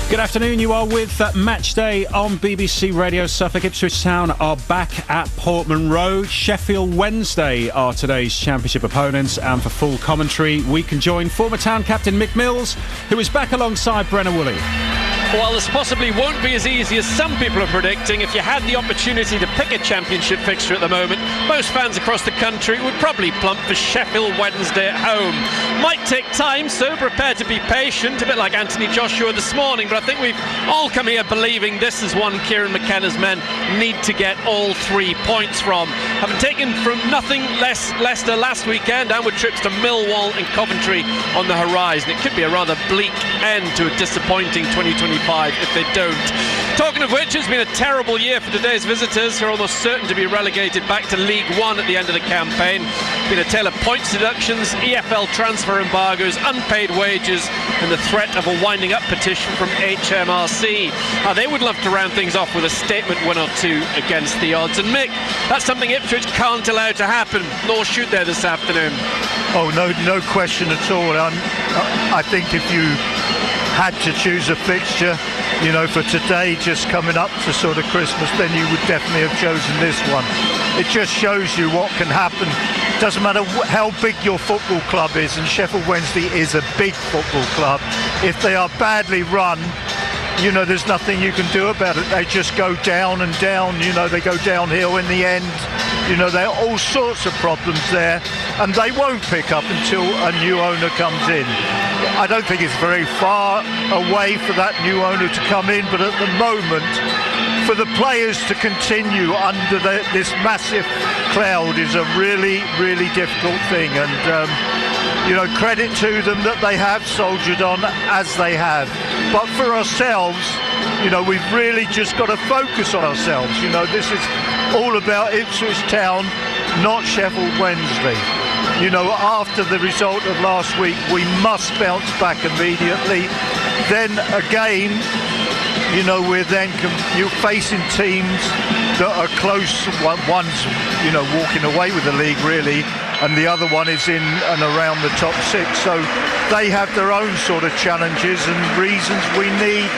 Good afternoon, you are with Match Day on BBC Radio. Suffolk. Ipswich Town are back at Portman Road. Sheffield Wednesday are today's championship opponents, and for full commentary we can join former Town captain Mick Mills, who is back alongside Brenna Woolley. Well, this possibly won't be as easy as some people are predicting. If you had the opportunity to pick a championship fixture at the moment, most fans across the country would probably plump for Sheffield Wednesday at home. Might take time, so prepare to be patient, a bit like Anthony Joshua this morning, but I think we've all come here believing this is one Kieran McKenna's men need to get all 3 points from. Having taken from nothing less Leicester last weekend, downward trips to Millwall and Coventry on the horizon. It could be a rather bleak end to a disappointing 2025 if they don't. Talking of which, it's been a terrible year for today's visitors, who are almost certain to be relegated back to League One at the end of the campaign. Been a tale of points deductions, EFL transfer embargoes, unpaid wages, and the threat of a winding up petition from HMRC. They would love to round things off with a statement win or two against the odds. And Mick, that's something Ipswich can't allow to happen, nor should they this afternoon. Oh, no question at all. I think if you had to choose a fixture, you know, for today, just coming up to sort of Christmas, then you would definitely have chosen this one. It just shows you what can happen. Doesn't matter how big your football club is, and Sheffield Wednesday is a big football club. If they are badly run, you know, there's nothing you can do about it. They just go down and down, you know, they go downhill in the end. You know, there are all sorts of problems there, and they won't pick up until a new owner comes in. I don't think it's very far away for that new owner to come in, but at the moment, for the players to continue under this massive cloud is a really, really difficult thing. And, you know, credit to them that they have soldiered on as they have. But for ourselves, you know, we've really just got to focus on ourselves. You know, this is all about Ipswich Town, not Sheffield Wednesday. You know, after the result of last week, we must bounce back immediately. Then again, you know, you're facing teams that are close. One's, you know, walking away with the league really, and the other one is in and around the top six. So they have their own sort of challenges and reasons we need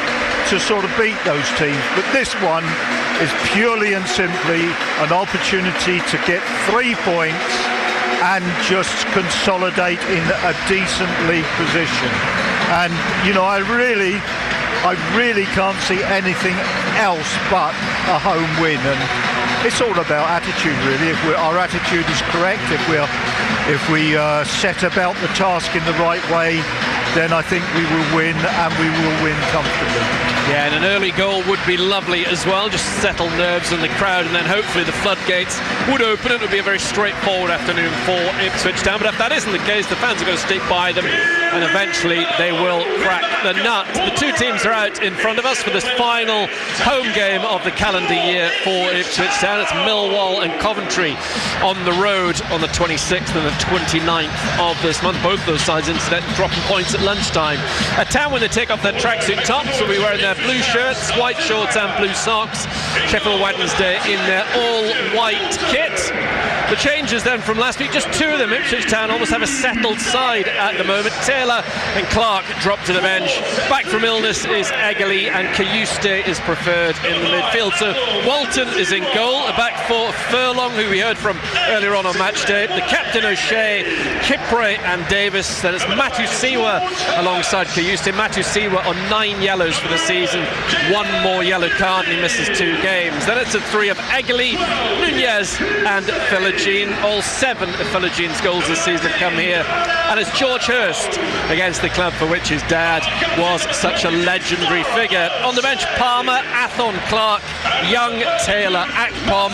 to sort of beat those teams. But this one is purely and simply an opportunity to get 3 points and just consolidate in a decent league position. And, you know, I really can't see anything else but a home win. And it's all about attitude, really. If our attitude is correct, if we set about the task in the right way, then I think we will win, and we will win comfortably. Yeah, and an early goal would be lovely as well, just settle nerves in the crowd, and then hopefully the floodgates would open. It would be a very straightforward afternoon for Ipswich Town, but if that isn't the case, the fans are going to stick by them, and eventually they will crack the nut. The two teams are out in front of us for this final home game of the calendar year for Ipswich Town. It's Millwall and Coventry on the road on the 26th and the 29th of this month. Both those sides, incidentally, dropping points at lunchtime. A Town, when they take off their tracksuit tops, will be wearing their blue shirts, white shorts and blue socks. Sheffield Wednesday in their all-white kit. The changes then from last week, just two of them. Ipswich Town almost have a settled side at the moment. Taylor and Clark drop to the bench. Back from illness is Eggerly, and Kayuste is preferred in the midfield. So Walton is in goal. A back four, Furlong, who we heard from earlier on match day. The captain O'Shea, Kipre and Davis. Then it's Matthew Siwa alongside Kayuste. Matthew Siwa on 9 yellows for the season. 1 more yellow card and he misses 2 games. Then it's a 3 of Eggerly, Nunez and Philogene. All 7 of Philogene's goals this season have come here. And it's George Hurst against the club for which his dad was such a legendary figure. On the bench, Palmer, Athon, Clark, Young, Taylor, Akpom,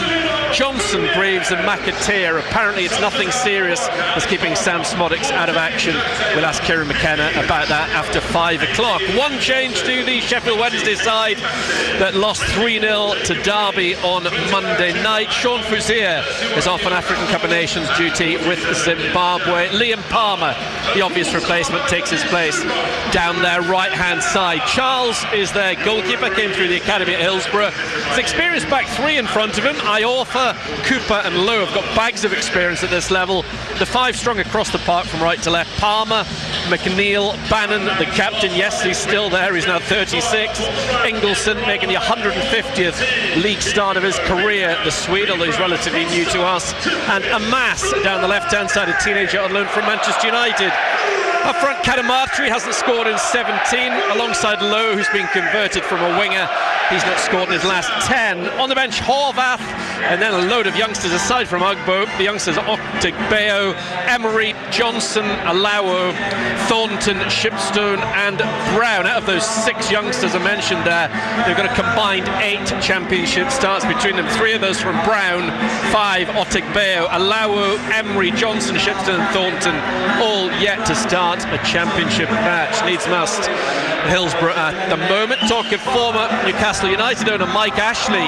Johnson, Greaves and McAteer. Apparently it's nothing serious that's keeping Sam Smodix out of action. We'll ask Kieran McKenna about that after 5 o'clock. One change to the Sheffield Wednesday side that lost 3-0 to Derby on Monday night. Sean Fuzier is off on African Cup of Nations duty with Zimbabwe. Liam Palmer, the obvious replacement, takes his place down their right-hand side. Charles is their goalkeeper, came through the academy at Hillsborough. His experienced back three in front of him. Iorfa, Cooper and Lowe have got bags of experience at this level. The five strong across the park from right to left. Palmer, McNeil, Bannon, the captain. Yes, he's still there. He's now 36. Ingelsson making the 150th league start of his career, the Swede, although he's relatively new to us. And Amas down the left-hand side, a teenager on loan from Manchester United. Up front, Kadamatri hasn't scored in 17, alongside Lowe, who's been converted from a winger. He's not scored in his last 10. On the bench, Horvath, and then a load of youngsters aside from Ugbo. The youngsters Otigbeo, Emery, Johnson, Alawo, Thornton, Shipstone and Brown. Out of those 6 youngsters I mentioned there, they've got a combined 8 championship starts between them. 3 of those from Brown, 5 Otigbeo, Alawo, Emery, Johnson, Shipstone and Thornton, all yet to start a championship match. Needs must Hillsborough at the moment. Talk of former Newcastle United owner Mike Ashley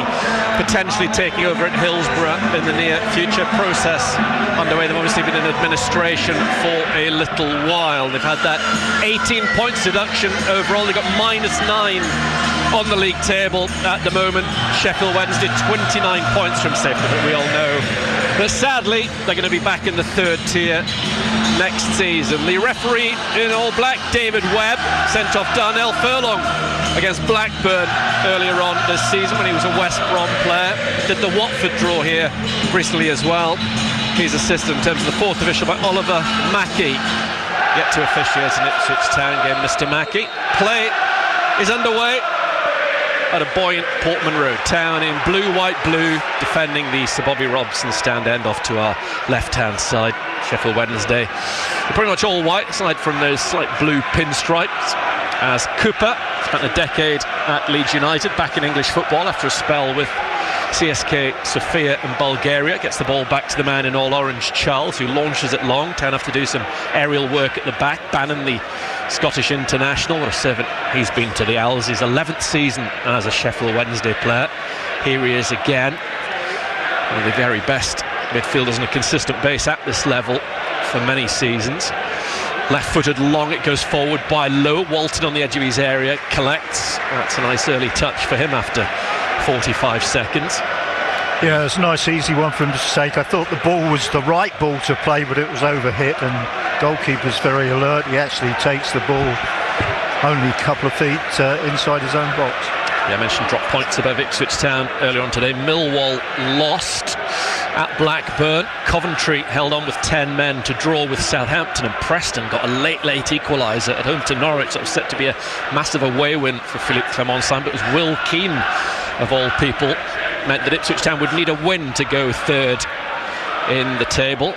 potentially taking over at Hillsborough in the near future. Process underway. They've obviously been in administration for a little while. They've had that 18 points deduction overall. They've got -9 on the league table at the moment. Sheffield Wednesday 29 points from safety, that we all know. But sadly, they're going to be back in the 3rd tier next season. The referee in all black, David Webb, sent off Darnell Furlong against Blackburn earlier on this season when he was a West Brom player. Did the Watford draw here recently as well. He's assisted in terms of the 4th official by Oliver Mackey. Yet to officiate an Ipswich Town game, Mr. Mackey. Play is underway at a buoyant Portman Road. Town in blue, white, blue, defending the Sir Bobby Robson stand end off to our left-hand side. Sheffield Wednesday, they're pretty much all white, aside from those slight blue pinstripes. As Cooper spent a decade at Leeds United, back in English football after a spell with CSK Sofia in Bulgaria, gets the ball back to the man in all orange, Charles, who launches it long. Town have to do some aerial work at the back. Bannon, the Scottish international, what a servant he's been to the Owls. His 11th season as a Sheffield Wednesday player. Here he is again, one of the very best midfielders on a consistent base at this level for many seasons. Left-footed long, it goes forward by Lowe. Walton on the edge of his area, collects. That's a nice early touch for him after 45 seconds. Yeah, it's a nice easy one for him to take. I thought the ball was the right ball to play, but it was overhit, and goalkeeper's very alert. He actually takes the ball only a couple of feet inside his own box. Yeah, I mentioned drop points above Ipswich Town earlier on today. Millwall lost at Blackburn. Coventry held on with 10 men to draw with Southampton, and Preston got a late equaliser at home to Norwich. That was set to be a massive away win for Philippe Clement-Simon, but it was Will Keane, of all people, meant that Ipswich Town would need a win to go 3rd in the table.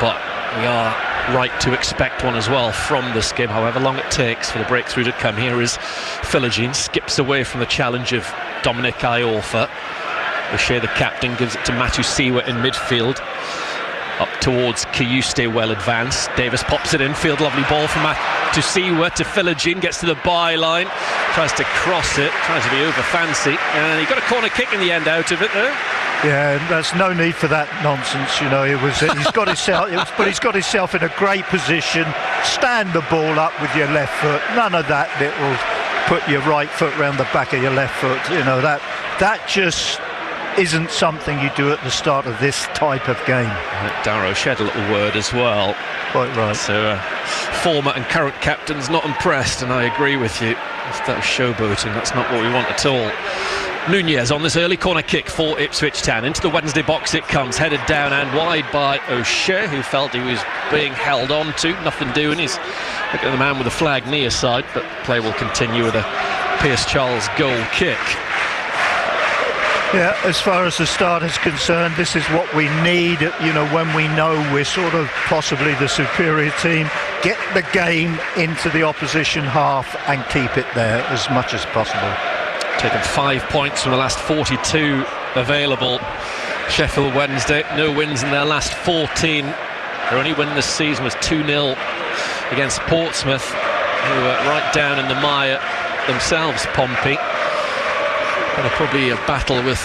But we are right to expect one as well from this game, however long it takes for the breakthrough to come. Here is Philogene, skips away from the challenge of Dominic Iorfa. O'Shea, the captain, gives it to Matusiwa in midfield. Up towards Kiyuste, well advanced. Davis pops it in, field, lovely ball from Matusiwa to Philogene, gets to the byline, tries to cross it, tries to be over fancy, and he got a corner kick in the end out of it though. Yeah, there's no need for that nonsense, you know. He's got himself in a great position. Stand the ball up with your left foot. None of that little put your right foot round the back of your left foot. You know, that just isn't something you do at the start of this type of game. Darrow shed a little word as well. Quite right. So former and current captains not impressed, and I agree with you. That was showboating. That's not what we want at all. Nunez on this early corner kick for Ipswich Town. Into the Wednesday box it comes, headed down and wide by O'Shea, who felt he was being held on to. Nothing doing. He's looking at the man with a flag knee aside, but play will continue with a Pierce Charles goal kick. Yeah, as far as the start is concerned, this is what we need, you know, when we know we're sort of possibly the superior team. Get the game into the opposition half and keep it there as much as possible. Taken 5 points from the last 42 available. Sheffield Wednesday, no wins in their last 14. Their only win this season was 2-0 against Portsmouth, who were right down in the mire themselves, Pompey. And probably a battle with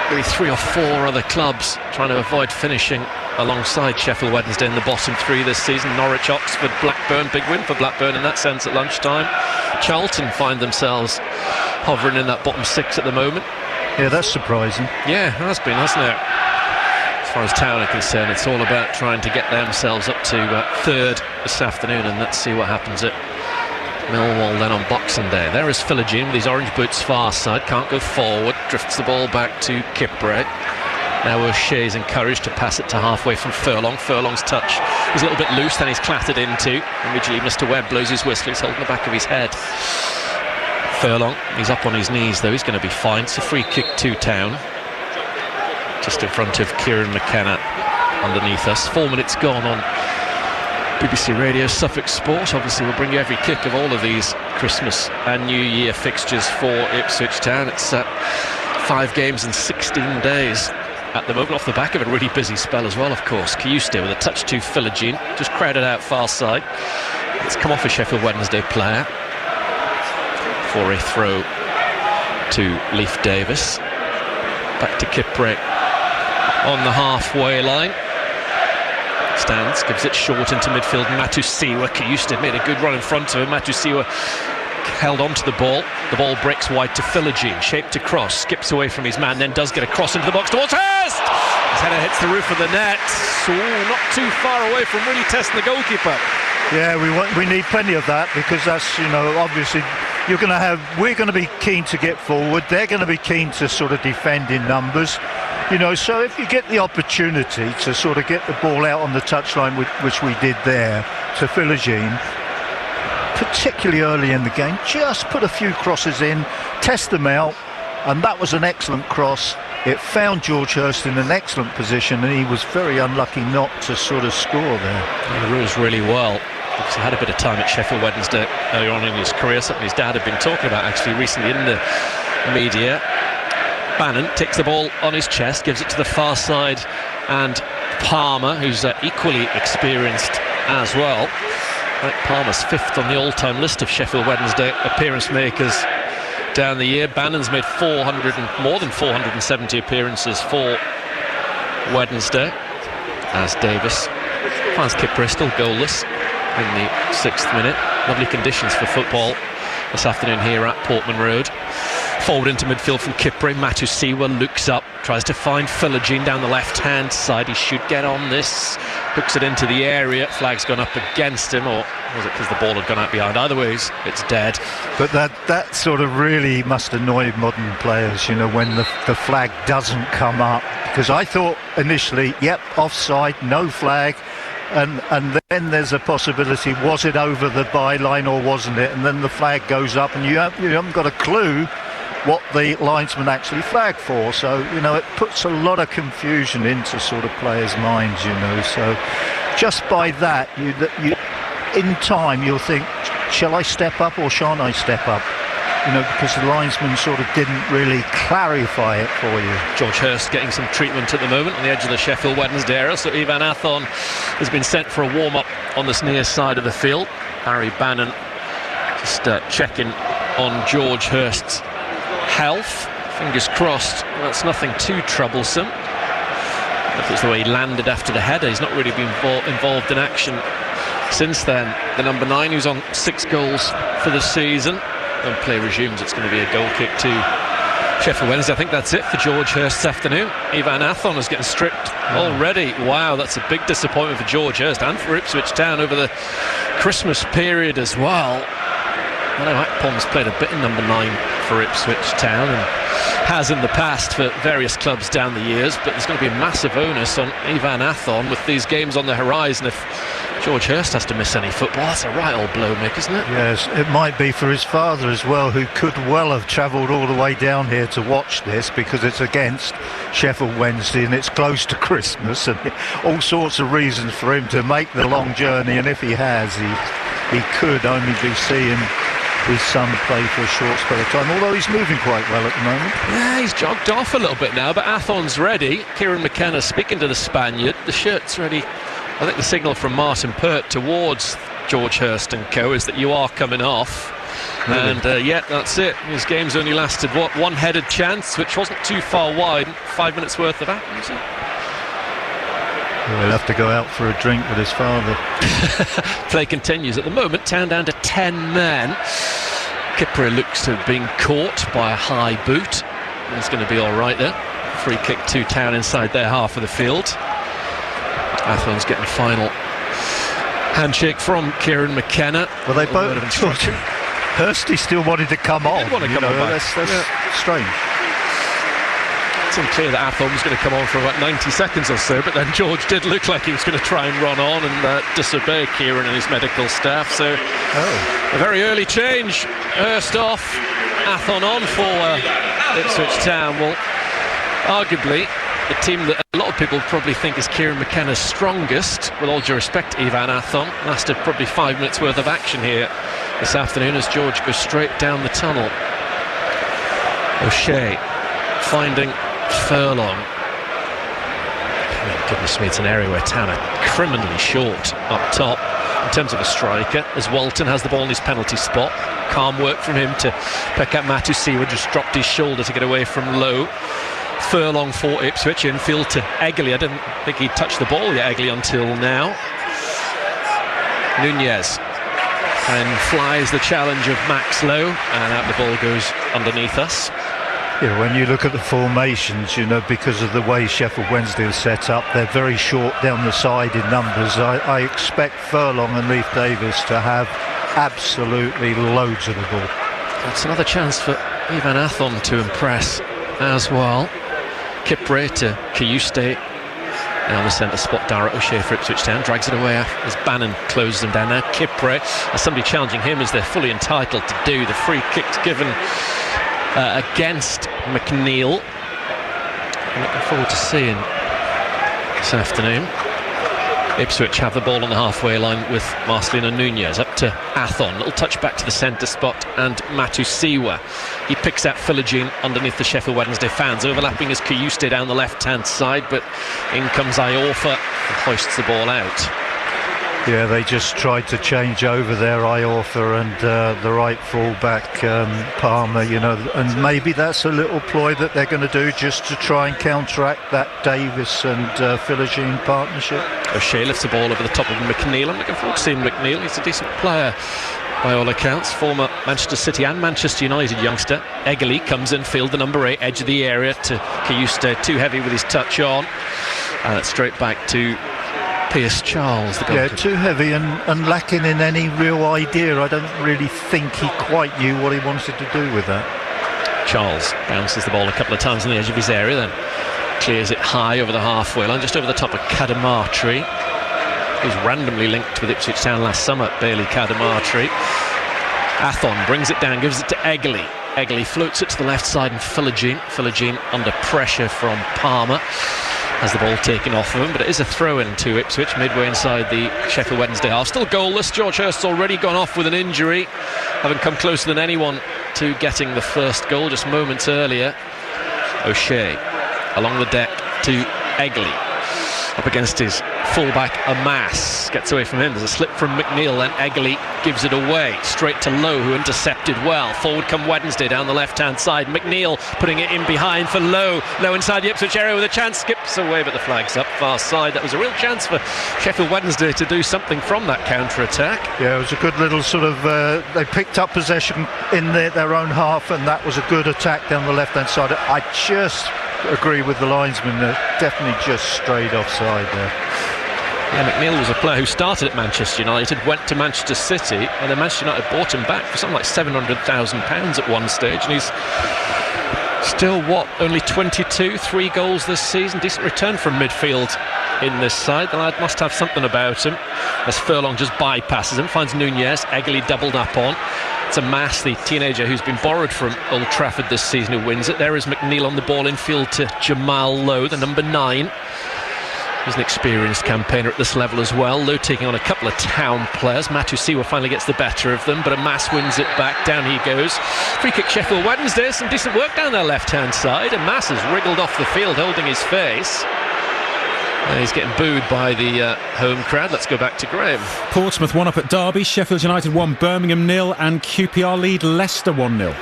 maybe 3 or 4 other clubs trying to avoid finishing alongside Sheffield Wednesday in the bottom 3 this season. Norwich, Oxford, Blackburn, big win for Blackburn in that sense at lunchtime. Charlton find themselves hovering in that bottom 6 at the moment. Yeah, that's surprising. Yeah, it has been, hasn't it? As far as Town are concerned, it's all about trying to get themselves up to 3rd this afternoon, and let's see what happens at Millwall then on Boxing Day. There is Philogene with his orange boots far side, can't go forward, drifts the ball back to Kipre. Now O'Shea's encouraged to pass it to halfway from Furlong. Furlong's touch was a little bit loose, then he's clattered into. Immediately Mr. Webb blows his whistle, he's holding the back of his head. Furlong, he's up on his knees though, he's going to be fine. It's a free kick to Town, just in front of Kieran McKenna underneath us. 4 minutes gone on BBC Radio Suffolk Sport. Obviously we'll bring you every kick of all of these Christmas and New Year fixtures for Ipswich Town. It's 5 games in 16 days at the moment, off the back of a really busy spell as well, of course. Kiyuste with a touch to Philogene, just crowded out far side. It's come off a Sheffield Wednesday player for a throw to Leif Davis. Back to Kipre on the halfway line. Stands, gives it short into midfield. Matusiwa, Kiyuste made a good run in front of him. Matusiwa held on to the ball. The ball breaks wide to Philogene, shaped to cross, skips away from his man, then does get a cross into the box towards Hurst. His header hits the roof of the net. Not too far away from really testing the goalkeeper. Yeah, we need plenty of that, because that's, obviously we're going to be keen to get forward. They're going to be keen to sort of defend in numbers. So if you get the opportunity to sort of get the ball out on the touchline, which we did there, to Philogene, particularly early in the game, just put a few crosses in, test them out, and that was an excellent cross. It found George Hurst in an excellent position, and he was very unlucky not to sort of score there. He rose really well. He had a bit of time at Sheffield Wednesday earlier on in his career, something his dad had been talking about actually recently in the media. Bannon takes the ball on his chest, gives it to the far side, and Palmer, who's equally experienced as well. Right, Palmer's 5th on the all-time list of Sheffield Wednesday appearance makers down the year. Bannon's made more than 470 appearances for Wednesday, as Davis finds Kipre still goalless in the 6th minute. Lovely conditions for football this afternoon here at Portman Road. Forward into midfield from Kipre. Matusiwa looks up, tries to find Philogene down the left-hand side. He should get on this, hooks it into the area. Flag's gone up against him, or was it because the ball had gone out behind? Either way, it's dead. But that sort of really must annoy modern players, when the flag doesn't come up. Because I thought initially, yep, offside, no flag. And then there's a possibility, was it over the byline or wasn't it? And then the flag goes up and you haven't got a clue what the linesman actually flagged for. So, it puts a lot of confusion into sort of players' minds, So just by that, you in time, you'll think, shall I step up or shan't I step up? Because the linesman sort of didn't really clarify it for you. George Hurst getting some treatment at the moment on the edge of the Sheffield Wednesday area. So Ivan Athon has been sent for a warm-up on this near side of the field. Barry Bannon just checking on George Hurst's health. Fingers crossed that's nothing too troublesome. If it's the way he landed after the header, he's not really been involved in action since then. The number 9, who's on 6 goals for the season. When play resumes, it's going to be a goal kick to Sheffield Wednesday. I think that's it for George Hurst this afternoon. Ivan Athon is getting stripped already. Wow, that's a big disappointment for George Hurst and for Ipswich Town over the Christmas period as well. I know Akpom's played a bit in number 9 for Ipswich Town and has in the past for various clubs down the years, but there's going to be a massive onus on Ivan Athon with these games on the horizon. If George Hurst has to miss any football, that's a right old blow, Mick, isn't it? Yes, it might be for his father as well, who could well have travelled all the way down here to watch this, because it's against Sheffield Wednesday and it's close to Christmas, and all sorts of reasons for him to make the long journey. And if he has, he could only be seeing his son play for a short spell of time, although he's moving quite well at the moment. Yeah, he's jogged off a little bit now, but Athon's ready. Kieran McKenna speaking to the Spaniard. The shirt's ready. I think the signal from Martin Pert towards George Hurst and co is that you are coming off. Really? And that's it. His game's only lasted, one headed chance, which wasn't too far wide. 5 minutes worth of action. He'll have to go out for a drink with his father. Play continues. At the moment, Town down to 10 men. Kipre looks to have been caught by a high boot. He's going to be all right there. Free kick to Town inside their half of the field. Athon's getting final handshake from Kieran McKenna. Well, they both. Hursty still wanted to come on. Want to come on back. That's strange. It's unclear that Athon was going to come on for about 90 seconds or so, but then George did look like he was going to try and run on and disobey Kieran and his medical staff. So a very early change. Hurst off, Athon on for Ipswich Town. Well, arguably the team that a lot of people probably think is Kieran McKenna's strongest, with all due respect, Ivan Athon, lasted probably 5 minutes worth of action here this afternoon as George goes straight down the tunnel. O'Shea finding Furlong. Oh, goodness me, it's an area where Town are criminally short up top in terms of a striker, as Walton has the ball in his penalty spot. Calm work from him to pick up Matusiwa, just dropped his shoulder to get away from Lowe. Furlong for Ipswich, infield to Egley. I didn't think he'd touched the ball yet, Egley, until now. Nunez and flies the challenge of Max Lowe, and out the ball goes underneath us. Yeah, when you look at the formations, because of the way Sheffield Wednesday is set up, they're very short down the side in numbers. I expect Furlong and Leif Davis to have absolutely loads of the ball. That's another chance for Ivan Athon to impress as well. Kipre to Kiyuste. And on the centre spot, Dara O'Shea for Ipswich Town drags it away as Bannon closes them down. Now Kipre, as somebody challenging him, as they're fully entitled to do. The free kick's given against McNeil. I'm looking forward to seeing this afternoon. Ipswich have the ball on the halfway line with Marcelino Nunez. Up to Athon, little touch back to the centre spot, and Matusiwa. He picks out Philogene underneath the Sheffield Wednesday fans. Overlapping is Kiyuste down the left-hand side, but in comes Iorfa and hoists the ball out. Yeah, they just tried to change over there, Iorfa and the right full-back Palmer, and maybe that's a little ploy that they're going to do just to try and counteract that Davis and Philogene partnership. O'Shea lifts the ball over the top of McNeil. I'm looking forward to seeing McNeil. He's a decent player by all accounts, former Manchester City and Manchester United youngster. Egley comes in field, the number 8, edge of the area to Kiyuste, too heavy with his touch on. And it's straight back to Pierce Charles, the goalkeeper. Yeah, too heavy and lacking in any real idea. I don't really think he quite knew what he wanted to do with that. Charles bounces the ball a couple of times on the edge of his area, then clears it high over the halfway line, just over the top of Cadamartri, who's randomly linked with Ipswich Town last summer, Bailey Cadamartri. Athon brings it down, gives it to Egley. Egley floats it to the left side, and Philogene under pressure from Palmer. Has the ball taken off of him, but it is a throw-in to Ipswich, midway inside the Sheffield Wednesday half. Still goalless. George Hurst's already gone off with an injury, having come closer than anyone to getting the first goal just moments earlier. O'Shea along the deck to Egley, up against his fullback Amas, gets away from him. There's a slip from McNeil, then Egley gives it away straight to Lowe, who intercepted well. Forward come Wednesday down the left hand side. McNeil putting it in behind for Lowe inside the Ipswich area with a chance, skips away, but the flag's up far side. That was a real chance for Sheffield Wednesday to do something from that counter attack. Yeah, it was a good little sort of they picked up possession in their own half, and that was a good attack down the left hand side. I just agree with the linesman, definitely just strayed offside there. Yeah, McNeil was a player who started at Manchester United, went to Manchester City, and then Manchester United bought him back for something like £700,000 at one stage, and he's still, only 22, 3 goals this season. Decent return from midfield in this side. The lad must have something about him, as Furlong just bypasses him, finds Nunez, Egley doubled up on. It's Amas, the teenager who's been borrowed from Old Trafford this season, who wins it. There is McNeil on the ball infield to Jamal Lowe, the number 9. He's an experienced campaigner at this level as well. Lowe taking on a couple of Town players. Matusiwa finally gets the better of them, but Amas wins it back. Down he goes. Free kick Sheffield Wednesday. Some decent work down their left-hand side. Amas has wriggled off the field holding his face. He's getting booed by the home crowd. Let's go back to Graham. Portsmouth 1 up at Derby, Sheffield United 1, Birmingham 0, and QPR lead Leicester 1-0.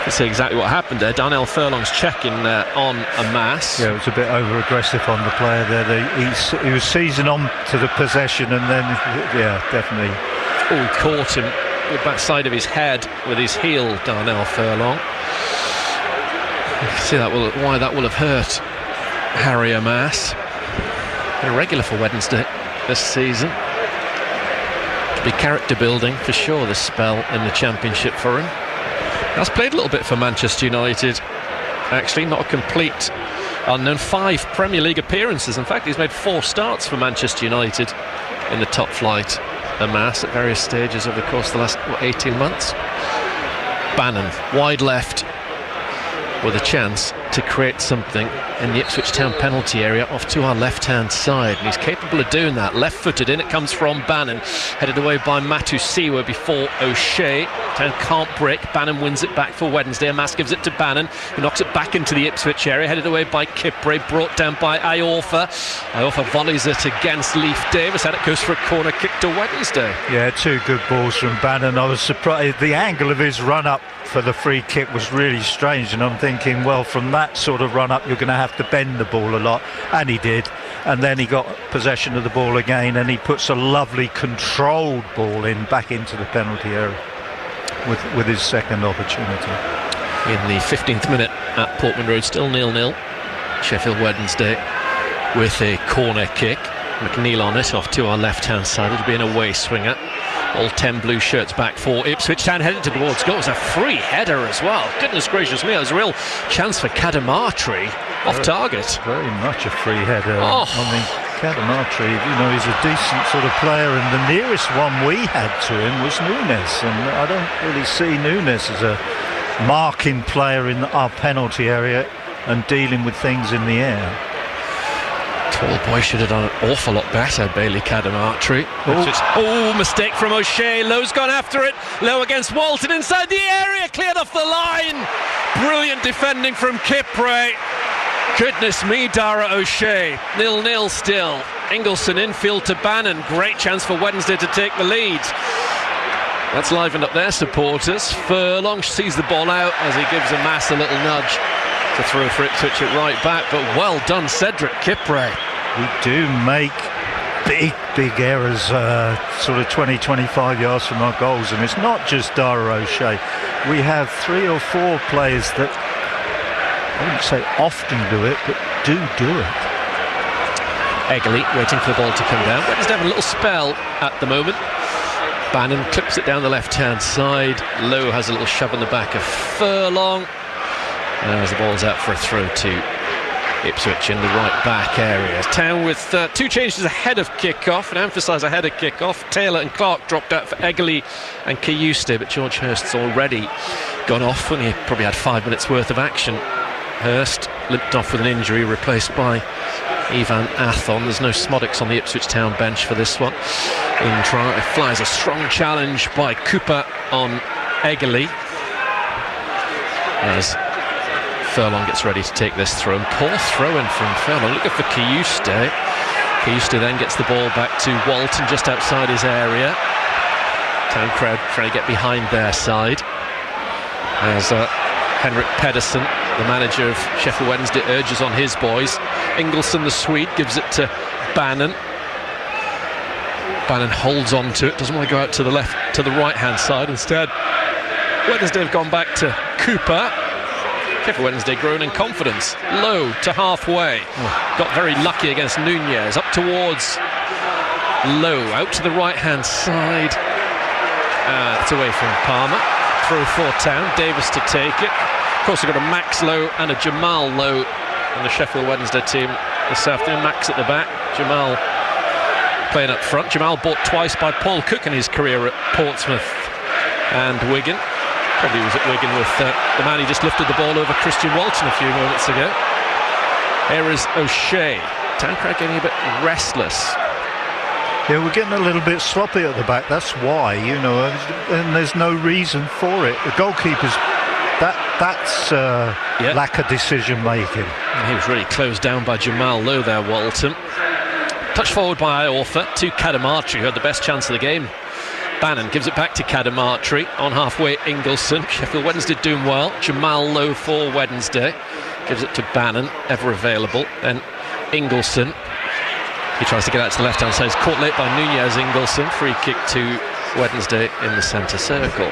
You see exactly what happened there. Darnell Furlong's checking on Amass. Yeah, it was a bit over-aggressive on the player there. He was seizing on to the possession, and then, yeah, definitely. Oh, he caught him the backside of his head with his heel, Darnell Furlong. You can see why that will have hurt Harry Amass. Been a regular for Wednesday this season. To be character building for sure, this spell in the Championship for him. Has played a little bit for Manchester United, actually, not a complete unknown. 5 Premier League appearances. In fact, he's made 4 starts for Manchester United in the top flight. Amass at various stages over the course of the last 18 months. Bannon, wide left, with a chance to create something in the Ipswich Town penalty area off to our left-hand side, and he's capable of doing that. Left-footed in, it comes from Bannon, headed away by Matusiwa before O'Shea. Town can't break. Bannon wins it back for Wednesday. Amass gives it to Bannon, who knocks it back into the Ipswich area, headed away by Kipre, brought down by Iorfa. Iorfa volleys it against Leif Davis, and it goes for a corner kick to Wednesday. Yeah, 2 good balls from Bannon. I was surprised. The angle of his run-up for the free kick was really strange, and I'm thinking, well, from that sort of run-up, you're going to have to bend the ball a lot, and he did. And then he got possession of the ball again, and he puts a lovely controlled ball back into the penalty area with his second opportunity. In the 15th minute at Portman Road, still 0-0. Sheffield Wednesday with a corner kick. McNeil on it, off to our left-hand side. It'll be an away swinger. All 10 blue shirts back for Ipswich Town, headed towards goal. It was a free header as well. Goodness gracious me, it was a real chance for Cadamartri off target. Very much a free header. I mean, Cadamartri, he's a decent sort of player, and the nearest one we had to him was Nunes, and I don't really see Nunes as a marking player in our penalty area and dealing with things in the air. Tall boy should have done an awful lot better, Bailey Cadamartri. Mistake from O'Shea. Lowe's gone after it. Lowe against Walton inside the area, cleared off the line. Brilliant defending from Kipre. Goodness me, Dara O'Shea. 0-0 still. Ingleson infield to Bannon. Great chance for Wednesday to take the lead. That's livened up their supporters. Furlong sees the ball out as he gives Amass a little nudge to throw for Ipswich it right back, but well done, Cedric Kipre. We do make big errors, sort of 20-25 yards from our goals, and it's not just Dara O'Shea. We have 3 or 4 players that, I wouldn't say often do it, but do it. Eggley waiting for the ball to come down. Wednesday have a little spell at the moment. Bannon clips it down the left-hand side. Lowe has a little shove in the back of Furlong. As the ball's out for a throw to Ipswich in the right back area. Town with 2 changes ahead of kick-off, and emphasise ahead of kick-off. Taylor and Clark dropped out for Eggley and Kiyuste, but George Hurst's already gone off when he probably had 5 minutes worth of action. Hurst limped off with an injury, replaced by Ivan Athon. There's no Smodics on the Ipswich Town bench for this one. In try, flies a strong challenge by Cooper on Eggley as Furlong gets ready to take this throw. Poor throw-in from Furlong. Looking for Kiyuste. Kiyuste then gets the ball back to Walton just outside his area. Town crowd trying to get behind their side as Henrik Pedersen, the manager of Sheffield Wednesday, urges on his boys. Ingleson, the Swede, gives it to Bannon. Bannon holds on to it, doesn't want to go out to the left, to the right-hand side. Instead, Wednesday have gone back to Cooper. Sheffield Wednesday growing in confidence. Low to halfway. Got very lucky against Nunez. Up towards Low. Out to the right-hand side. It's away from Palmer. Throw for Town. Davis to take it. Of course, we've got a Max Lowe and a Jamal Lowe on the Sheffield Wednesday team this afternoon. Max at the back. Jamal playing up front. Jamal bought twice by Paul Cook in his career at Portsmouth and Wigan. Probably was at Wigan with the man who just lifted the ball over Christian Walton a few moments ago. Here is O'Shea. Town crowd getting a bit restless. Yeah, we're getting a little bit sloppy at the back. That's why, and there's no reason for it. The goalkeeper's, that That's lack of decision making. He was really closed down by Jamal Lowe there, Walton. Touch forward by Iorfa to Cadamartri, who had the best chance of the game. Bannon gives it back to Cadamartri. On halfway, Ingleson. Sheffield Wednesday doing well. Jamal Lowe for Wednesday. Gives it to Bannon, ever available. Then Ingleson. He tries to get out to the left-hand side. He's caught late by Nunez. Ingleson. Free kick to Wednesday in the centre circle.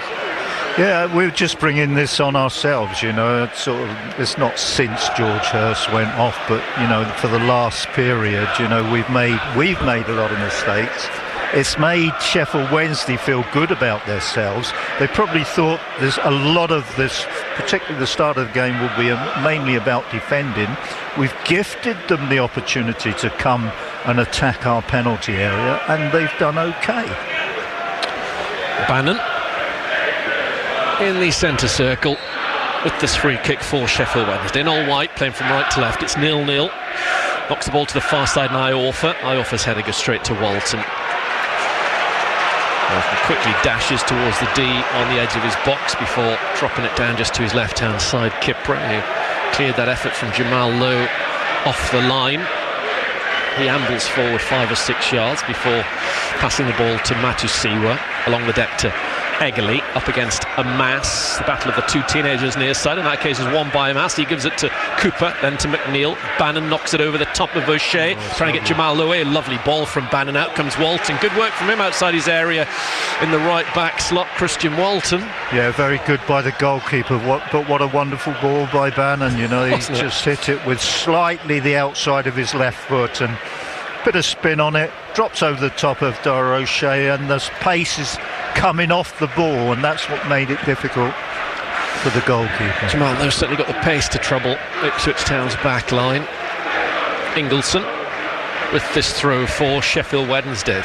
Yeah, we're just bringing this on ourselves, you know. It's not since George Hurst went off, but you know, for the last period, you know, we've made a lot of mistakes. It's made Sheffield Wednesday feel good about themselves. They probably thought there's a lot of this, particularly the start of the game, will be mainly about defending. We've gifted them the opportunity to come and attack our penalty area, and they've done okay. Bannon in the centre circle with this free kick for Sheffield Wednesday. In all white, playing from right to left. It's 0-0. Knocks the ball to the far side, and Iorfa's header goes straight to Walton. Walton quickly dashes towards the D on the edge of his box before dropping it down just to his left-hand side. Kipra, who cleared that effort from Jamal Lowe off the line. He ambles forward 5 or 6 yards before passing the ball to Matusiwa along the deck to Eggerly, up against Amass. The battle of the two teenagers near side. In that case is won by Amass. He gives it to Cooper, then to McNeil. Bannon knocks it over the top of O'Shea, trying to get Jamal Lowe. A lovely ball from Bannon. Out comes Walton. Good work from him outside his area in the right back slot. Christian Walton. Yeah, very good by the goalkeeper. But what a wonderful ball by Bannon. You know, he just hit it with slightly the outside of his left foot and bit of spin on it. Drops over the top of Dara O'Shea, and the pace is coming off the ball, and that's what made it difficult for the goalkeeper. Jamal Lowe certainly got the pace to trouble Ipswich Town's back line. Ingleson with this throw for Sheffield Wednesday.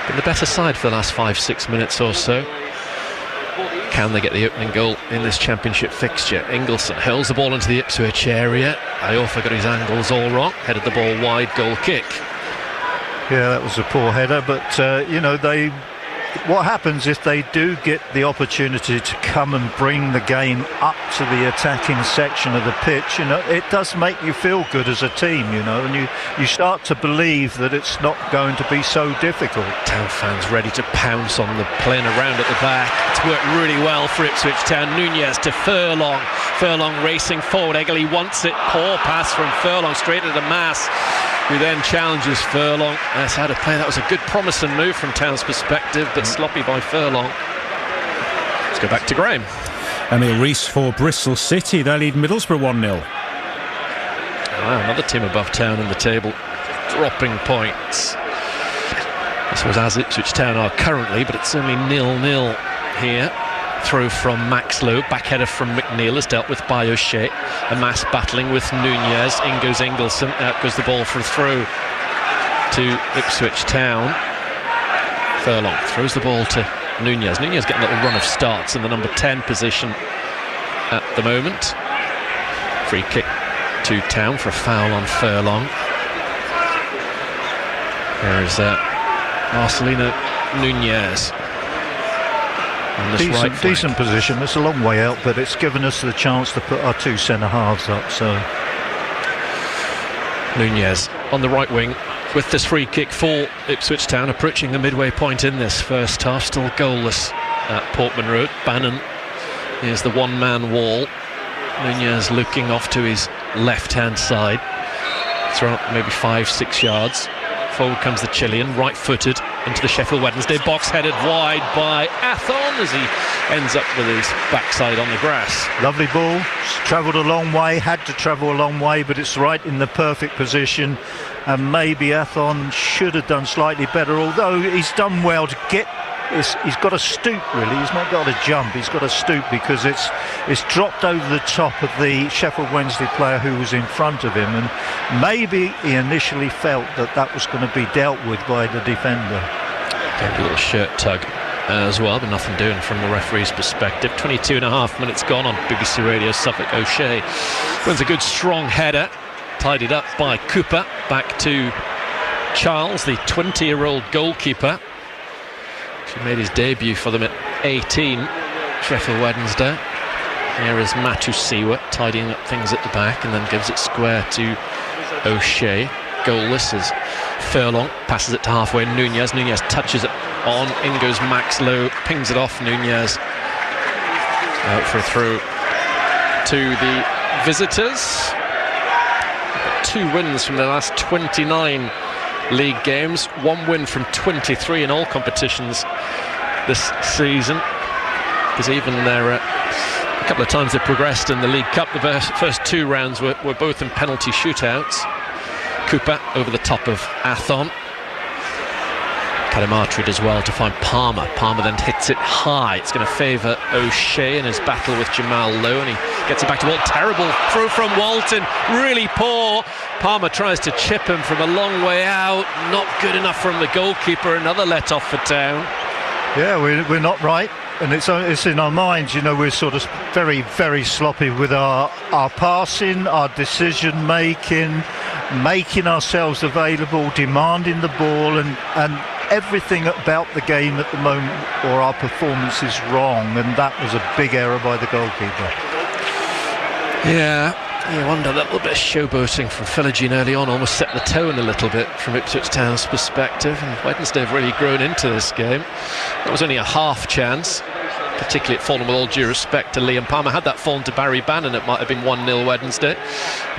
Been the better side for the last 5-6 minutes or so. Can they get the opening goal in this championship fixture? Ingleson hurls the ball into the Ipswich area. Iorfa got his angles all wrong. Headed the ball wide, goal kick. Yeah, that was a poor header, but you know, what happens if they do get the opportunity to come and bring the game up to the attacking section of the pitch, you know, it does make you feel good as a team, you know, and you start to believe that it's not going to be so difficult. Town fans ready to pounce on the playing around at the back. It's worked really well for Ipswich Town. Nunez to Furlong. Furlong racing forward. Eggerly wants it. Poor pass from Furlong straight into Mass, who then challenges Furlong. That's how to play. That was a good promising move from Town's perspective, but sloppy by Furlong. Let's go back to Graham. Emil Rees for Bristol City. They lead Middlesbrough 1-0. Wow, another team above Town in the table, dropping points. This was as Ipswich Town are currently, but it's only 0-0 here. Throw from Max Lowe, back header from McNeil is dealt with by O'Shea. Amass battling with Nunez. In goes Ingleson. Out goes the ball for a throw to Ipswich Town. Furlong throws the ball to Nunez. Nunez getting a little run of starts in the number 10 position at the moment. Free kick to Town for a foul on Furlong. There is Marcelino Nunez. Decent position. It's a long way out, but it's given us the chance to put our two centre halves up. So Nunez on the right wing with this free kick for Ipswich Town, approaching the midway point in this first half. Still goalless at Portman Road. Bannon is the one-man wall. Nunez looking off to his left-hand side. Thrown up maybe 5-6 yards. Forward comes the Chilean, right-footed into the Sheffield Wednesday box, headed wide by Athon as he ends up with his backside on the grass. Lovely ball, travelled a long way, had to travel a long way, but it's right in the perfect position, and maybe Athon should have done slightly better, although he's done well to get. He's got a stoop, really. He's not got a jump. He's got a stoop because it's dropped over the top of the Sheffield Wednesday player who was in front of him, and maybe he initially felt that was going to be dealt with by the defender. A little shirt tug as well, but nothing doing from the referee's perspective. 22.5 minutes gone on BBC Radio Suffolk. O'Shea wins a good strong header, tidied up by Cooper. Back to Charles, the 20-year-old goalkeeper. He made his debut for them at 18, Sheffield Wednesday. Here is Matusiwa tidying up things at the back and then gives it square to O'Shea. Goalless as Furlong passes it to halfway. Nunez touches it on. In goes Max Lowe, pings it off. Nunez out for a throw to the visitors. 2 wins from their last 29 league games, 1 win from 23 in all competitions this season. Because even there, a couple of times they progressed in the League Cup. The first 2 rounds were both in penalty shootouts. Cooper over the top of Athon. Cadamartri does well to find Palmer. Palmer then hits it high. It's going to favour O'Shea in his battle with Jamal Lowe, and he gets it back to Walton. Terrible throw from Walton, really poor. Palmer tries to chip him from a long way out. Not good enough from the goalkeeper. Another let off for Town. Yeah, we're not right. And it's in our minds, we're sort of very, very sloppy with our passing, our decision making, making ourselves available, demanding the ball, and everything about the game at the moment, or our performance, is wrong, and that was a big error by the goalkeeper. Yeah, you wonder, that little bit of showboating from Philogene early on almost set the tone a little bit from Ipswich Town's perspective, and Wednesday have really grown into this game. That was only a half chance, particularly at Fulham, with all due respect to Liam Palmer. Had that fallen to Barry Bannon, it might have been 1-0 Wednesday.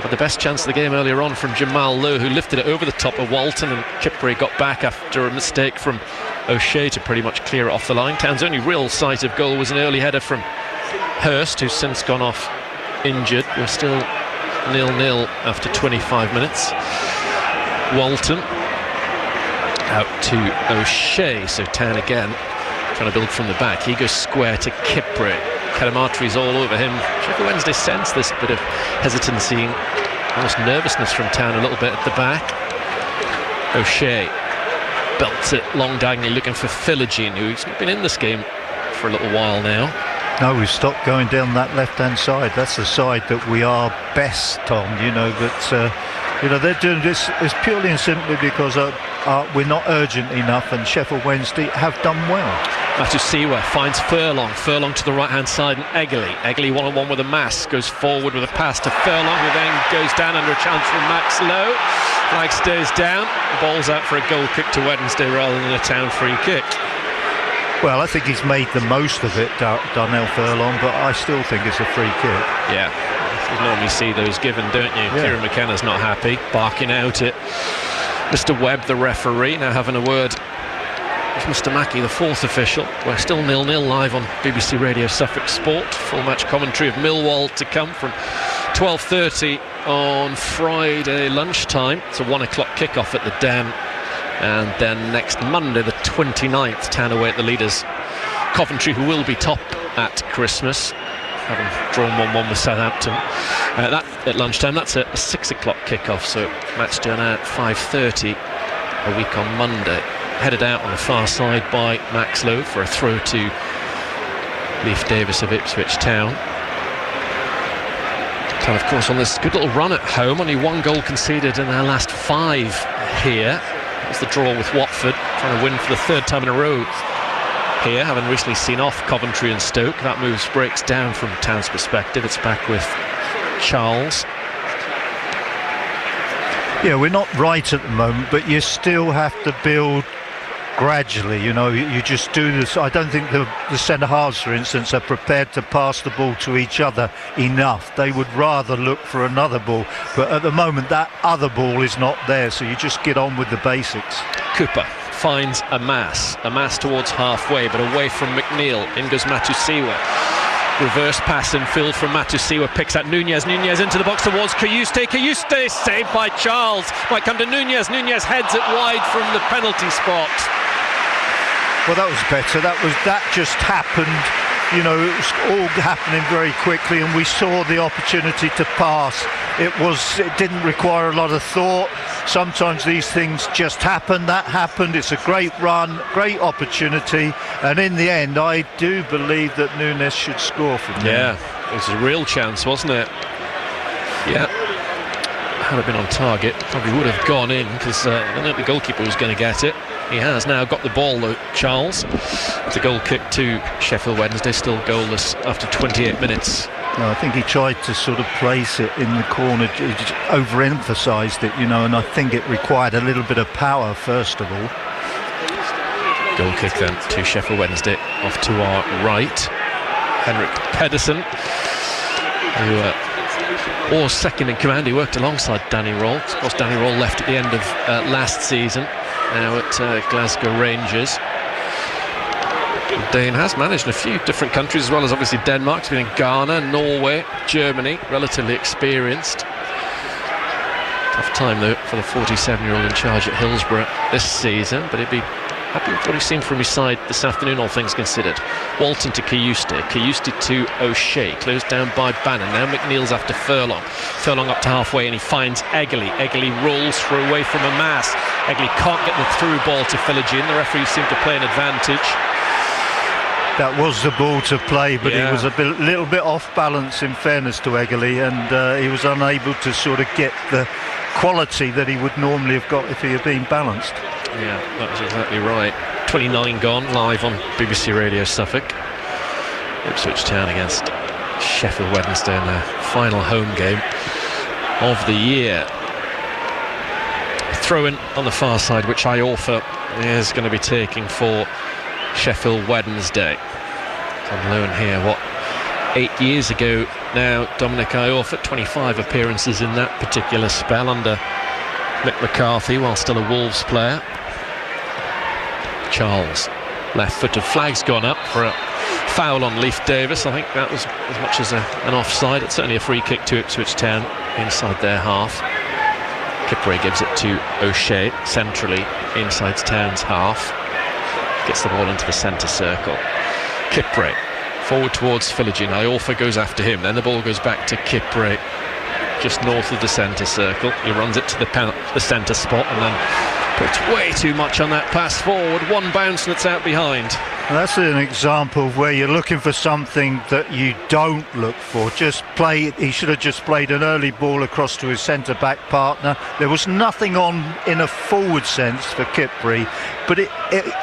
But the best chance of the game earlier on from Jamal Lowe, who lifted it over the top of Walton, and Kipre got back after a mistake from O'Shea to pretty much clear it off the line. Town's only real sight of goal was an early header from Hurst, who's since gone off injured. We're still 0-0 after 25 minutes. Walton out to O'Shea, so Town again trying to build from the back. He goes square to Kipre. Cadamartri's all over him. Sheffield Wednesday sense this bit of hesitancy, almost nervousness from Town a little bit at the back. O'Shea belts it long diagonally, looking for Philogene, who's not been in this game for a little while now. No, we've stopped going down that left-hand side. That's the side that we are best, Tom. But they're doing this is purely and simply because we're not urgent enough, and Sheffield Wednesday have done well. Matusiwa finds Furlong to the right-hand side, and Egley one-on-one with a Mass, goes forward with a pass to Furlong, who then goes down under a challenge from Max Lowe. Flag stays down, ball's out for a goal kick to Wednesday rather than a Town free kick. Well, I think he's made the most of it, Darnell Furlong, but I still think it's a free kick. Yeah, you normally see those given, don't you? Yeah. Kieran McKenna's not happy, barking out at Mr. Webb, the referee, now having a word with Mr. Mackey, the 4th official. We're still 0-0 live on BBC Radio Suffolk Sport. Full match commentary of Millwall to come from 12:30 on Friday lunchtime. It's a 1 o'clock kickoff at the Dam. And then next Monday, the 29th, Town away at the leaders Coventry, who will be top at Christmas, having drawn 1-1 with Southampton. That at lunchtime. That's a 6 o'clock kickoff, so match done at 5:30 a week on Monday. Headed out on the far side by Max Lowe for a throw to Leif Davis of Ipswich Town. Town, of course, on this good little run at home, only 1 goal conceded in their last 5 here. It's the draw with Watford, trying to win for the 3rd time in a row here, having recently seen off Coventry and Stoke. That move breaks down from Town's perspective. It's back with Charles. Yeah, we're not right at the moment, but you still have to build gradually. You just do this. I don't think the centre-halves, for instance, are prepared to pass the ball to each other enough. They would rather look for another ball, but at the moment that other ball is not there, so you just get on with the basics. Cooper finds a mass towards halfway, but away from McNeil. In goes Matusiwa. Reverse pass and field from Matusiwa, picks at Nunez into the box towards Kayuste saved by Charles. Might come to Nunez heads it wide from the penalty spot. Well, that was better. That just happened. It was all happening very quickly, and we saw the opportunity to pass. It didn't require a lot of thought. Sometimes these things just happen. That happened. It's a great run, great opportunity, and in the end, I do believe that Nunez should score from there. Yeah, it was a real chance, wasn't it? Yeah. Had it been on target, probably would have gone in, because I don't think the goalkeeper was going to get it. He has now got the ball, though, Charles. It's a goal kick to Sheffield Wednesday, still goalless after 28 minutes No, I think he tried to sort of place it in the corner, he just overemphasised it, and I think it required a little bit of power first of all. Goal kick then to Sheffield Wednesday, off to our right. Henrik Pedersen, who was second in command. He worked alongside Danny Roll. Of course, Danny Roll left at the end of last season, now at Glasgow Rangers. Dane has managed in a few different countries, as well as obviously Denmark. He's been in Ghana, Norway, Germany, relatively experienced. Tough time though for the 47-year-old in charge at Hillsborough this season, but he'd be happy with what he's seen from his side this afternoon, all things considered. Walton to Kiyuste to O'Shea, closed down by Bannon. Now McNeil's after Furlong up to halfway, and he finds Eggley. Eggley rolls through away from a mass. Eggley can't get the through ball to Philogene. The referees seem to play an advantage. That was the ball to play, but he was a little bit off balance, in fairness to Eggley, and he was unable to sort of get the quality that he would normally have got if he had been balanced. Yeah, that was exactly right. 29 gone, live on BBC Radio Suffolk. Ipswich Town against Sheffield Wednesday in their final home game of the year. Throw in on the far side, which Iorfa is going to be taking for Sheffield Wednesday. On loan here, 8 years ago now, Dominic Iorfa, 25 appearances in that particular spell under Mick McCarthy while still a Wolves player. Charles, left-footed, flag's gone up for a foul on Leif Davis. I think that was as much as an offside. It's certainly a free kick to Ipswich Town inside their half. Kipre gives it to O'Shea centrally inside Town's half. Gets the ball into the centre circle. Kipre forward towards Philogene. Iorfa goes after him. Then the ball goes back to Kipre just north of the centre circle. He runs it to the centre spot and then puts way too much on that pass forward. One bounce and it's out behind. And that's an example of where you're looking for something that you don't look for. He should have just played an early ball across to his centre-back partner. There was nothing on in a forward sense for Kipre, but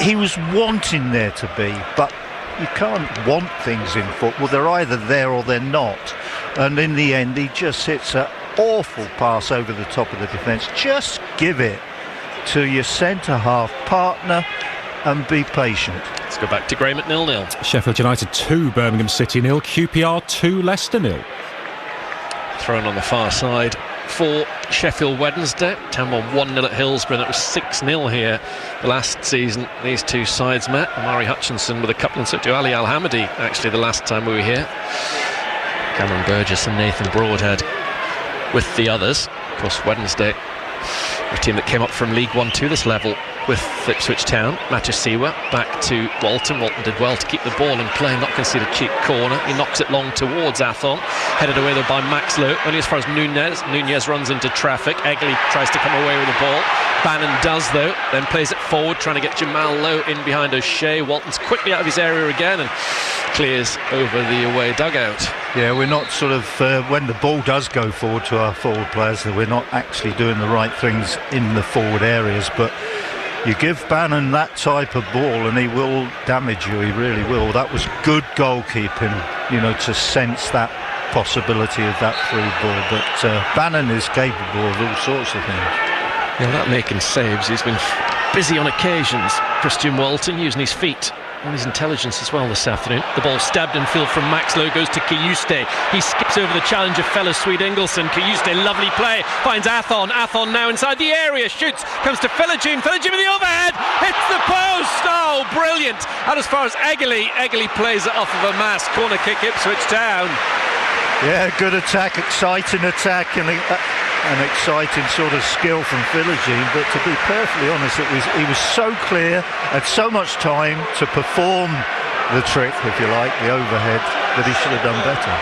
he was wanting there to be. But you can't want things in football. They're either there or they're not. And in the end, he just hits an awful pass over the top of the defence. Just give it to your centre-half partner and be patient. Let's go back to Graham at 0-0. Sheffield United 2, Birmingham City 0, QPR 2, Leicester 0. Thrown on the far side for Sheffield Wednesday. Town won 1-0 at Hillsborough, and it was 6-0 here the last season these two sides met. Amari Hutchinson with a couple, and so to Ali Al-Hamadi actually the last time we were here. Cameron Burgess and Nathan Broadhead with the others. Of course, Wednesday, a team that came up from League 1 to this level with Ipswich Town. Matasiwa back to Walton. Walton did well to keep the ball in play, not concede a cheap corner. He knocks it long towards Athon, headed away though by Max Lowe, only as far as Nunez runs into traffic. Eggley tries to come away with the ball. Bannon does though, then plays it forward, trying to get Jamal Lowe in behind O'Shea. Walton's quickly out of his area again and clears over the away dugout. Yeah, we're not sort of, when the ball does go forward to our forward players, we're not actually doing the right things in the forward areas, but you give Bannon that type of ball and he will damage you, he really will. That was good goalkeeping, to sense that possibility of that through ball, but Bannon is capable of all sorts of things. Yeah, that making saves, he's been busy on occasions. Christian Walton using his feet and his intelligence as well this afternoon. The ball stabbed in field from Max Lowe, goes to Kiyuste. He skips over the challenge of fellow Swede Ingelsson. Kiyuste, lovely play, finds Athon. Athon now inside the area, shoots, comes to Philogene. Philogene with the overhead, hits the post. Oh, brilliant. And as far as Eggley plays it off of a mass. Corner kick, Ipswich Town. Yeah, good attack, exciting attack, and an exciting sort of skill from Philogene, but to be perfectly honest, he was so clear, had so much time to perform the trick, if you like, the overhead, that he should have done better.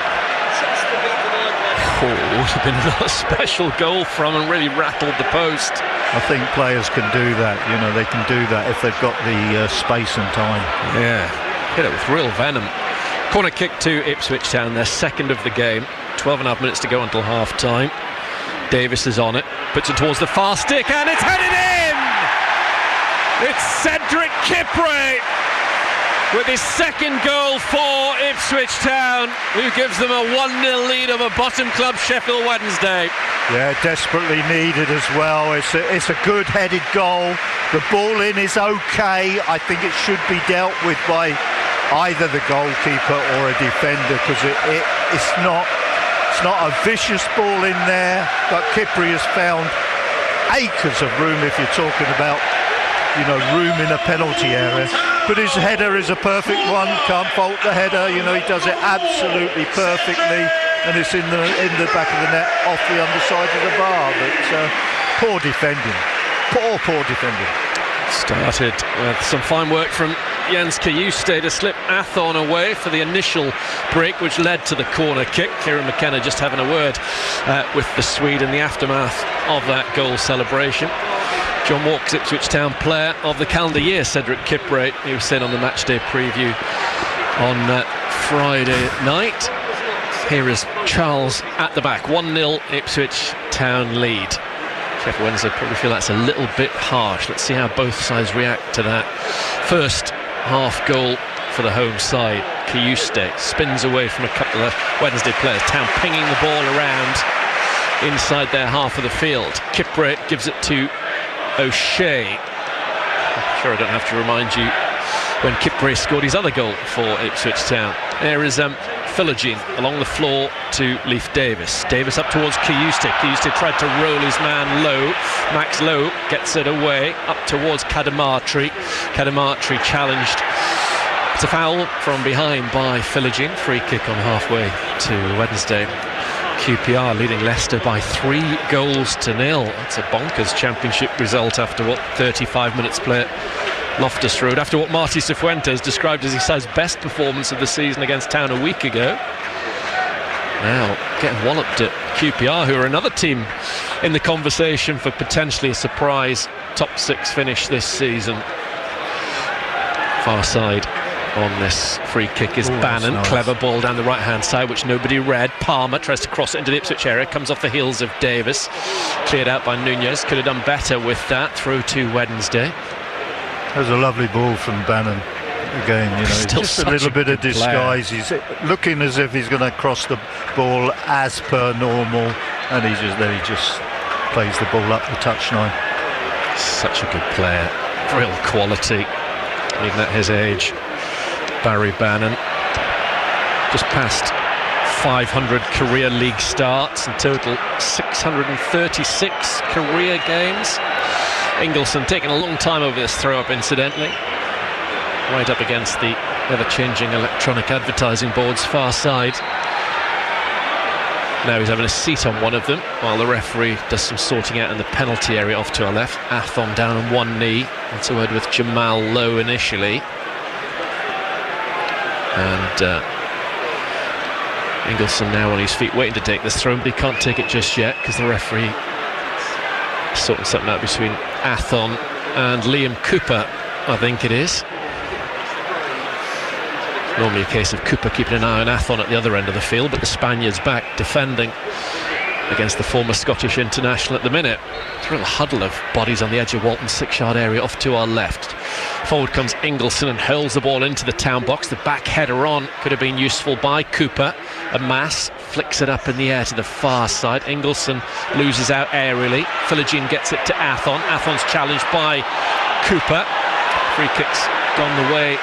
Oh, it would have been another special goal from and really rattled the post. I think players can do that, they can do that if they've got the space and time. Yeah, hit it with real venom. Corner kick to Ipswich Town, their second of the game. 12.5 minutes to go until half-time. Davis is on it, puts it towards the far stick, and it's headed in! It's Cedric Kipre! with his second goal for Ipswich Town, who gives them a 1-0 lead over bottom club Sheffield Wednesday. Yeah, desperately needed as well. It's a good headed goal. The ball in is okay. I think it should be dealt with by either the goalkeeper or a defender, because it's not a vicious ball in there, but Kipri has found acres of room, if you're talking about, you know, room in a penalty area. But his header is a perfect one. Can't fault the header. You know, he does it absolutely perfectly, and it's in the back of the net, off the underside of the bar. But poor defending. Poor defending. Started with some fine work from Jens Kajuste to slip Athon away for the initial break, which led to the corner kick. Kieran McKenna just having a word with the Swede in the aftermath of that goal celebration. John Walk's Ipswich Town player of the calendar year, Cedric Kipre. He was said on the matchday preview on Friday night. Here is Charles at the back. 1-0 Ipswich Town lead. Sheffield Wednesday probably feel that's a little bit harsh. Let's see how both sides react to that first half goal for the home side. Kajuste spins away from a couple of Wednesday players. Town pinging the ball around inside their half of the field. Kipre gives it to O'Shea. I'm sure I don't have to remind you when Kipre scored his other goal for Ipswich Town. There is Philogene along the floor to Leif Davis. Davis up towards Kajuste. Kajuste tried to roll his man Lowe. Max Lowe gets it away up towards Kadamatri. Kadamatri challenged. It's a foul from behind by Philogene. Free kick on halfway to Wednesday. QPR leading Leicester by 3 goals to 0. That's a bonkers championship result after 35 minutes play at Loftus Road, after what Marty Cifuentes described as his side's best performance of the season against Town a week ago. Now getting walloped at QPR, who are another team in the conversation for potentially a surprise top 6 finish this season. Far side on this free kick is Bannon. Nice. Clever ball down the right hand side, which nobody read. Palmer tries to cross it into the Ipswich area, comes off the heels of Davis, cleared out by Nunez. Could have done better with that. Through to Wednesday. That was a lovely ball from Bannon. Again, you know, Still just a little bit of disguise. He's looking as if he's going to cross the ball as per normal, and he just plays the ball up the touchline. Such a good player, real quality, even at his age. Barry Bannon, just past 500 career league starts, in total 636 career games. Ingleson taking a long time over this throw-up, incidentally, right up against the ever-changing electronic advertising boards far side. Now he's having a seat on one of them while the referee does some sorting out in the penalty area off to our left. Athon down on one knee. That's a word with Jamal Lowe initially. And Ingleson now on his feet waiting to take this throw, but he can't take it just yet because the referee is sorting something out between Athon and Liam Cooper, I think it is. Normally a case of Cooper keeping an eye on Athon at the other end of the field, but the Spaniard's back defending against the former Scottish international at the minute. It's a real huddle of bodies on the edge of Walton's 6-yard area off to our left. Forward comes Ingleson and hurls the ball into the Town box. The back header on could have been useful by Cooper. A mass flicks it up in the air to the far side. Ingleson loses out aerially. Philogene gets it to Athon. Athon's challenged by Cooper. Free kicks gone the way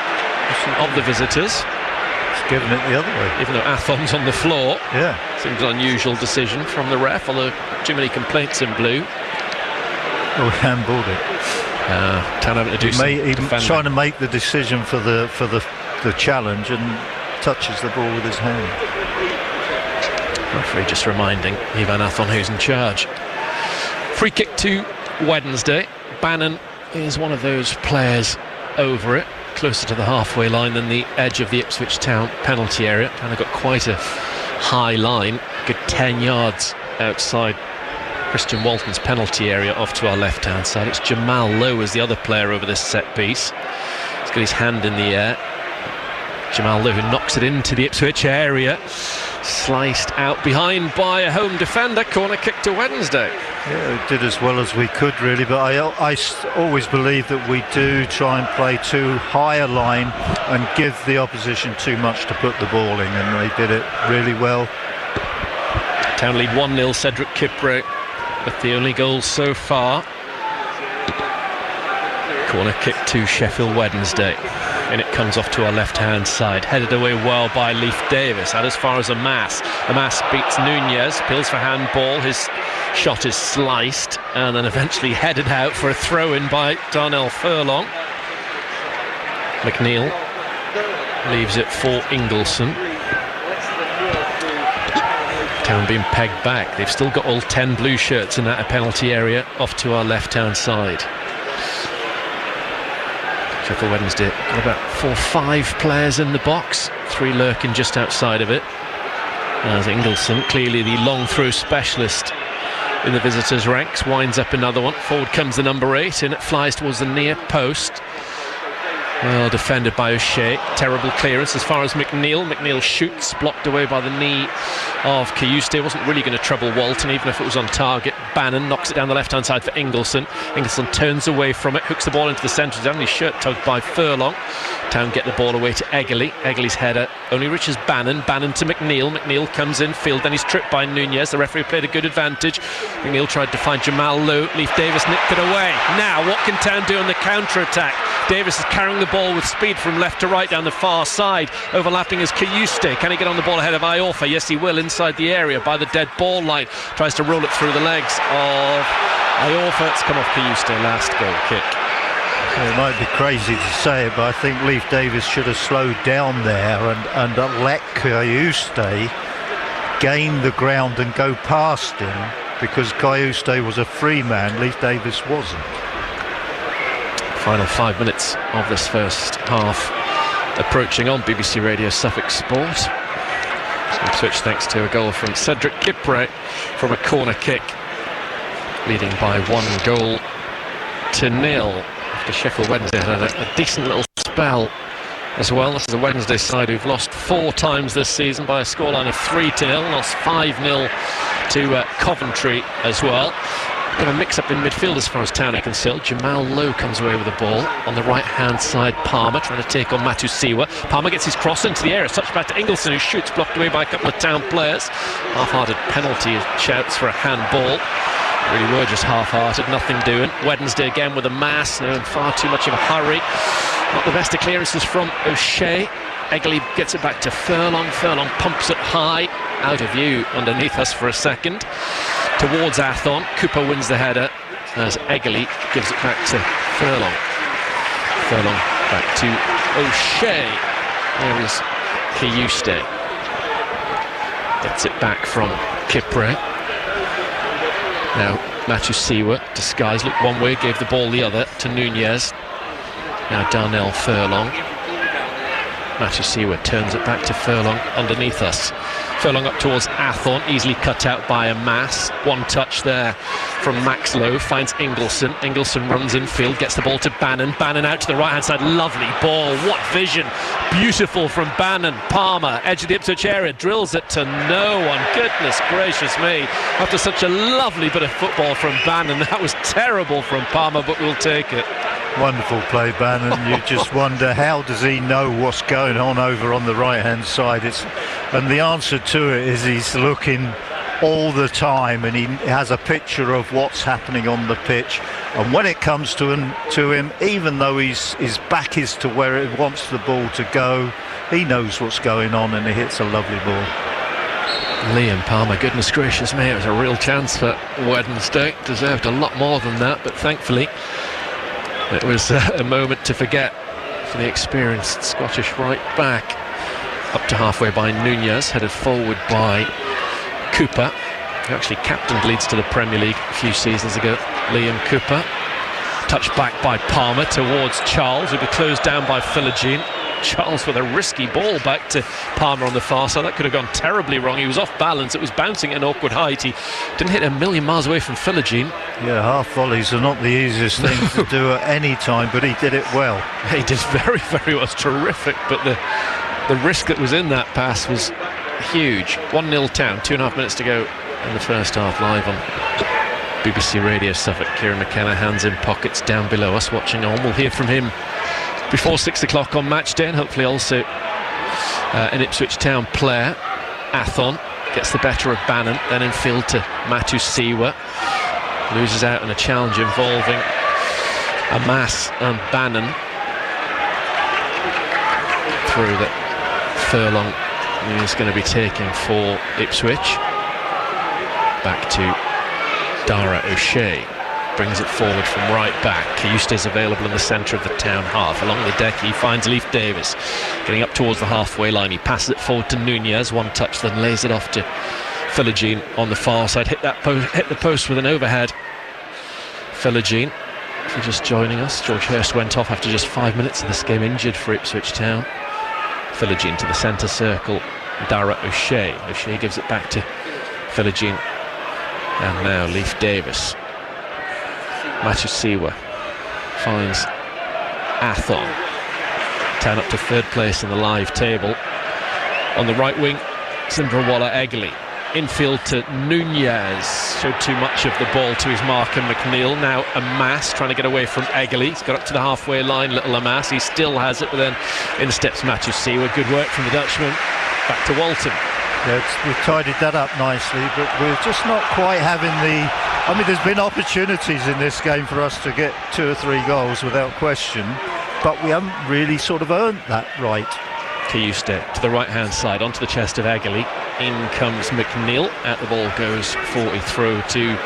of the visitors. It's given it the other way. Even though Athon's on the floor. Yeah. Seems an unusual decision from the ref, although too many complaints in blue. Oh, handballed it. Town having to do some defending. Trying to make the decision for the challenge and touches the ball with his hand. Referee just reminding Ivan Athon who's in charge. Free kick to Wednesday. Bannon is one of those players over it, closer to the halfway line than the edge of the Ipswich Town penalty area. Kind of got quite a high line, good 10 yards outside Christian Walton's penalty area off to our left hand side. It's Jamal Lowe as the other player over this set piece. He's got his hand in the air, Jamal Lowe, who knocks it into the Ipswich area, sliced out behind by a home defender. Corner kick to Wednesday. Yeah, we did as well as we could, really, but I always believe that we do try and play too high a line and give the opposition too much to put the ball in, and they did it really well. Town lead 1-0, Cedric Kipre with the only goal so far. Corner kick to Sheffield Wednesday, and it comes off to our left-hand side, headed away well by Leif Davis, out as far as Amas. Amas beats Nunez, appeals for handball, his shot is sliced and then eventually headed out for a throw-in by Darnell Furlong. McNeil leaves it for Ingleson. Town being pegged back. They've still got all 10 blue shirts in that penalty area, off to our left-hand side. Sheffield Wednesday got about 4 or 5 players in the box, 3 lurking just outside of it. As Ingleson, clearly the long throw specialist in the visitors' ranks, winds up another one. Forward comes the number 8, and it flies towards the near post. Well defended by O'Shea. Terrible clearance as far as McNeil. McNeil shoots, blocked away by the knee of Kayuste. Wasn't really going to trouble Walton, even if it was on target. Bannon knocks it down the left-hand side for Ingleson. Ingleson turns away from it, hooks the ball into the centre. His only shirt tugged by Furlong. Town get the ball away to Eggerly. Eggerly's header only reaches Bannon. Bannon to McNeil. McNeil comes in field, then he's tripped by Nunez. The referee played a good advantage. McNeil tried to find Jamal Lowe. Leif Davis nicked it away. Now, what can Town do on the counter-attack? Davis is carrying the ball with speed from left to right down the far side. Overlapping is Kayuste. Can he get on the ball ahead of Iorfa? Yes, he will, inside the area by the dead ball line. Tries to roll it through the legs of Iorfa. It's come off Kayuste, last goal kick. It might be crazy to say it, but I think Leif Davis should have slowed down there and let Kayuste gain the ground and go past him, because Kayuste was a free man, Leif Davis wasn't. Final 5 minutes of this first half approaching on BBC Radio Suffolk Sport. Ipswich thanks to a goal from Cedric Kipre from a corner kick, leading by 1-0 after Sheffield Wednesday had a decent little spell as well. This is a Wednesday side who've lost 4 times this season by a scoreline of 3-0, lost 5-0 to Coventry as well. Bit of a mix-up in midfield as far as Town are concerned. Jamal Lowe comes away with the ball. On the right-hand side, Palmer trying to take on Matusiwa. Palmer gets his cross into the area. Touched back to Ingleson, who shoots, blocked away by a couple of Town players. Half-hearted penalty, shouts for a handball. Really were just half-hearted, nothing doing. Wednesday again with a mass, no, in far too much of a hurry. Not the best of clearances from O'Shea. Eggerly gets it back to Furlong. Furlong pumps it high, out of view underneath us for a second. Towards Athon. Cooper wins the header as Eggerly gives it back to Furlong. Furlong back to O'Shea. There is Kayuste. Gets it back from Kipre. Now Matusiwa, disguised, looked one way, gave the ball the other to Nunez. Now Darnell Furlong. Matusiwa turns it back to Furlong underneath us. Furlong up towards Athon, easily cut out by a mass. One touch there from Max Lowe, finds Ingleson. Ingleson runs infield, gets the ball to Bannon. Bannon out to the right-hand side, lovely ball. What vision, beautiful from Bannon. Palmer, edge of the Ipswich area, drills it to no one. Goodness gracious me, after such a lovely bit of football from Bannon. That was terrible from Palmer, but we'll take it. Wonderful play, Bannon. You just wonder, how does he know what's going on over on the right-hand side? And the answer to it is he's looking all the time, and he has a picture of what's happening on the pitch. And when it comes to him, even though his back is to where it wants the ball to go, he knows what's going on, and he hits a lovely ball. Liam Palmer, goodness gracious me, it was a real chance for Wednesday. Deserved a lot more than that, but thankfully it was a moment to forget for the experienced Scottish right back. Up to halfway by Nunez, headed forward by Cooper, who actually captained Leeds to the Premier League a few seasons ago. Liam Cooper, touched back by Palmer towards Charles, who'll be closed down by Philogene. Charles with a risky ball back to Palmer on the far side. That could have gone terribly wrong. He was off balance. It was bouncing at an awkward height. He didn't hit a million miles away from Philogene. Yeah, half volleys are not the easiest thing to do at any time, but he did it well. He did very, very well. It was terrific, but the the risk that was in that pass was huge. 1-0 Town, 2.5 minutes to go in the first half, live on BBC Radio Suffolk. Kieran McKenna, hands in pockets down below us, watching on. We'll hear from him before 6 o'clock on match day, and hopefully also an Ipswich Town player. Athon gets the better of Bannon, then in field to Matu Siwa. Loses out in a challenge involving Amas and Bannon. Through that Furlong is going to be taking for Ipswich. Back to Dara O'Shea. Brings it forward from right back. Cayuste is available in the centre of the Town half. Along the deck he finds Leif Davis getting up towards the halfway line. He passes it forward to Nunez, one touch, then lays it off to Philogene on the far side. Hit the post with an overhead. Philogene, if you're just joining us, George Hurst went off after just 5 minutes of this game, injured for Ipswich Town. Philogene to the centre circle. Dara O'Shea. O'Shea gives it back to Philogene. And now Leif Davis. Matu Siwa finds Athon. Town up to third place in the live table. On the right wing, Sindrawalla Eggley. Infield to Nunez. Showed too much of the ball to his marker McNeil. Now Amas trying to get away from Eggley. He's got up to the halfway line, little Amas. He still has it, but then in steps Matu Siwa. Good work from the Dutchman. Back to Walton. Yeah, we've tidied that up nicely, but we're just not quite having the... I mean, there's been opportunities in this game for us to get 2 or 3 goals without question, but we haven't really sort of earned that right. Cayuste to the right-hand side, onto the chest of Eggley. In comes McNeil. Out the ball goes 40 through to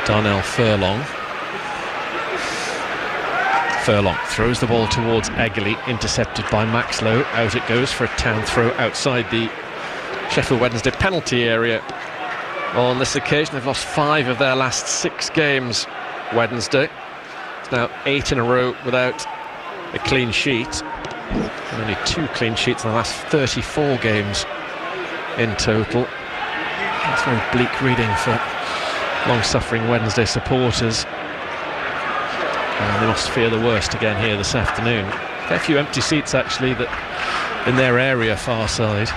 Darnell Furlong. Furlong throws the ball towards Eggley, intercepted by Maxlow. Out it goes for a Town throw outside the Sheffield Wednesday penalty area. On this occasion they've lost 5 of their last 6 games, Wednesday. It's now 8 in a row without a clean sheet, and only 2 clean sheets in the last 34 games in total. That's very bleak reading for long-suffering Wednesday supporters, and they must fear the worst again here this afternoon. A fair few empty seats actually that in their area far side.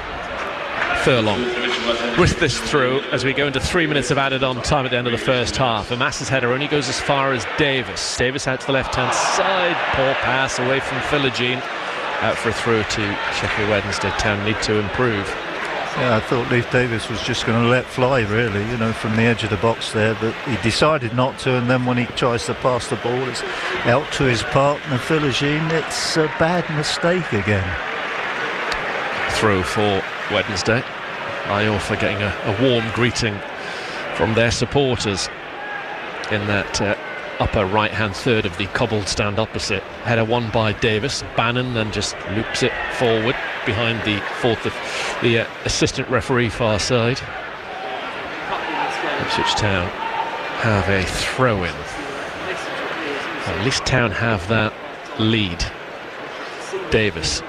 Furlong with this through as we go into 3 minutes of added on time at the end of the first half. Amas's header only goes as far as Davis. Davis out to the left-hand side. Poor pass away from Philogene. Out for a throw to Sheffield Wednesday. Town need to improve. Yeah, I thought Leif Davis was just going to let fly, really, you know, from the edge of the box there, but he decided not to, and then when he tries to pass the ball, it's out to his partner, Philogene. It's a bad mistake again. Throw for Wednesday. Iorfa getting a warm greeting from their supporters in that upper right-hand third of the cobbled stand opposite. Header won by Davis. Bannon then just loops it forward behind the fourth of the assistant referee far side. Ipswich Town have a throw-in. At least Town have that lead. Davis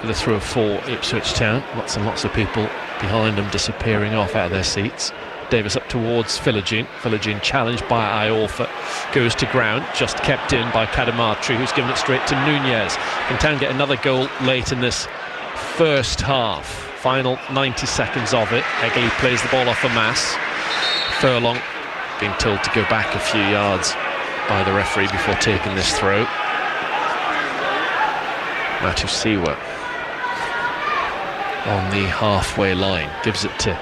with a throw for Ipswich Town. Lots and lots of people behind them disappearing off out of their seats. Davis up towards Philogene. Philogene challenged by Iorfa. Goes to ground, just kept in by Kadamatri, who's given it straight to Nunez. Can Town get another goal late in this first half? Final 90 seconds of it. Eggley plays the ball off Amas. Furlong being told to go back a few yards by the referee before taking this throw. Matu Siwa on the halfway line, gives it to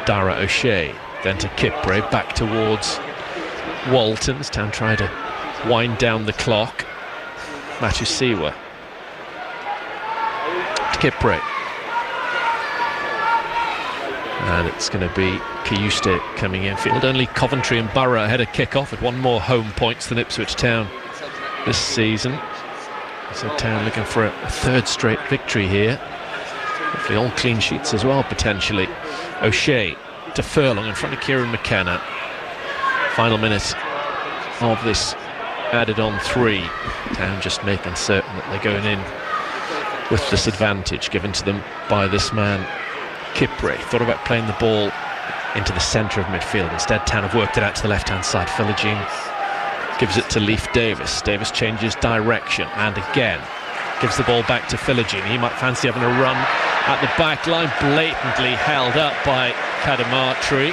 Dara O'Shea, then to Kipre, back towards Walton's. Town try to wind down the clock. Matu Siwa to Kipre, and it's going to be Cayuste coming in field. Only Coventry and Borough ahead of kick-off with 1 more home points than Ipswich Town this season. So Town looking for a 3rd straight victory here. Hopefully all clean sheets as well, potentially. O'Shea to Furlong in front of Kieran McKenna. Final minute of this added on 3. Town just making certain that they're going in with this advantage given to them by this man Kipre. Thought about playing the ball into the centre of midfield. Instead Town have worked it out to the left hand side. Philogene gives it to Leif Davis. Davis changes direction and again gives the ball back to Philogene. He might fancy having a run at the back line, blatantly held up by Cadamartri.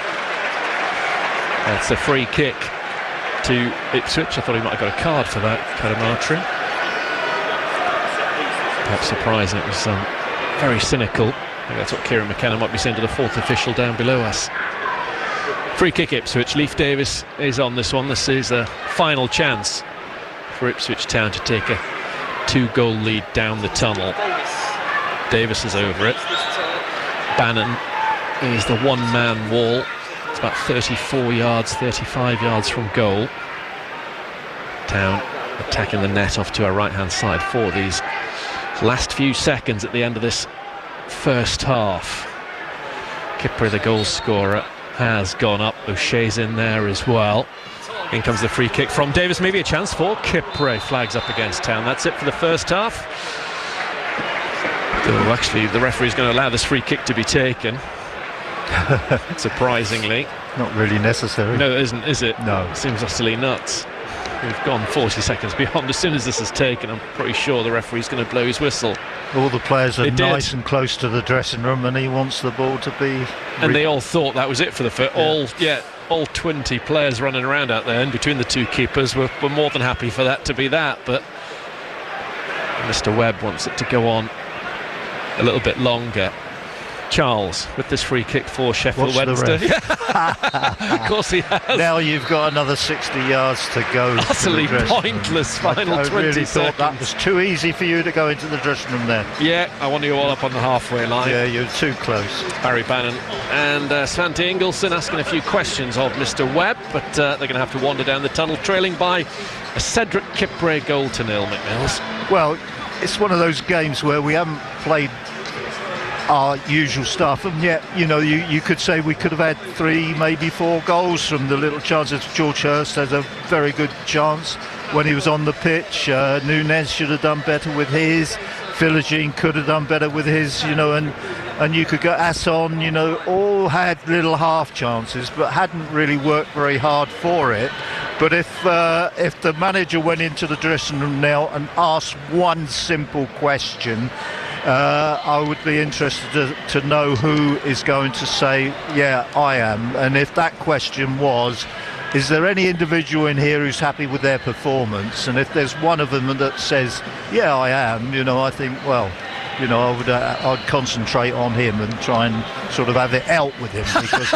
That's a free kick to Ipswich. I thought he might have got a card for that, Cadamartri. Perhaps surprising. It was very cynical. I think that's what Kieran McKenna might be saying to the fourth official down below us. Free kick Ipswich. Leif Davis is on this one. This is a final chance for Ipswich Town to take a 2-goal lead down the tunnel. Davis is over it. Bannon is the one-man wall. It's about 34 yards, 35 yards from goal. Town attacking the net off to our right-hand side for these last few seconds at the end of this first half. Kipre, the goal scorer, has gone up. O'Shea's in there as well. In comes the free kick from Davis. Maybe a chance for Kipre. Flags up against Town. That's it for the first half. Oh, actually, the referee's going to allow this free kick to be taken. Surprisingly. Not really necessary. No, it isn't, is it? No. It seems utterly nuts. We've gone 40 seconds beyond. As soon as this is taken, I'm pretty sure the referee's going to blow his whistle. All the players are nice and close to the dressing room, and he wants the ball to be... And they all thought that was it for the first... All 20 players running around out there, and between the two keepers were more than happy for that to be that, but Mr. Webb wants it to go on a little bit longer. Charles with this free kick for Sheffield Wednesday. Of course he has. Now you've got another 60 yards to go. Utterly pointless final 20 really seconds. Thought that was too easy for you to go into the dressing room there. Yeah, I want you all up on the halfway line. Yeah, you're too close. Barry Bannon and Svante Ingolson asking a few questions of Mr. Webb, but they're going to have to wander down the tunnel, trailing by a Cedric Kipre goal to nil, McMills. Well, it's one of those games where we haven't played our usual stuff, and yet, you know, you could say we could have had 3, maybe 4 goals from the little chances. George Hurst has a very good chance when he was on the pitch. Nunez should have done better with his. Philogene could have done better with his, you know, and you could go Asson, you know, all had little half chances but hadn't really worked very hard for it. But if the manager went into the dressing room now and asked one simple question, I would be interested to know who is going to say, yeah, I am. And if that question was, is there any individual in here who's happy with their performance? And if there's one of them that says, yeah, I am, you know, I think, well, you know, I'd concentrate on him and try and sort of have it out with him, because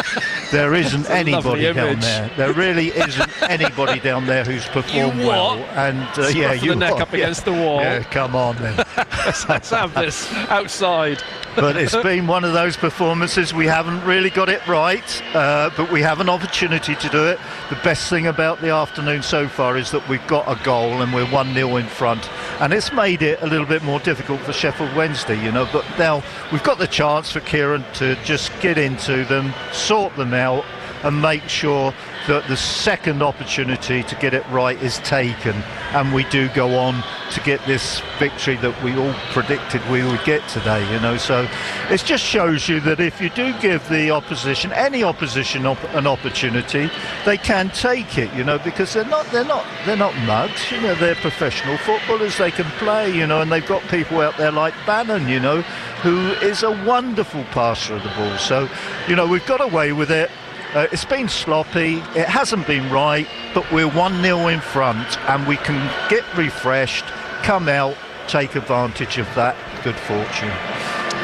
there isn't anybody down there. There really isn't anybody down there who's performed well. And yeah, you the neck up against the wall. Yeah, come on then. Let's have this outside. But it's been one of those performances. We haven't really got it right, but we have an opportunity to do it. The best thing about the afternoon so far is that we've got a goal and we're 1-0 in front, and it's made it a little bit more difficult for Sheffield Wednesday, you know. But now we've got the chance for Kieran to just get into them, sort them out, and make sure that the second opportunity to get it right is taken, and we do go on to get this victory that we all predicted we would get today, you know. So it just shows you that if you do give the opposition, any opposition, an opportunity, they can take it, you know, because they're not mugs, you know. They're professional footballers, they can play, you know, and they've got people out there like Bannon, you know, who is a wonderful passer of the ball. So, you know, we've got away with it. It's been sloppy, it hasn't been right, but we're 1-0 in front, and we can get refreshed, come out, take advantage of that good fortune.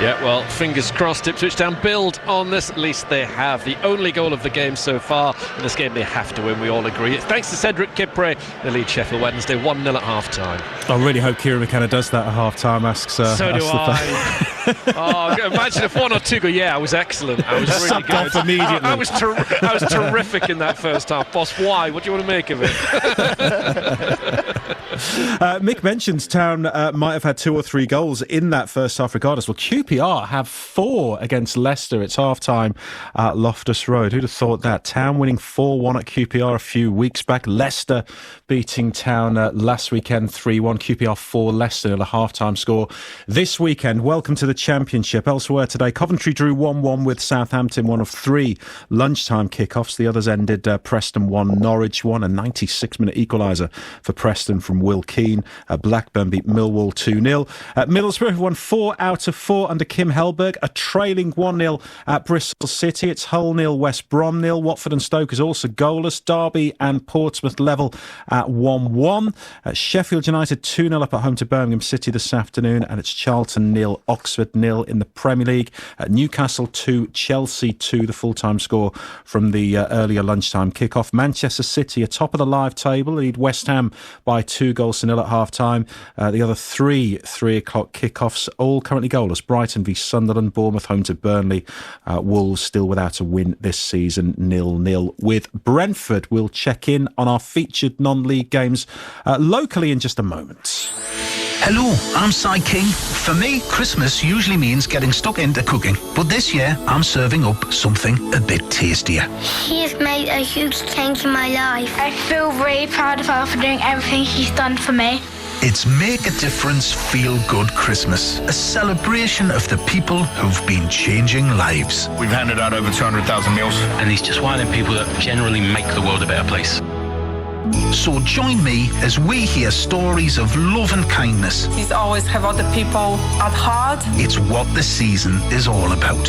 Yeah, well, fingers crossed Ipswich Town build on this. At least they have. The only goal of the game so far. In this game they have to win, we all agree. Thanks to Cedric Kipre, they lead Sheffield Wednesday 1-0 at half-time. I really hope Kieran McKenna does that at half-time, asks so do I. Oh, imagine if 1 or 2 go, yeah, I was excellent. I was really good. Off immediately. I was terrific in that first half. Boss, why? What do you want to make of it? Mick mentions Town might have had 2 or 3 goals in that first half regardless. Well, QPR have 4 against Leicester. It's half-time at Loftus Road. Who'd have thought that? Town winning 4-1 at QPR a few weeks back. Leicester beating Town last weekend 3-1. QPR 4, Leicester at a half-time score this weekend. Welcome to the Championship. Elsewhere today, Coventry drew 1-1 with Southampton, one of 3 lunchtime kickoffs. The others ended Preston 1, Norwich 1, a 96-minute equaliser for Preston from Will Will Keane. Blackburn beat Millwall 2-0. Middlesbrough have won 4 out of 4 under Kim Hellberg, are trailing 1-0 at Bristol City. It's Hull 0, West Brom 0. Watford and Stoke is also goalless. Derby and Portsmouth level at 1-1. Sheffield United 2-0 up at home to Birmingham City this afternoon, and it's Charlton 0, Oxford 0 in the Premier League. Newcastle 2, Chelsea 2, the full-time score from the earlier lunchtime kick-off. Manchester City are top of the live table, lead West Ham by 2-0 at half-time. The other 3 o'clock kick-offs, all currently goalless. Brighton v Sunderland, Bournemouth home to Burnley. Wolves still without a win this season, 0-0 with Brentford. We'll check in on our featured non-league games locally in just a moment. Hello, I'm Cy King. For me, Christmas usually means getting stuck into cooking. But this year, I'm serving up something a bit tastier. He has made a huge change in my life. I feel really proud of her for doing everything she's done for me. It's Make a Difference Feel Good Christmas, a celebration of the people who've been changing lives. We've handed out over 200,000 meals. And he's just one of them people that generally make the world a better place. So join me as we hear stories of love and kindness. He's always have other people at heart. It's what the season is all about.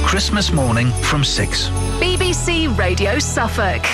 Christmas morning from 6. BBC Radio Suffolk.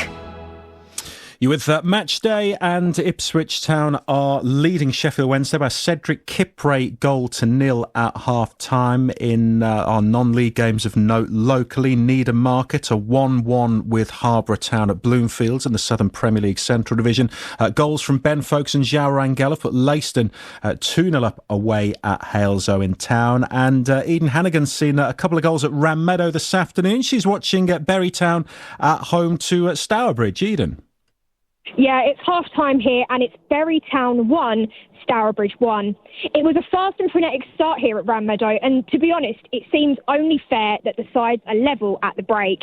You with Match Day, and Ipswich Town are leading Sheffield Wednesday by Cedric Kipre goal to 0 at half-time. In our non-league games of note locally, Needham Market a 1-1 with Harborough Town at Bloomfields in the Southern Premier League Central Division. Goals from Ben Folkes and João Rangel put Leiston 2-0 up away at Halesoe in town. And Eden Hannigan's seen a couple of goals at Ram Meadow this afternoon. She's watching Bury Town at home to Stourbridge. Eden. Yeah, it's half-time here, and it's Bury Town 1, Stourbridge 1. It was a fast and frenetic start here at Ram Meadow, and to be honest, it seems only fair that the sides are level at the break.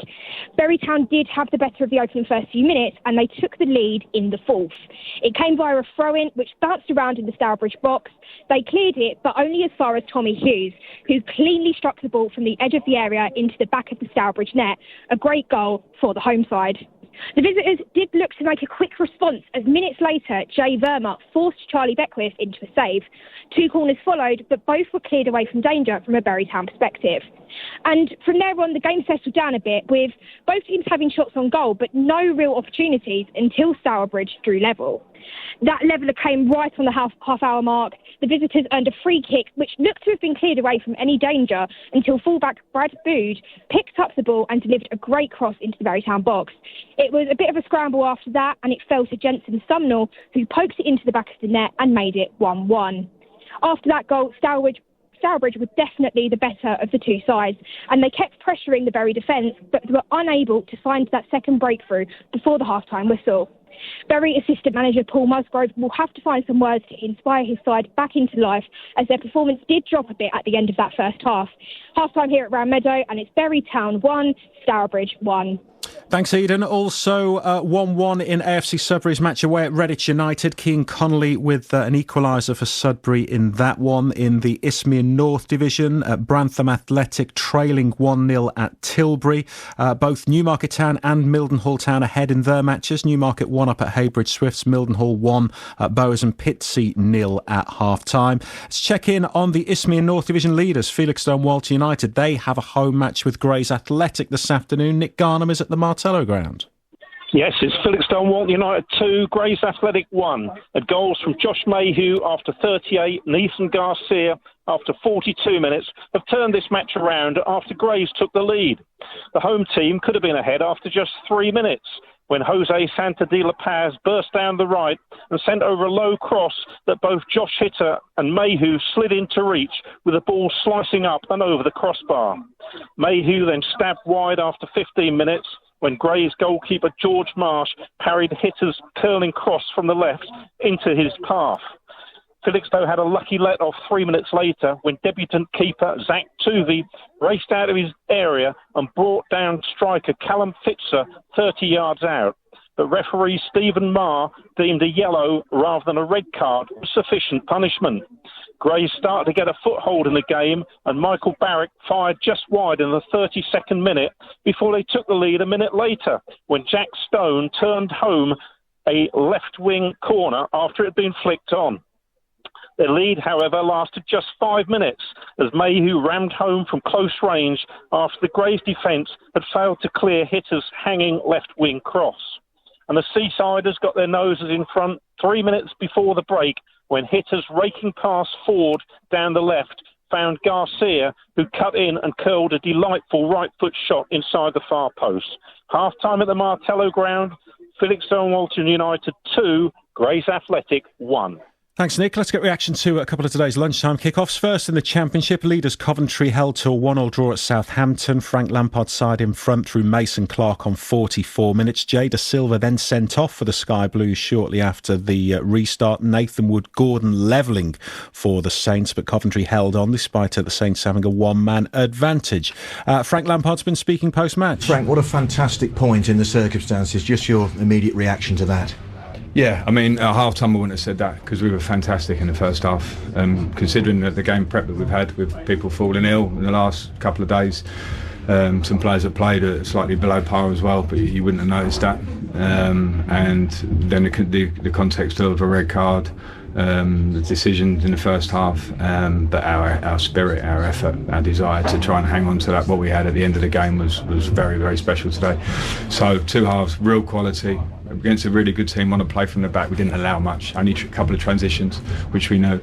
Bury Town did have the better of the opening first few minutes, and they took the lead in the fourth. It came via a throw-in, which bounced around in the Stourbridge box. They cleared it, but only as far as Tommy Hughes, who cleanly struck the ball from the edge of the area into the back of the Stourbridge net. A great goal for the home side. The visitors did look to make a quick response as minutes later, Jay Verma forced Charlie Beckwith into a save. 2 corners followed, but both were cleared away from danger from a Bury Town perspective. And from there on, the game settled down a bit, with both teams having shots on goal, but no real opportunities until Stourbridge drew level. That leveller came right on the half-hour mark. The visitors earned a free kick, which looked to have been cleared away from any danger until fullback Brad Bood picked up the ball and delivered a great cross into the Bury Town box. It was a bit of a scramble after that, and it fell to Jensen Sumnall, who poked it into the back of the net and made it 1-1. After that goal, Stourbridge was definitely the better of the two sides, and they kept pressuring the Bury defence, but were unable to find that second breakthrough before the half-time whistle. Bury assistant manager Paul Musgrove will have to find some words to inspire his side back into life, as their performance did drop a bit at the end of that first half. Half-time here at Ram Meadow, and it's Bury Town 1, Stourbridge 1. Thanks, Eden. Also 1-1 in AFC Sudbury's match away at Redditch United. Keane Connolly with an equaliser for Sudbury in that one. In the Isthmian North Division, Brantham Athletic trailing 1-0 at Tilbury. Both Newmarket Town and Mildenhall Town ahead in their matches. Newmarket 1 up at Haybridge Swifts, Mildenhall 1 at Bowers and Pitsea 0 at half-time. Let's check in on the Isthmian North Division leaders, Felixstowe Walter United. They have a home match with Grays Athletic this afternoon. Nick Garnham is at the Martello ground. Yes, it's Felixstowe Walton United 2, Grays Athletic 1. At goals from Josh Mayhew after 38 and Ethan Garcia after 42 minutes have turned this match around after Grays took the lead. The home team could have been ahead after just 3 minutes when Jose Santa de la Paz burst down the right and sent over a low cross that both Josh Hitter and Mayhew slid into reach, with the ball slicing up and over the crossbar. Mayhew then stabbed wide after 15 minutes when Grays goalkeeper George Marsh parried Hitter's curling cross from the left into his path. Felixstowe had a lucky let-off 3 minutes later when debutant keeper Zach Tuvey raced out of his area and brought down striker Callum Fitzer 30 yards out. But referee Stephen Marr deemed a yellow rather than a red card was sufficient punishment. Grays started to get a foothold in the game, and Michael Barrick fired just wide in the 32nd minute before they took the lead a minute later when Jack Stone turned home a left-wing corner after it had been flicked on. Their lead, however, lasted just 5 minutes as Mayhew rammed home from close range after the Grays defence had failed to clear Hitter's hanging left-wing cross. And the Seasiders got their noses in front 3 minutes before the break when Hitter's raking pass forward down the left found Garcia, who cut in and curled a delightful right-foot shot inside the far post. Half-time at the Martello ground, Felixstowe Walton United 2, Grays Athletic 1. Thanks, Nick. Let's get reaction to a couple of today's lunchtime kickoffs. First, in the Championship, leaders Coventry held to a 1-1 draw at Southampton. Frank Lampard's side in front through Mason Clark on 44 minutes. Jay Da Silva then sent off for the Sky Blues shortly after the restart. Nathan Wood-Gordon levelling for the Saints, but Coventry held on despite the Saints having a one-man advantage. Frank Lampard's been speaking post-match. Frank, what a fantastic point in the circumstances. Just your immediate reaction to that. Yeah, I mean, at half-time I wouldn't have said that because we were fantastic in the first half. Considering that the game prep that we've had with people falling ill in the last couple of days, some players have played at slightly below par as well, but you wouldn't have noticed that. And then the context of a red card, the decisions in the first half, but our spirit, our effort, our desire to try and hang on to that, what we had at the end of the game was very, very special today. So 2 halves, real quality. Against a really good team, want to play from the back. We didn't allow much, only a couple of transitions, which we know.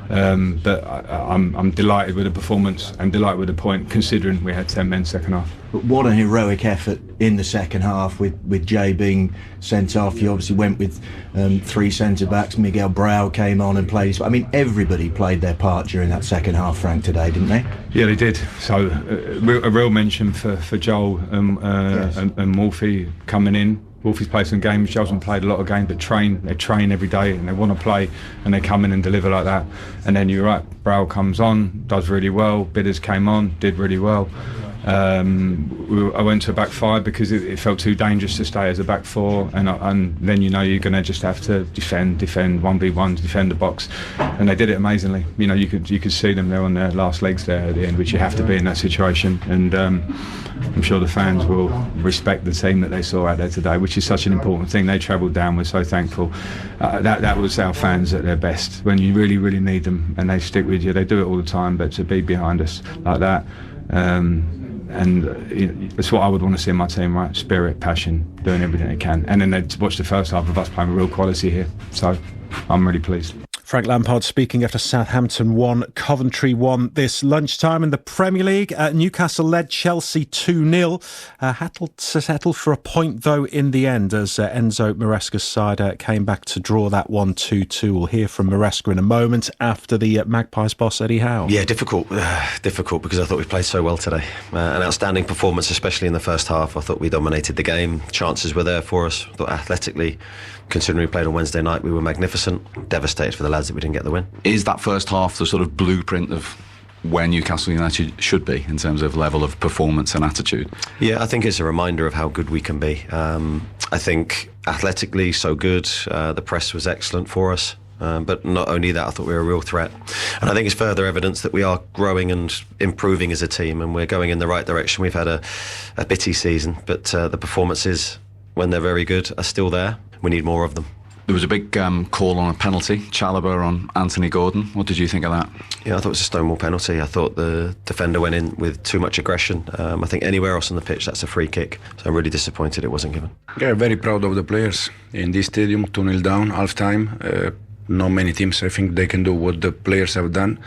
But I'm delighted with the performance and delighted with the point, considering we had 10 men second half. But what an heroic effort in the second half with Jay being sent off. You obviously went with 3 centre-backs. Miguel Brau came on and played. I mean, everybody played their part during that second half, Frank, today, didn't they? Yeah, they did. So a real mention for Joel and Wolfie coming in. Wolfie's played some games, Joel's played a lot of games, but they train every day and they want to play and they come in and deliver like that. And then you're right, Brau comes on, does really well, Bidders came on, did really well. I went to a back 5 because it felt too dangerous to stay as a back 4, and then you know you're going to just have to defend 1v1, defend the box, and they did it amazingly. You know, you could see them there on their last legs there at the end, which you have to be in that situation, and I'm sure the fans will respect the team that they saw out there today, which is such an important thing. They travelled down, we're so thankful. That was our fans at their best, when you really, really need them, and they stick with you. They do it all the time, but to be behind us like that, and that's what I would want to see in my team, right? Spirit, passion, doing everything they can. And then they watch the first half of us playing with real quality here. So I'm really pleased. Frank Lampard speaking after Southampton 1, Coventry 1 this lunchtime. In the Premier League, Newcastle led Chelsea 2-0. Had to settle for a point, though, in the end, as Enzo Maresca's side came back to draw that 1-2-2. We'll hear from Maresca in a moment after the Magpies boss, Eddie Howe. Yeah, difficult because I thought we played so well today. An outstanding performance, especially in the first half. I thought we dominated the game. Chances were there for us. I thought athletically, considering we played on Wednesday night, we were magnificent. Devastated for the lads that we didn't get the win. Is that first half the sort of blueprint of where Newcastle United should be in terms of level of performance and attitude? Yeah, I think it's a reminder of how good we can be. I think athletically so good. The press was excellent for us. But not only that, I thought we were a real threat. And I think it's further evidence that we are growing and improving as a team, and we're going in the right direction. We've had a bitty season, but the performances, when they're very good, are still there. We need more of them. There was a big call on a penalty, Chalobah on Anthony Gordon. What did you think of that? Yeah, I thought it was a stonewall penalty. I thought the defender went in with too much aggression. I think anywhere else on the pitch, that's a free kick. So I'm really disappointed it wasn't given. Yeah, very proud of the players in this stadium, 2-0 down, half-time. Not many teams, I think, they can do what the players have done.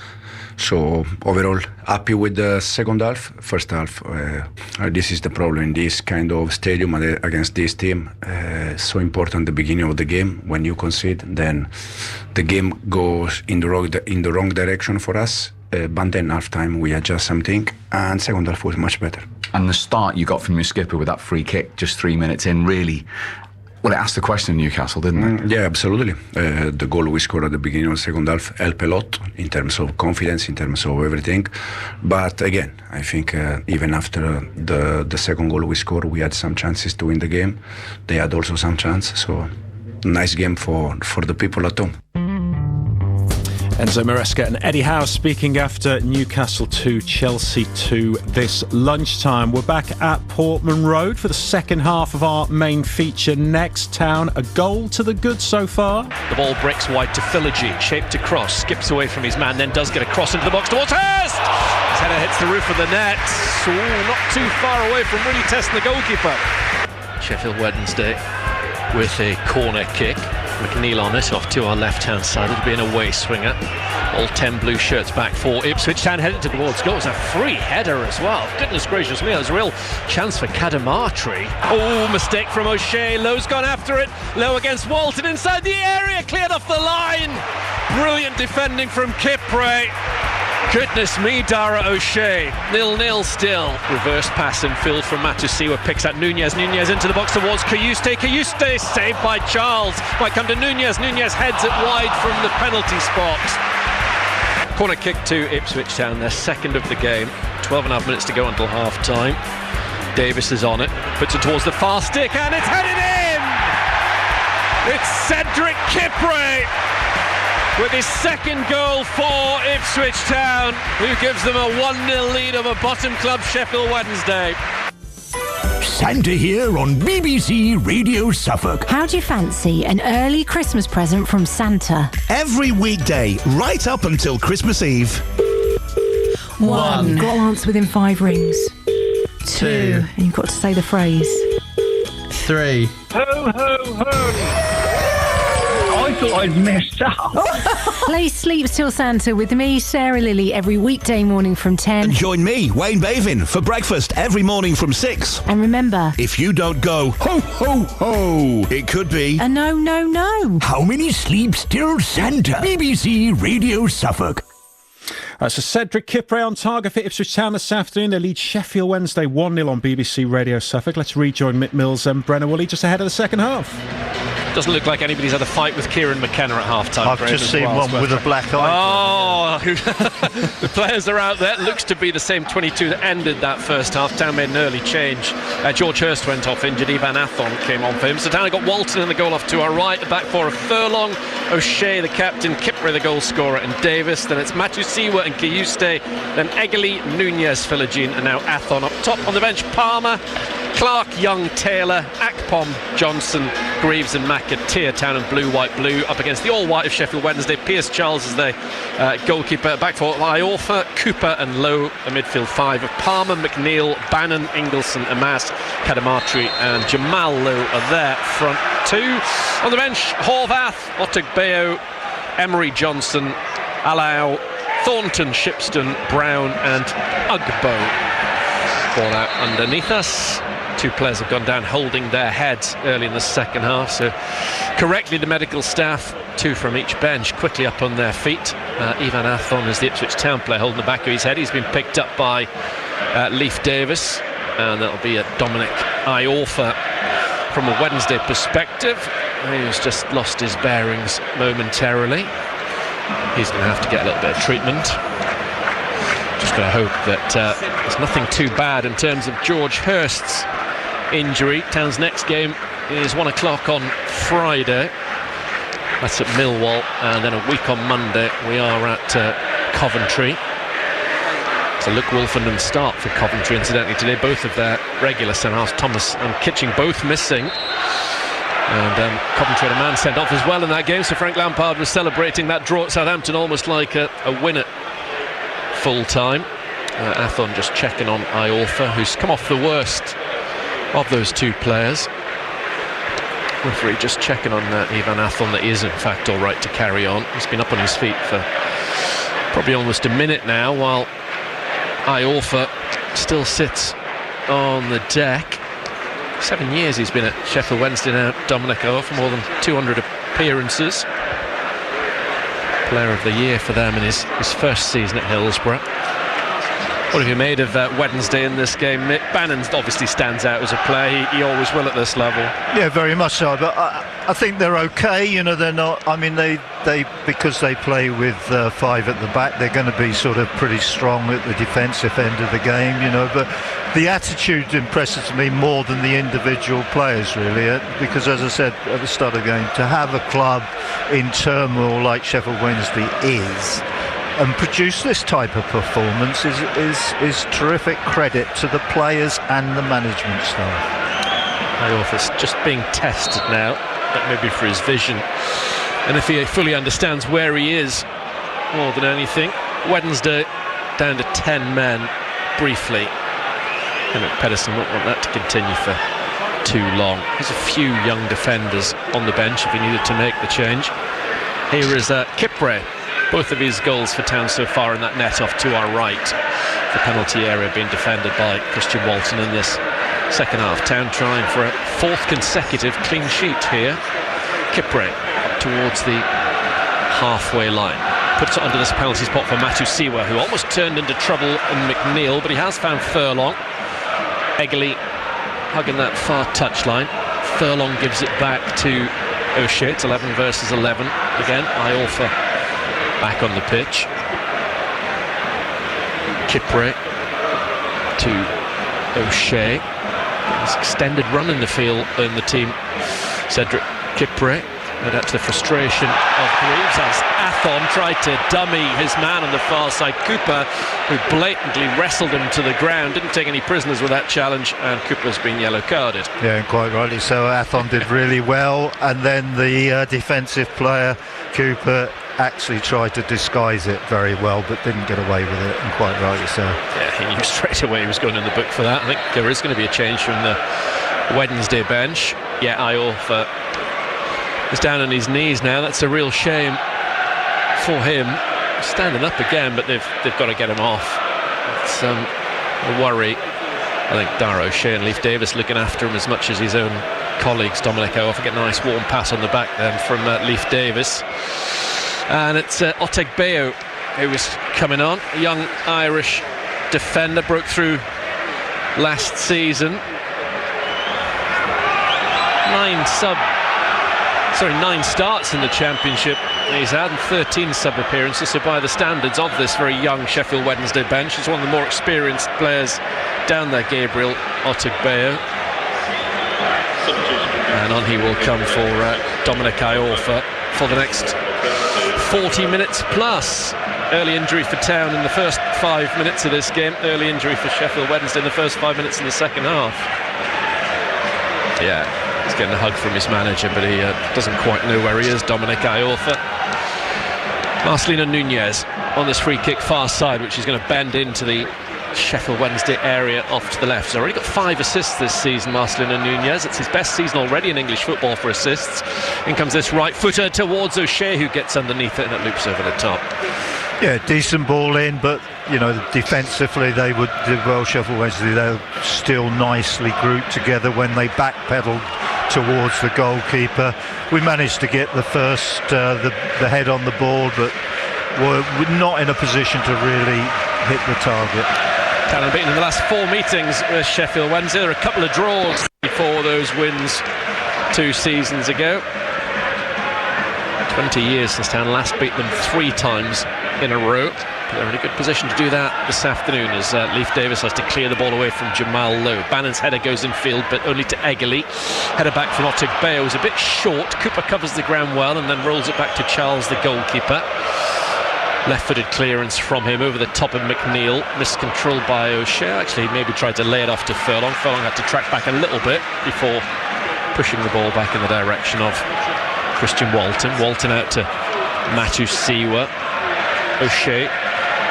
So overall, happy with the second half. First half, this is the problem in this kind of stadium against this team. So important the beginning of the game. When you concede, then the game goes in the wrong direction for us. But then half time we adjust something, and second half was much better. And the start you got from your skipper with that free kick just 3 minutes in, really. Well, it asked the question in Newcastle, didn't it? Yeah, absolutely. The goal we scored at the beginning of the second half helped a lot in terms of confidence, in terms of everything. But again, I think even after the second goal we scored, we had some chances to win the game. They had also some chance. So, nice game for the people at home. Enzo Maresca and Eddie Howe speaking after Newcastle 2, Chelsea 2 this lunchtime. We're back at Portman Road for the second half of our main feature. Next, Town, a goal to the good so far. The ball breaks wide to Philogene, shaped to cross, skips away from his man, then does get a cross into the box towards Hurst! His header hits the roof of the net. Not too far away from really testing the goalkeeper. Sheffield Wednesday with a corner kick. McNeil on it, off to our left-hand side. It'll be an away swinger. All 10 blue shirts back for Ipswich Town, headed towards goal. It's a free header as well. Goodness gracious me, there's a real chance for Kadamatri. Oh, mistake from O'Shea. Lowe's gone after it. Lowe against Walton inside the area, cleared off the line. Brilliant defending from Kipre. Goodness me, Dara O'Shea. 0-0 still. Reverse pass and field from Matusiwa. Picks at Nunez. Nunez into the box towards Kayuste. Kayuste saved by Charles. Might come to Nunez. Nunez heads it wide from the penalty spot. Corner kick to Ipswich Town. Their second of the game. 12.5 minutes to go until half time. Davis is on it. Puts it towards the far stick and it's headed in! It's Cedric Kipre with his second goal for Ipswich Town, who gives them a 1-0 lead over bottom club Sheffield Wednesday. Santa here on BBC Radio Suffolk. How do you fancy an early Christmas present from Santa? Every weekday, right up until Christmas Eve. 1. Got to answer within 5 rings. 2. And you've got to say the phrase. 3. Ho, ho, ho! I thought I'd messed up. Play Sleeps Till Santa with me, Sarah Lilly, every weekday morning from 10. And join me, Wayne Bavin, for breakfast every morning from 6. And remember, if you don't go, ho, ho, ho, it could be a no, no, no. How many sleeps till Santa? BBC Radio Suffolk. So Cedric Kipre on target for Ipswich Town this afternoon. They lead Sheffield Wednesday 1-0 on BBC Radio Suffolk. Let's rejoin Mick Mills and Brennan Woolley just ahead of the second half. Doesn't look like anybody's had a fight with Kieran McKenna at half-time. I've just seen one with a black eye. Oh, the players are out there. It looks to be the same 22 that ended that first half. Town made an early change. George Hurst went off injured. Ivan Athon came on for him. So Town got Walton in the goal off to our right. The back four of Furlong, O'Shea, the captain, Kipre, the goal scorer, and Davis. Then it's Matusiwa and Kayuste. Then Eggerly, Nunez, Philogene, and now Athon up top. On the bench, Palmer, Clark, Young, Taylor, Akpom, Johnson, Greaves and McAteer. Town and blue, white, blue up against the all-white of Sheffield Wednesday. Pierce Charles is the goalkeeper. Back for Iorfa, Cooper and Lowe. A midfield 5 of Palmer, McNeil, Bannon, Ingleson, Amas, Kadamatri and Jamal Lowe are there. Front 2. On the bench, Horvath, Otagbeo, Emery Johnson, Alau, Thornton, Shipston, Brown and Ugbo. Ball out underneath us. 2 players have gone down holding their heads early in the second half, so correctly the medical staff, 2 from each bench, quickly up on their feet. Ivan Athon is the Ipswich Town player holding the back of his head. He's been picked up by Leif Davis, and that'll be a Dominic Iorfa from a Wednesday perspective. He's just lost his bearings momentarily. He's going to have to get a little bit of treatment. Just going to hope that there's nothing too bad in terms of George Hurst's injury. Town's next game is 1 o'clock on Friday. That's at Millwall, and then a week on Monday we are at Coventry. So Luke Wolfenden start for Coventry incidentally today. Both of their regular centre-halves, Thomas and Kitching, both missing. And Coventry had a man sent off as well in that game, so Frank Lampard was celebrating that draw at Southampton almost like a win at full time. Athon just checking on Iorfa, who's come off the worst of those 2 players. Referee just checking on Ivan Athon that he is in fact all right to carry on. He's been up on his feet for probably almost a minute now, while Iorfa still sits on the deck. 7 years he's been at Sheffield Wednesday now, Dominic Iorfa, more than 200 appearances. Player of the year for them in his first season at Hillsborough. What have you made of Wednesday in this game? Mick Bannon obviously stands out as a player. He always will at this level. Yeah, very much so. But I think they're okay. You know, they're not. I mean, they because they play with 5 at the back, they're going to be sort of pretty strong at the defensive end of the game. You know, but the attitude impresses me more than the individual players, really. Because, as I said at the start of the game, to have a club in turmoil like Sheffield Wednesday is, and produce this type of performance is terrific credit to the players and the management staff. Iorfa's just being tested now, maybe for his vision, and if he fully understands where he is more than anything. Wednesday down to 10 men briefly. Henrik Pedersen won't want that to continue for too long. There's a few young defenders on the bench if he needed to make the change. Here is Kipre. Both of his goals for Town so far in that net off to our right. The penalty area being defended by Christian Walton in this second half. Town trying for a 4th consecutive clean sheet here. Kipre up towards the halfway line. Puts it under this penalty spot for Matu Siwa, who almost turned into trouble in McNeil, but he has found Furlong. Eggly hugging that far touchline. Furlong gives it back to O'Shea. It's 11 versus 11. Again, Iorfa back on the pitch. Kipre to O'Shea. His extended run in the field in the team. Cedric Kipre led up to the frustration of Greaves as Athon tried to dummy his man on the far side, Cooper, who blatantly wrestled him to the ground. Didn't take any prisoners with that challenge, and Cooper's been yellow carded. Yeah, and quite rightly so. Athon did really well, and then the defensive player Cooper actually tried to disguise it very well, but didn't get away with it, and quite rightly so. Yeah, he knew straight away he was going in the book for that. I think there is going to be a change from the Wednesday bench. Yeah, Iorfa is down on his knees now. That's a real shame for him. Standing up again, but they've got to get him off. It's a worry. I think Dara O'Shea and Leif Davis looking after him as much as his own colleagues. Dominic Iorfa get a nice warm pass on the back then from Leif Davis. And it's Otegbeo who was coming on, a young Irish defender, broke through last season. 9 starts in the Championship he's had, and 13 sub-appearances, so by the standards of this very young Sheffield Wednesday bench, he's one of the more experienced players down there, Gabriel Otegbeo. And on he will come for Dominic Iorfa for the next 40 minutes plus. Early injury for Town in the first 5 minutes of this game. Early injury for Sheffield Wednesday in the first 5 minutes in the second half. Yeah, he's getting a hug from his manager, but he doesn't quite know where he is, Dominic Iorfa. Marcelino Nunez on this free kick far side, which is going to bend into the Sheffield Wednesday area off to the left. He's already got 5 assists this season, Marcelino Nunez. It's his best season already in English football for assists. In comes this right footer towards O'Shea, who gets underneath it and it loops over the top. Yeah, decent ball in, but you know, defensively they did well. Sheffield Wednesday, they're still nicely grouped together when they backpedaled towards the goalkeeper. We managed to get the first the head on the ball, but we're not in a position to really hit the target. Town unbeaten in the last 4 meetings with Sheffield Wednesday. There are a couple of draws before those wins 2 seasons ago. 20 years since Town last beat them 3 times in a row. But they're in a good position to do that this afternoon as Leif Davis has to clear the ball away from Jamal Lowe. Bannon's header goes in field, but only to Eggly. Header back from Otegbeo is a bit short. Cooper covers the ground well and then rolls it back to Charles, the goalkeeper. Left-footed clearance from him over the top of McNeil, miscontrolled by O'Shea. Actually, maybe tried to lay it off to Furlong. Furlong had to track back a little bit before pushing the ball back in the direction of Christian Walton. Walton out to Matu Siwa. O'Shea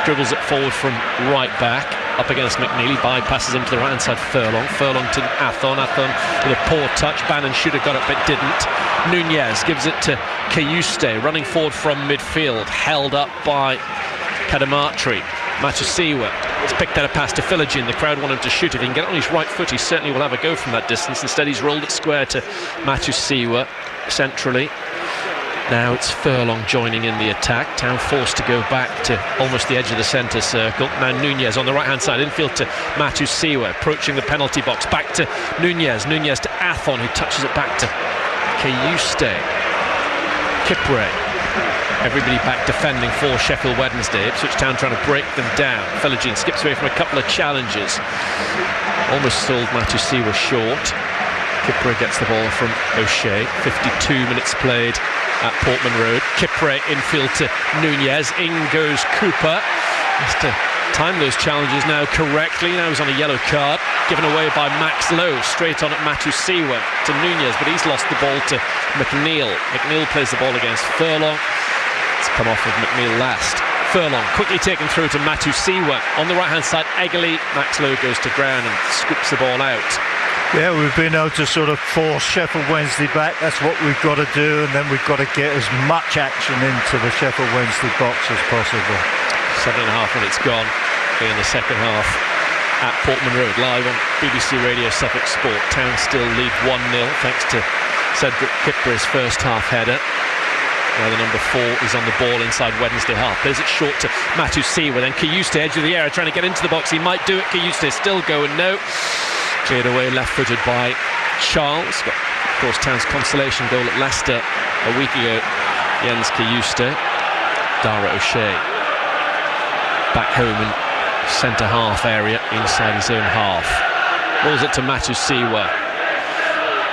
dribbles it forward from right back, up against McNeil. He bypasses him to the right-hand side. Furlong to Athon. Athon with a poor touch. Bannon should have got it, but didn't. Nunez gives it to Kayuste, running forward from midfield, held up by Kadamatri. Matusiwa has picked out a pass to Philogene. The crowd want him to shoot. If he can get it on his right foot, he certainly will have a go from that distance. Instead, he's rolled it square to Matusiwa centrally. Now it's Furlong joining in the attack. Town forced to go back to almost the edge of the centre circle. Now Nunez on the right-hand side, infield to Matusiwa, approaching the penalty box. Back to Nunez. Nunez to Athon, who touches it back to Kayuste. Kipre. Everybody back defending for Sheffield Wednesday. Ipswich Town trying to break them down. Philogene skips away from a couple of challenges. Almost sold Matusiwa short. Kipre gets the ball from O'Shea. 52 minutes played at Portman Road. Kipre infield to Nunez. In goes Cooper. Has to time those challenges now correctly. Now he's on a yellow card, given away by Max Lowe. Straight on at Matusiwa to Nunez, but he's lost the ball to McNeil. McNeil plays the ball against Furlong. It's come off with McNeil last. Furlong quickly taken through to Matusiwa. On the right hand side, Eggly. Max Lowe goes to ground and scoops the ball out. Yeah, we've been able to sort of force Sheffield Wednesday back. That's what we've got to do, and then we've got to get as much action into the Sheffield Wednesday box as possible. 7.5 minutes gone in the second half at Portman Road. Live on BBC Radio Suffolk Sport. Town still lead 1-0 thanks to Cedric Kipre's first half header. Now the number 4 is on the ball inside Wednesday half. Plays it short to Matusiwa, then Kayuste edge of the area trying to get into the box. He might do it. Kayuste still going, no. Cleared away left-footed by Charles. Got, of course, Town's consolation goal at Leicester a week ago. Jens Kayuste. Dara O'Shea back home in centre-half area inside his own half. Balls it to Matusiwa.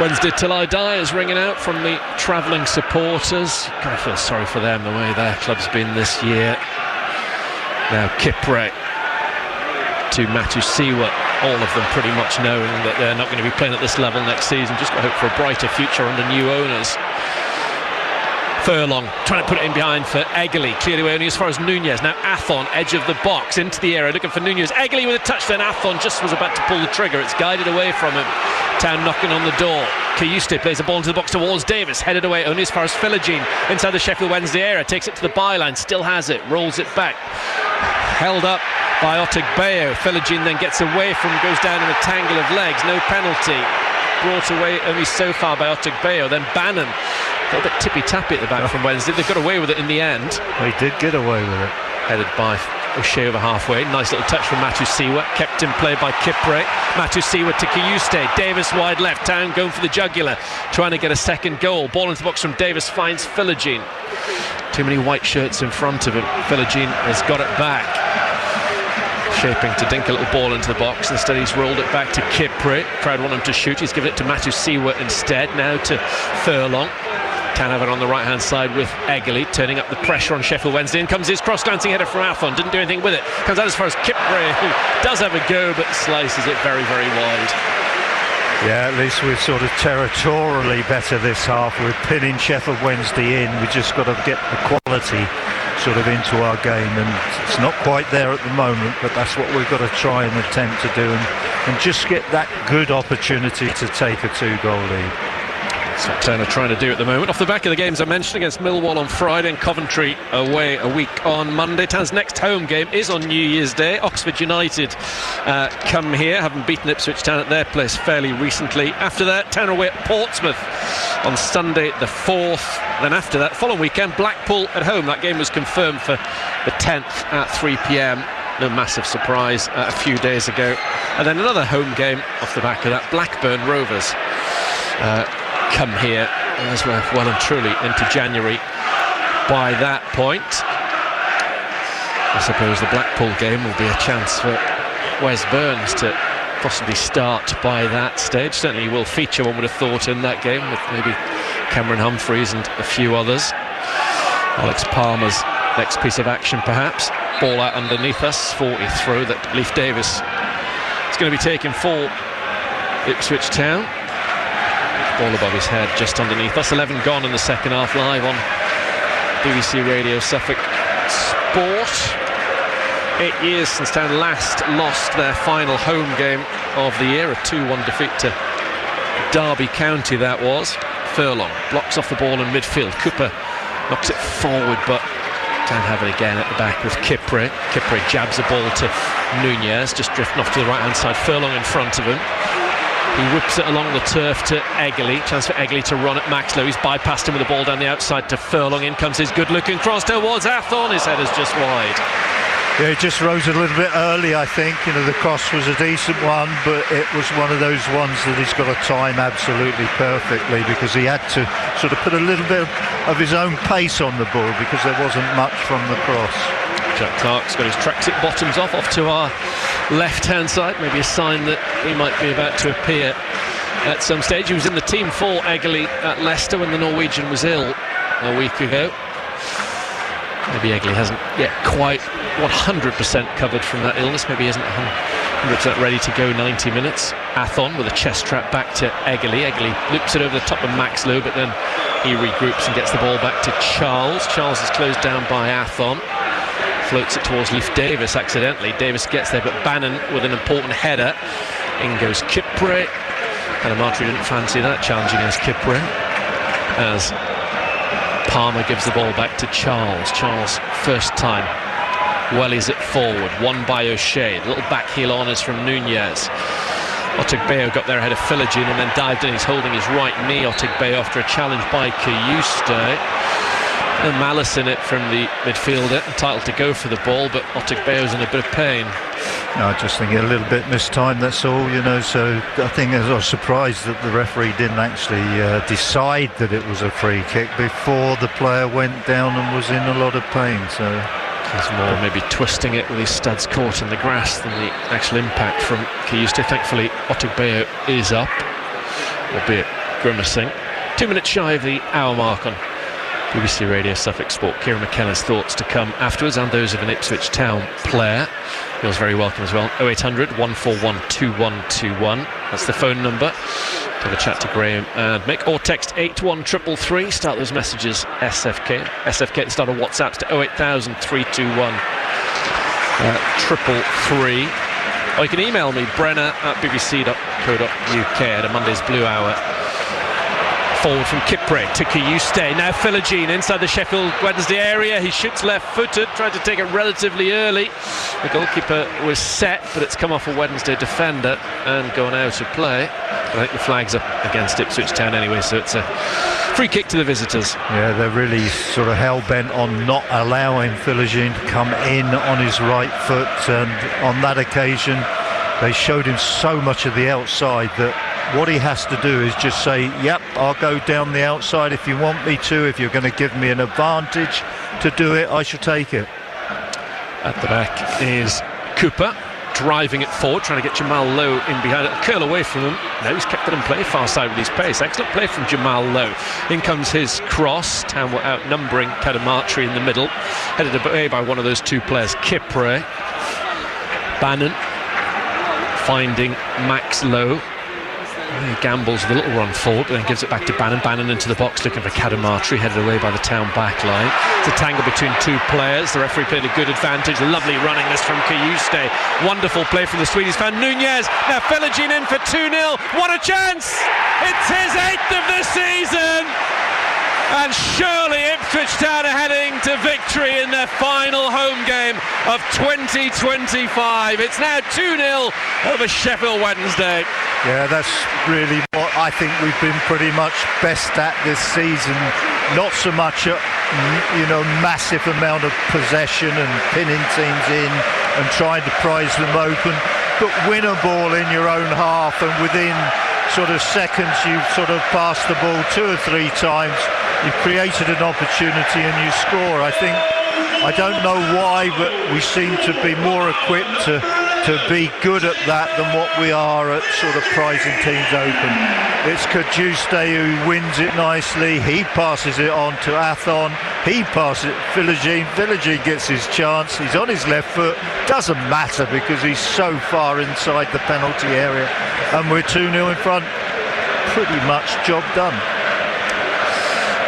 Wednesday Till I Die is ringing out from the travelling supporters. Kind of feel sorry for them, the way their club's been this year. Now Kipre to Matusiwa. All of them pretty much knowing that they're not going to be playing at this level next season. Just got to hope for a brighter future under new owners. Furlong trying to put it in behind for Eggly. Cleared away only as far as Nunez. Now Athon, edge of the box, into the area, looking for Nunez. Eggly with a touch, then Athon just was about to pull the trigger. It's guided away from him. Town knocking on the door. Kayuste plays the ball into the box towards Davis. Headed away only as far as Philogene. Inside the Sheffield Wednesday area. Takes it to the byline. Still has it. Rolls it back. Held up by Otegbayo. Philogene then gets away from, goes down in a tangle of legs. No penalty. Brought away only so far by Otegbayo. Then Bannon. A little bit tippy-tappy at the back from Wednesday. They got away with it in the end. They did get away with it. Headed by O'Shea over halfway. Nice little touch from Matusiwa. Kept in play by Kipre. Matusiwa to Kayuste. Davis wide left. Town going for the jugular. Trying to get a second goal. Ball into the box from Davis. Finds Philogene. Too many white shirts in front of him. Philogene has got it back. Shaping to dink a little ball into the box. Instead he's rolled it back to Kipre. Crowd want him to shoot. He's given it to Matusiwa instead. Now to Furlong. Town have it on the right hand side with Eggly, turning up the pressure on Sheffield Wednesday. In comes his cross glancing header from Athon. Didn't do anything with it. Comes out as far as Kipre, who does have a go but slices it very, very wide. Yeah, at least we're sort of territorially better this half. We're pinning Sheffield Wednesday in. We just got to get the quality sort of into our game, and it's not quite there at the moment, but that's what we've got to try and attempt to do, and just get that good opportunity to take a 2-goal lead. That's what Turner trying to do at the moment. Off the back of the games I mentioned, against Millwall on Friday and Coventry away a week on Monday. Town's next home game is on New Year's Day. Oxford United come here, having beaten Ipswich Town at their place fairly recently. After that, Town away at Portsmouth on Sunday the 4th. Then after that, following weekend, Blackpool at home. That game was confirmed for the 10th at 3 p.m. No massive surprise a few days ago. And then another home game off the back of that. Blackburn Rovers come here as we're well and truly into January by that point. I suppose the Blackpool game will be a chance for Wes Burns to possibly start by that stage. Certainly will feature, one would have thought, in that game, with maybe Cameron Humphreys and a few others. Alex Palmer's next piece of action perhaps. Ball out underneath us, 40 throw that Leif Davis is going to be taken for Ipswich Town. Ball above his head, just underneath us. 11 gone in the second half, live on BBC Radio Suffolk Sport. 8 years since Town last lost their final home game of the year, a 2-1 defeat to Derby County that was. Furlong blocks off the ball in midfield. Cooper knocks it forward, but Town have it again at the back with Kipre. Kipre jabs the ball to Nunez, just drifting off to the right hand side. Furlong in front of him. He whips it along the turf to Eggly. Chance for Eggly to run at Maxlow. He's bypassed him with the ball down the outside to Furlong. In comes his good-looking cross towards Athon. His header's just wide. Yeah, it just rose a little bit early, I think. The cross was a decent one, but it was one of those ones that he's got to time absolutely perfectly, because he had to sort of put a little bit of his own pace on the ball, because there wasn't much from the cross. Jack Clark's got his tracksuit bottoms off to our left-hand side. Maybe a sign that he might be about to appear at some stage. He was in the team for Eggly at Leicester when the Norwegian was ill a week ago. Maybe Eggly hasn't yet quite 100% covered from that illness. Maybe he isn't 100% ready to go 90 minutes. Athon with a chest trap back to Eggly. Eggly loops it over the top of Maxlow, but then he regroups and gets the ball back to Charles. Charles is closed down by Athon. Floats it towards Leif Davis accidentally. Davis gets there, but Bannon with an important header. In goes Kipre. Cadamarteri didn't fancy that challenge against Kipre, as Palmer gives the ball back to Charles. Charles, first time, wellies it forward, won by O'Shea. The little back heel honours from Nunez. Otagbeo got there ahead of Philogene and then dived in. He's holding his right knee, Otagbeo, after a challenge by Kayuste. No malice in it from the midfielder, entitled to go for the ball, but Otegbeo's in a bit of pain. No, I just think a little bit mistimed, that's all, so I think I was surprised that the referee didn't actually decide that it was a free kick before the player went down and was in a lot of pain. So he's more maybe twisting it with his studs caught in the grass than the actual impact from Kayuste. Thankfully Otagbeo is up, albeit grimacing. 2 minutes shy of the hour mark on BBC Radio Suffolk Sport. Kieran McKenna's thoughts to come afterwards, and those of an Ipswich Town player. Feels very welcome as well. 0800 141 2121. That's the phone number. Have a chat to Graham and Mick, or text 81333. Start those messages SFK. SFK at the start of WhatsApps to 08000 321 333. Or you can email me, brenner@bbc.co.uk, at a Monday's Blue Hour. Forward from Kipre to Kayuste. Now Philogene inside the Sheffield Wednesday area. He shoots left-footed, tried to take it relatively early. The goalkeeper was set, but it's come off a Wednesday defender and gone out of play. I think the flag's up against Ipswich Town anyway, so it's a free kick to the visitors. Yeah, they're really sort of hell-bent on not allowing Philogene to come in on his right foot, and on that occasion they showed him so much of the outside that what he has to do is just say, yep, I'll go down the outside if you want me to. If you're going to give me an advantage to do it, I shall take it. At the back is Cooper, driving it forward, trying to get Jamal Lowe in behind it. Curl away from him. No, he's kept it in play, far side with his pace. Excellent play from Jamal Lowe. In comes his cross. Town were outnumbering Cadamarteri in the middle. Headed away by one of those two players, Kipre. Bannon finding Max Lowe. He gambles with a little run forward, but then gives it back to Bannon. Bannon into the box looking for Cadamarteri, headed away by the Town back line. It's a tangle between two players. The referee played a good advantage. Lovely running this from Kayuste. Wonderful play from the Swedish fan. Nunez. Now Philogene in for 2-0. What a chance! It's his 8th of the season! And surely Ipswich Town are heading to victory in their final home game of 2025. It's now 2-0 over Sheffield Wednesday. Yeah, that's really what I think we've been pretty much best at this season. Not so much a massive amount of possession and pinning teams in and trying to prize them open, but win a ball in your own half, and within sort of seconds you've sort of passed the ball 2 or 3 times. You've created an opportunity and you score. I don't know why, but we seem to be more equipped to be good at that than what we are at sort of prizing teams open. It's Kayuste who wins it nicely. He passes it on to Athon. He passes it to Philogene. Philogene gets his chance. He's on his left foot. Doesn't matter because he's so far inside the penalty area. And we're 2-0 in front. Pretty much job done.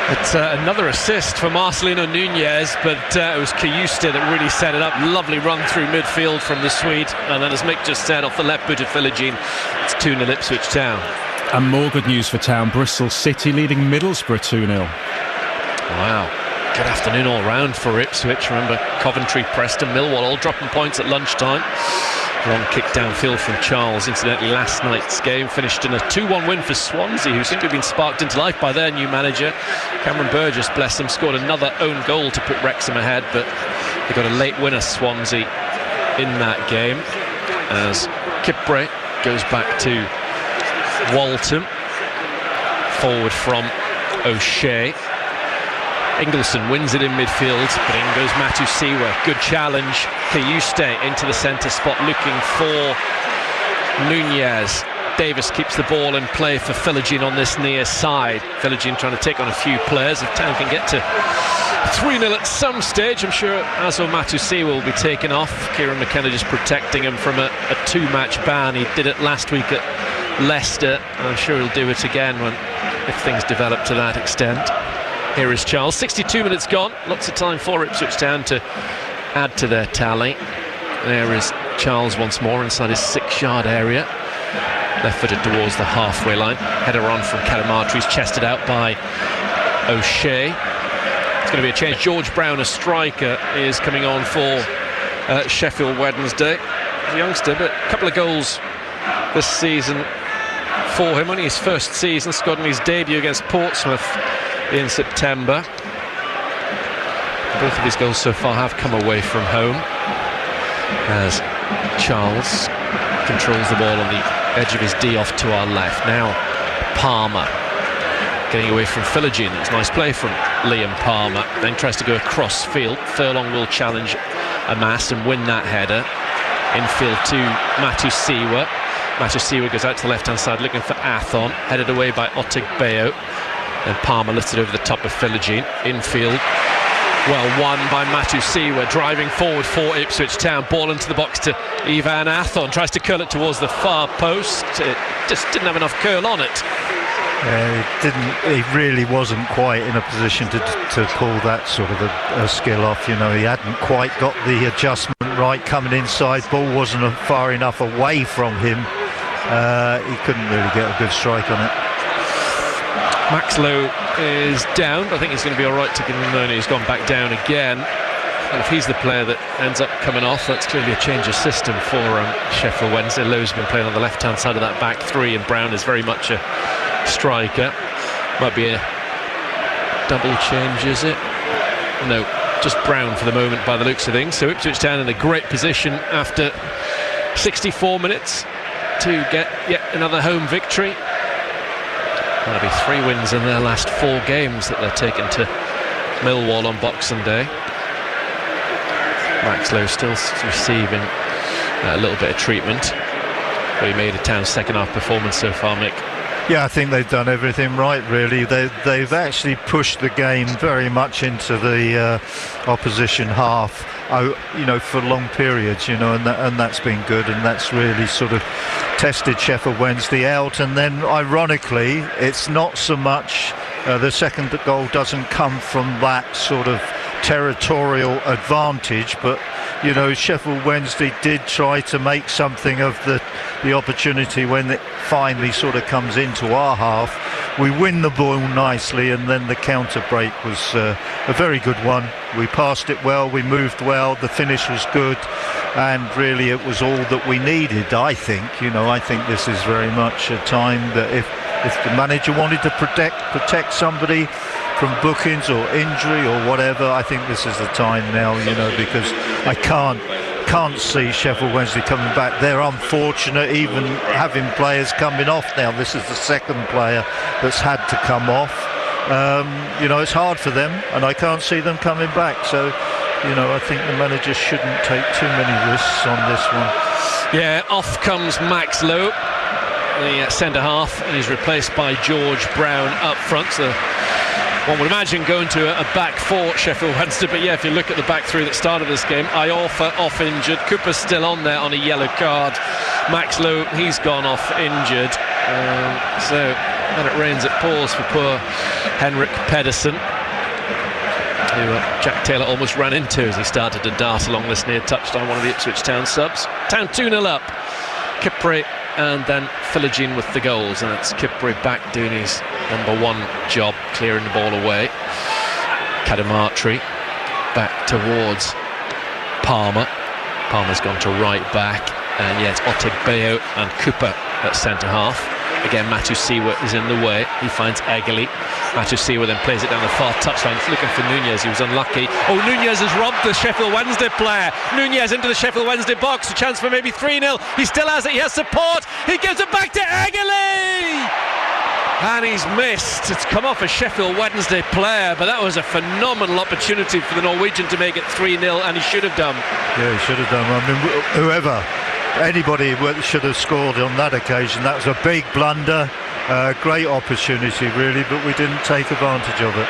It's another assist for Marcelino Nunez, but it was Kayuste that really set it up. Lovely run through midfield from the Swede, and then as Mick just said, off the left boot of Philogene, it's 2-0 Ipswich Town. And more good news for Town. Bristol City leading Middlesbrough 2-0. Wow. Good afternoon all round for Ipswich. Remember, Coventry, Preston, Millwall all dropping points at lunchtime. Long kick downfield from Charles. Incidentally, last night's game finished in a 2-1 win for Swansea, who seem to have been sparked into life by their new manager. Cameron Burgess, bless them, scored another own goal to put Wrexham ahead, but they got a late winner, Swansea, in that game, as Kipre goes back to Walton. Forward from O'Shea. Ingleson wins it in midfield, but in goes Matusiwa. Good challenge. Kayuste into the centre spot looking for Nunez. Davis keeps the ball in play for Philogene on this near side. Philogene trying to take on a few players. If Town can get to 3-0 at some stage, I'm sure Azo Matusiwa will be taken off. Kieran McKenna just protecting him from a 2-match ban. He did it last week at Leicester. I'm sure he'll do it again if things develop to that extent. Here is Charles. 62 minutes gone. Lots of time for Ipswich Town to add to their tally. There is Charles once more inside his 6-yard area. Left-footed towards the halfway line. Header on from Cadamartri's, chested out by O'Shea. It's going to be a change. George Brown, a striker, is coming on for Sheffield Wednesday. He's a youngster, but a couple of goals this season for him. Only his first season. Scored in his debut against Portsmouth in September. Both of his goals so far have come away from home, as Charles controls the ball on the edge of his D off to our left. Now Palmer getting away from Philogene. It's nice play from Liam Palmer. Then tries to go across field. Furlong will challenge Amass and win that header. Infield to Matusiwa. Matusiwa goes out to the left-hand side looking for Athon. Headed away by Otegbeyo. And Palmer lifted over the top of Philogene. Infield, well won by Matusiwa, driving forward for Ipswich Town. Ball into the box to Ivan Athon. Tries to curl it towards the far post. It just didn't have enough curl on it. He really wasn't quite in a position to pull that sort of a skill off. You know, he hadn't quite got the adjustment right coming inside. Ball wasn't far enough away from him. He couldn't really get a good strike on it. Max Lowe is down, but I think he's going to be all right. Tikinamoni has gone back down again. And if he's the player that ends up coming off, that's clearly a change of system for Sheffield Wednesday. Lowe's been playing on the left-hand side of that back three, and Brown is very much a striker. Might be a double change, is it? No, just Brown for the moment by the looks of things. So Ipswich Town in a great position after 64 minutes to get yet another home victory. That'll be 3 wins in their last 4 games that they're taking to Millwall on Boxing Day. Max Lowe still receiving a little bit of treatment, but he made a Town's second half performance so far, Mick. Yeah, I think they've done everything right, really. They've actually pushed the game very much into the opposition half, for long periods, and that's been good, and that's really sort of tested Sheffield Wednesday out. And then, ironically, it's not so much the second goal doesn't come from that sort of territorial advantage, but Sheffield Wednesday did try to make something of the opportunity when it finally sort of comes into our half. We win the ball nicely, and then the counter break was a very good one. We passed it well, we moved well, the finish was good, and really it was all that we needed, I think. I think this is very much a time that if the manager wanted to protect somebody from bookings or injury or whatever, I think this is the time now, because I can't see Sheffield Wednesday coming back. They're unfortunate even having players coming off now. This is the second player that's had to come off. It's hard for them, and I can't see them coming back. So, I think the manager shouldn't take too many risks on this one. Yeah, off comes Max Lowe, the centre half, and he's replaced by George Brown up front. So one would imagine going to a back four, Sheffield Wednesday, but yeah, if you look at the back three that started this game, Iorfa off injured, Cooper's still on there on a yellow card, Max Lowe, he's gone off injured, so then it rains, it pours for poor Henrik Pedersen, who Jack Taylor almost ran into as he started to dart along this near touchline, one of the Ipswich Town subs. Town 2-0 up, Kipre and then Philogene with the goals, and it's Kipre back doing his number one job, clearing the ball away. Cadamartri back towards Palmer. Palmer's gone to right back. And yet Otegbeo and Cooper at centre-half. Again, Matusiwa is in the way. He finds Egeli. Matusiwa then plays it down the far touchline. He's looking for Nunez. He was unlucky. Oh, Nunez has robbed the Sheffield Wednesday player. Nunez into the Sheffield Wednesday box. A chance for maybe 3-0. He still has it. He has support. He gives it back to Egeli. And he's missed. It's come off a Sheffield Wednesday player, but that was a phenomenal opportunity for the Norwegian to make it 3-0, and he should have done. Yeah, he should have done. I mean, anybody should have scored on that occasion. That was a big blunder. Great opportunity, really, but we didn't take advantage of it.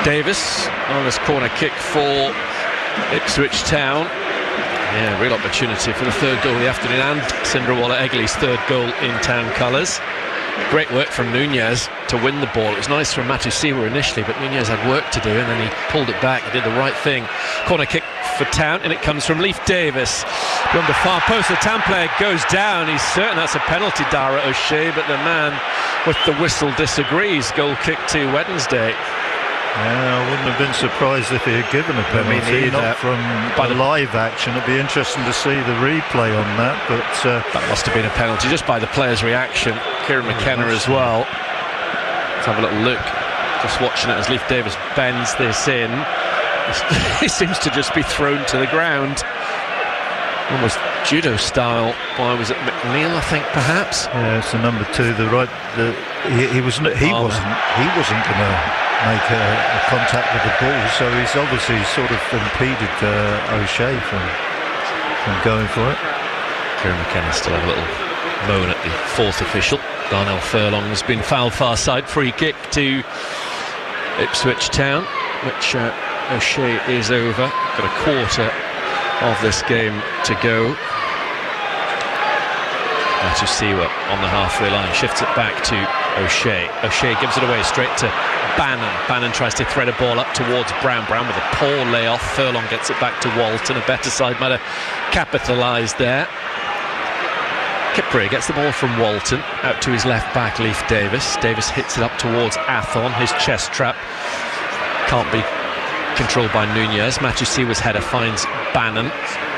Davis on this corner kick for Ipswich Town. Yeah, real opportunity for the third goal of the afternoon, and Cinderwalla Egeli's third goal in Town colours. Great work from Nunez to win the ball. It was nice from Matusiwa initially, but Nunez had work to do, and then he pulled it back. He did the right thing. Corner kick for Town, and it comes from Leif Davis. Beyond the far post, the Town player goes down. He's certain that's a penalty, Dara O'Shea, but the man with the whistle disagrees. Goal kick to Wednesday. Yeah, I wouldn't have been surprised if he had given a penalty, not from the live action. It'd be interesting to see the replay on that, but that must have been a penalty just by the player's reaction. Kieran McKenna as well. Let's have a little look. Just watching it as Leif Davis bends this in. He seems to just be thrown to the ground. Almost judo style. Why was it McNeil, I think, perhaps? Yeah, it's the number 2. He wasn't going to make a contact with the ball, so he's obviously sort of impeded O'Shea from going for it. Kieran McKenna still have a little moan at the fourth official. Darnell Furlong has been fouled far side. Free kick to Ipswich Town, which O'Shea is over. Got a quarter of this game to go. Matusiwa on the halfway line, shifts it back to O'Shea. O'Shea gives it away straight to Bannon. Bannon tries to thread a ball up towards Brown. Brown with a poor layoff. Furlong gets it back to Walton. A better side might have capitalised there. Kipre gets the ball from Walton out to his left back, Leif Davis. Davis hits it up towards Athon. His chest trap can't be controlled by Nunez. Matusiwa's header finds Bannon.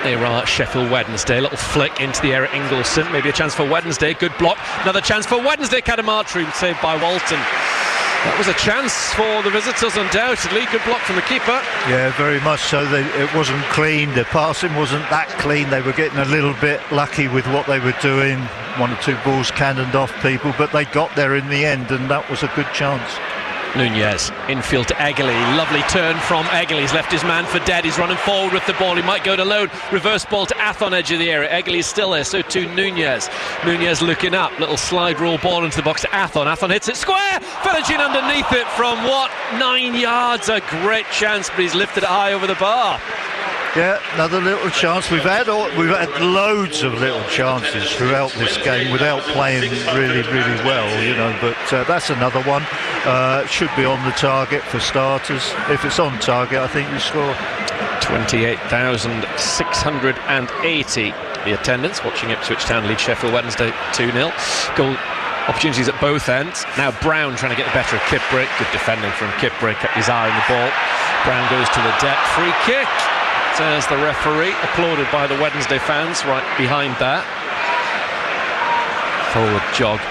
There are Sheffield Wednesday. Little flick into the area. Ingleson. Maybe a chance for Wednesday. Good block. Another chance for Wednesday. Kadamatri saved by Walton. That was a chance for the visitors, undoubtedly. Good block from the keeper. Yeah, very much so. It wasn't clean. The passing wasn't that clean. They were getting a little bit lucky with what they were doing. 1 or 2 balls cannoned off people, but they got there in the end, and that was a good chance. Nunez, infield to Egeli. Lovely turn from Egeli. He's left his man for dead. He's running forward with the ball. He might go to load. Reverse ball to Athon, edge of the area. Egeli's still there, so too Nunez. Nunez looking up. Little slide rule ball into the box to Athon. Athon hits it square. Felagin underneath it from 9 yards. A great chance, but he's lifted it high over the bar. Yeah, another little chance. We've had loads of little chances throughout this game without playing really well, but that's another one. Should be on the target for starters. If it's on target, I think you score. 28,680 the attendance watching Ipswich Town lead Sheffield Wednesday 2-0. Goal opportunities at both ends. Now Brown trying to get the better of Kipre. Good defending from Kipre. Kept his eye on the ball. Brown goes to the deck. Free kick. Says the referee, applauded by the Wednesday fans right behind that. Forward jog.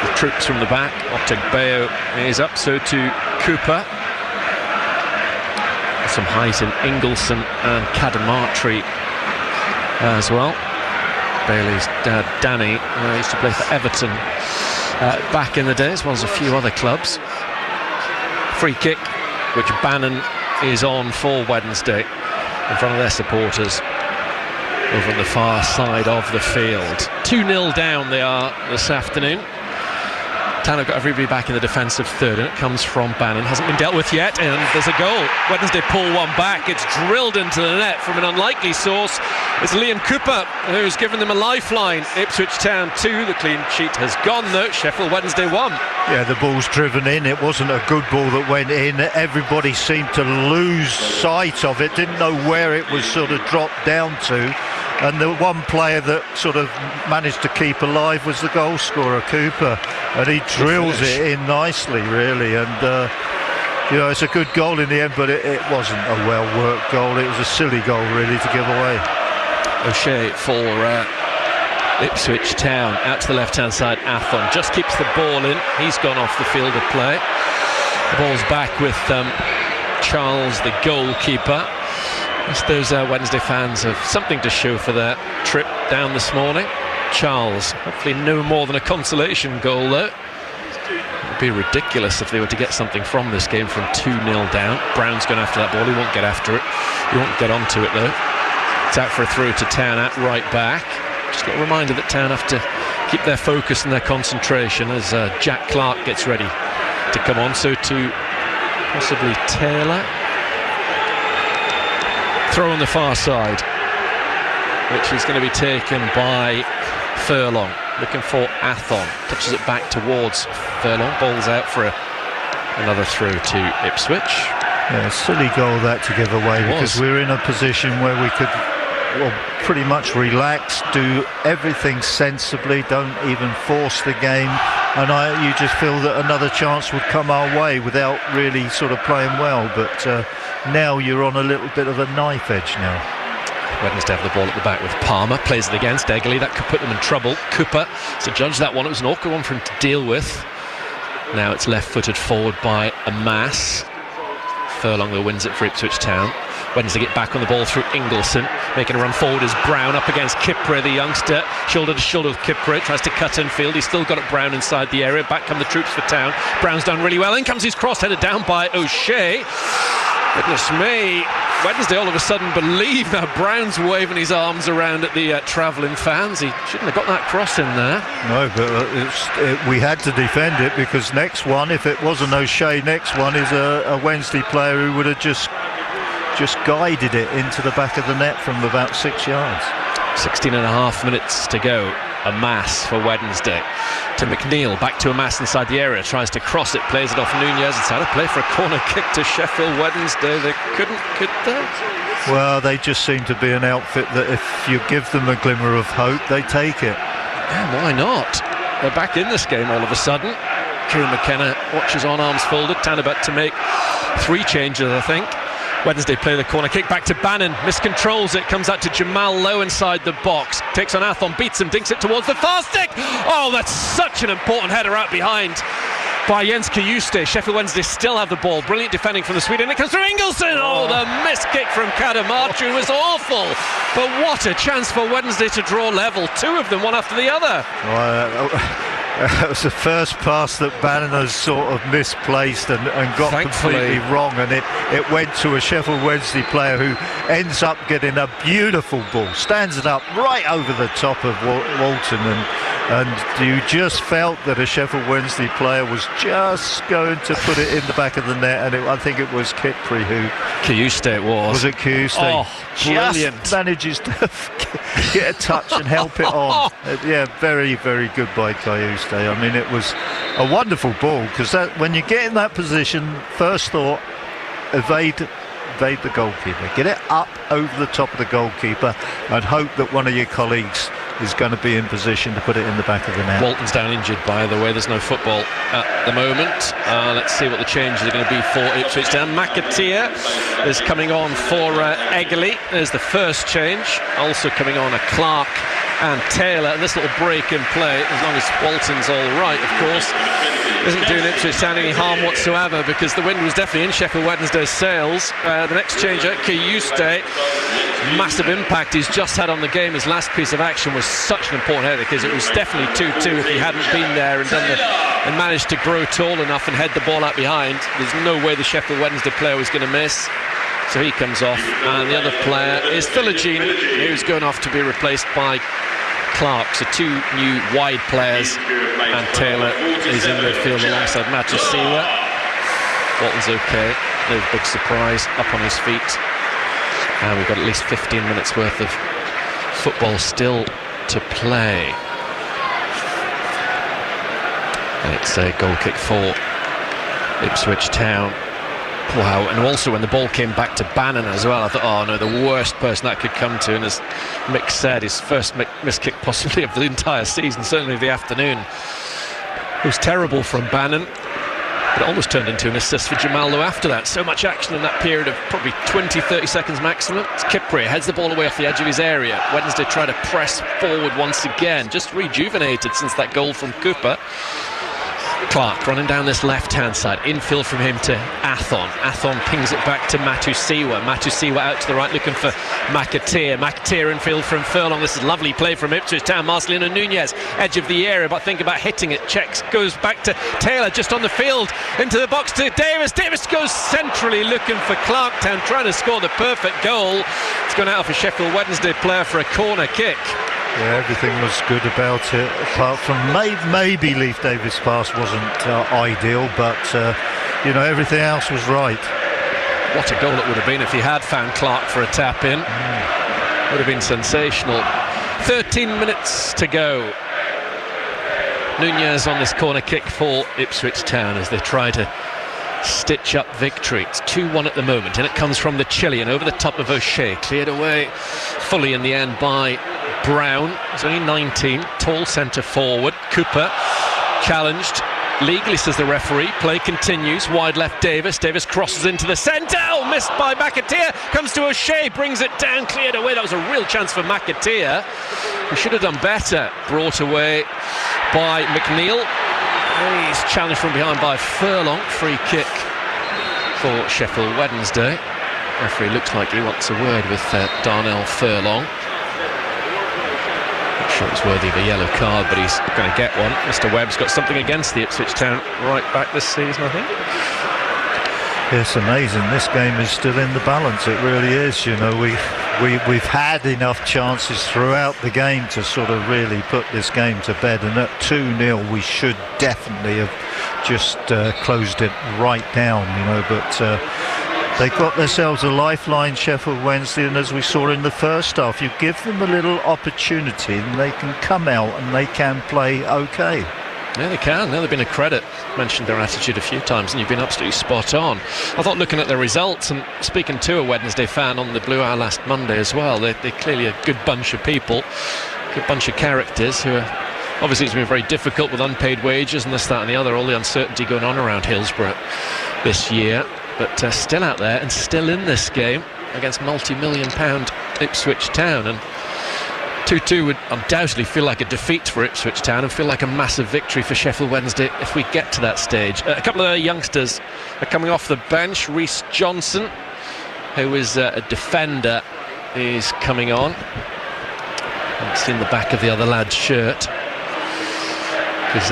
The troops from the back. Otegbeo is up, so to Cooper. Some height in Ingleson and Kadamatri as well. Bailey's dad, Danny, used to play for Everton back in the day, as well as a few other clubs. Free kick, which Bannon is on for Wednesday, in front of their supporters over on the far side of the field. 2-0 down they are this afternoon. Town have got everybody back in the defensive third, and it comes from Bannon. Hasn't been dealt with yet, and there's a goal. Wednesday pull one back. It's drilled into the net from an unlikely source. It's Liam Cooper who's given them a lifeline. Ipswich Town 2. The clean sheet has gone though. Sheffield Wednesday 1. Yeah, the ball's driven in. It wasn't a good ball that went in. Everybody seemed to lose sight of it. Didn't know where it was sort of dropped down to. And the one player that sort of managed to keep alive was the goal scorer, Cooper. And he drills it in nicely, really. And, it's a good goal in the end, but it wasn't a well-worked goal. It was a silly goal, really, to give away. O'Shea for Ipswich Town. Out to the left-hand side, Athon just keeps the ball in. He's gone off the field of play. The ball's back with Charles, the goalkeeper. Those Wednesday fans have something to show for their trip down this morning. Charles, hopefully no more than a consolation goal though. It would be ridiculous if they were to get something from this game from 2-0 down. Brown's going after that ball. He won't get after it. He won't get onto it though. It's out for a throw to Town at right back. Just got a reminder that Town have to keep their focus and their concentration as Jack Clark gets ready to come on. So to possibly Taylor. Throw on the far side, which is going to be taken by Furlong. Looking for Athon. Touches it back towards Furlong. Ball's out for another throw to Ipswich. Yeah, silly goal that to give away, because we're in a position where we could pretty much relax, do everything sensibly, don't even force the game, and you just feel that another chance would come our way without really sort of playing well. But now you're on a little bit of a knife edge now. Wednesday have the ball at the back with Palmer, plays it against Egley. That could put them in trouble. Cooper to judge that one. It was an awkward one for him to deal with. Now it's left-footed forward by Amass. Furlong though wins it for Ipswich Town. Wednesday get back on the ball through Ingleson, making a run forward is Brown up against Kipre, the youngster, shoulder to shoulder with Kipre, tries to cut in field. He's still got it Brown inside the area. Back come the troops for Town. Brown's done really well. In comes his cross, headed down by O'Shea. Goodness me, Wednesday all of a sudden believe now Brown's waving his arms around at the travelling fans. He shouldn't have got that cross in there. No, but we had to defend it, because next one, if it wasn't O'Shea, next one is a Wednesday player who would have just guided it into the back of the net from about 6 yards. 16.5 minutes to go. Amass for Wednesday. To McNeil, back to Amass inside the area, tries to cross it, plays it off Nunez. It's out of play for a corner kick to Sheffield Wednesday. They could they? Well, they just seem to be an outfit that if you give them a glimmer of hope, they take it. Yeah, why not? They're back in this game all of a sudden. Kieran McKenna watches on, arms folded. Town about to make 3 changes, I think. Wednesday play the corner kick back to Bannon, miscontrols it, comes out to Jamal Lowe inside the box, takes on Athon, beats him, dinks it towards the far stick. Oh, that's such an important header out behind by Jens Kayuste. Sheffield Wednesday still have the ball. Brilliant defending from the Swede, and it comes through Ingleson. Oh, the missed kick from Kadamarchu was awful, but what a chance for Wednesday to draw level. 2 of them, one after the other. It was the first pass that Bannon has sort of misplaced and got completely wrong, and it went to a Sheffield Wednesday player who ends up getting a beautiful ball, stands it up right over the top of Walton, and you just felt that a Sheffield Wednesday player was just going to put it in the back of the net, and I think it was Kipre who... Kayuste it was. Was it Kayuste? Oh, brilliant. Just manages to get a touch and help it on. Yeah, very, very good by Kayuste. I mean, it was a wonderful ball, because when you get in that position, first thought, evade the goalkeeper, get it up over the top of the goalkeeper, and hope that one of your colleagues is going to be in position to put it in the back of the net. Walton's down injured, by the way. There's no football at the moment. Let's see what the changes are going to be for Ipswich Town. McAteer is coming on for Egley. There's the first change. Also coming on are Clark and Taylor, and this little break in play, as long as Walton's all right, of course, isn't doing Ipswich Town any harm whatsoever, because the wind was definitely in Sheffield Wednesday's sails. The next change at Kayuste, massive impact he's just had on the game. His last piece of action was such an important header, because it was definitely 2-2 if he hadn't been there and managed to grow tall enough and head the ball out behind. There's no way the Sheffield Wednesday player was going to miss. So he comes off, and the other player is Philogene, who's going off to be replaced by Clark. So 2 new wide players, and Taylor is in midfield alongside Matthew Sealer. Walton's okay, no big surprise, up on his feet, and we've got at least 15 minutes worth of football still to play. And it's a goal kick for Ipswich Town. Wow, and also when the ball came back to Bannon as well, I thought, oh no, the worst person that could come to, and as Mick said, his first missed kick possibly of the entire season, certainly of the afternoon. It was terrible from Bannon. But it almost turned into an assist for Jamal Lowe after that. So much action in that period of probably 20-30 seconds maximum. It's Kipre heads the ball away off the edge of his area. Wednesday try to press forward once again, just rejuvenated since that goal from Cooper. Clark running down this left-hand side, infield from him to Athon. Athon pings it back to Matusiwa. Matusiwa out to the right looking for McAteer. McAteer infield from Furlong. This is lovely play from Ipswich Town. Marcelino Nunez, edge of the area, but think about hitting it. Checks, goes back to Taylor, just on the field, into the box to Davis. Davis goes centrally looking for Clark Town, trying to score the perfect goal. It's gone out of a Sheffield Wednesday player for a corner kick. Yeah, everything was good about it, apart from maybe Leif Davis' pass wasn't ideal, but everything else was right. What a goal it would have been if he had found Clark for a tap in. Would have been sensational. 13 minutes to go. Nunez on this corner kick for Ipswich Town as they try to stitch up victory. It's 2-1 at the moment, and it comes from the Chilean over the top of O'Shea, cleared away fully in the end by Brown. He's only 19, tall centre forward. Cooper challenged legally, says the referee. Play continues, wide left Davis. Davis crosses into the centre. Oh, missed by McAteer. Comes to O'Shea, brings it down, cleared away. That was a real chance for McAteer. He should have done better. Brought away by McNeil. He's challenged from behind by Furlong. Free kick for Sheffield Wednesday. Referee looks like he wants a word with Darnell Furlong. Not sure it's worthy of a yellow card, but he's going to get one. Mr. Webb's got something against the Ipswich Town right back this season, I think. It's amazing. This game is still in the balance. It really is. We've had enough chances throughout the game to sort of really put this game to bed, and at 2-0 we should definitely have just closed it right down, but they got themselves a lifeline, Sheffield Wednesday, and as we saw in the first half, you give them a little opportunity and they can come out and they can play okay. Yeah, they can. They've been a credit. Mentioned their attitude a few times, and you've been absolutely spot on. I thought, looking at the results and speaking to a Wednesday fan on the Blue Hour last Monday as well, they're clearly a good bunch of people, good bunch of characters who are... Obviously, it's been very difficult with unpaid wages and this, that and the other, all the uncertainty going on around Hillsborough this year, but still out there and still in this game against multi-million-pound Ipswich Town. And 2-2 would undoubtedly feel like a defeat for Ipswich Town and feel like a massive victory for Sheffield Wednesday if we get to that stage. A couple of youngsters are coming off the bench. Rhys Johnson, who is a defender, is coming on. I've seen the back of the other lad's shirt because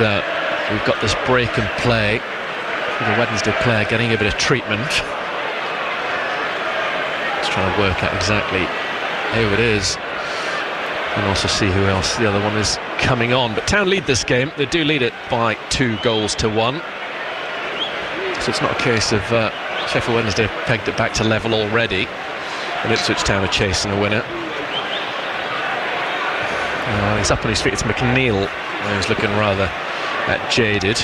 we've got this break and play with a Wednesday player getting a bit of treatment. Let's try and work out exactly who it is and also see who else the other one is coming on. But Town lead this game. They do lead it by 2-1. So it's not a case of Sheffield Wednesday pegged it back to level already and Ipswich Town are chasing a winner. He's up on his feet. It's McNeil who's looking rather jaded.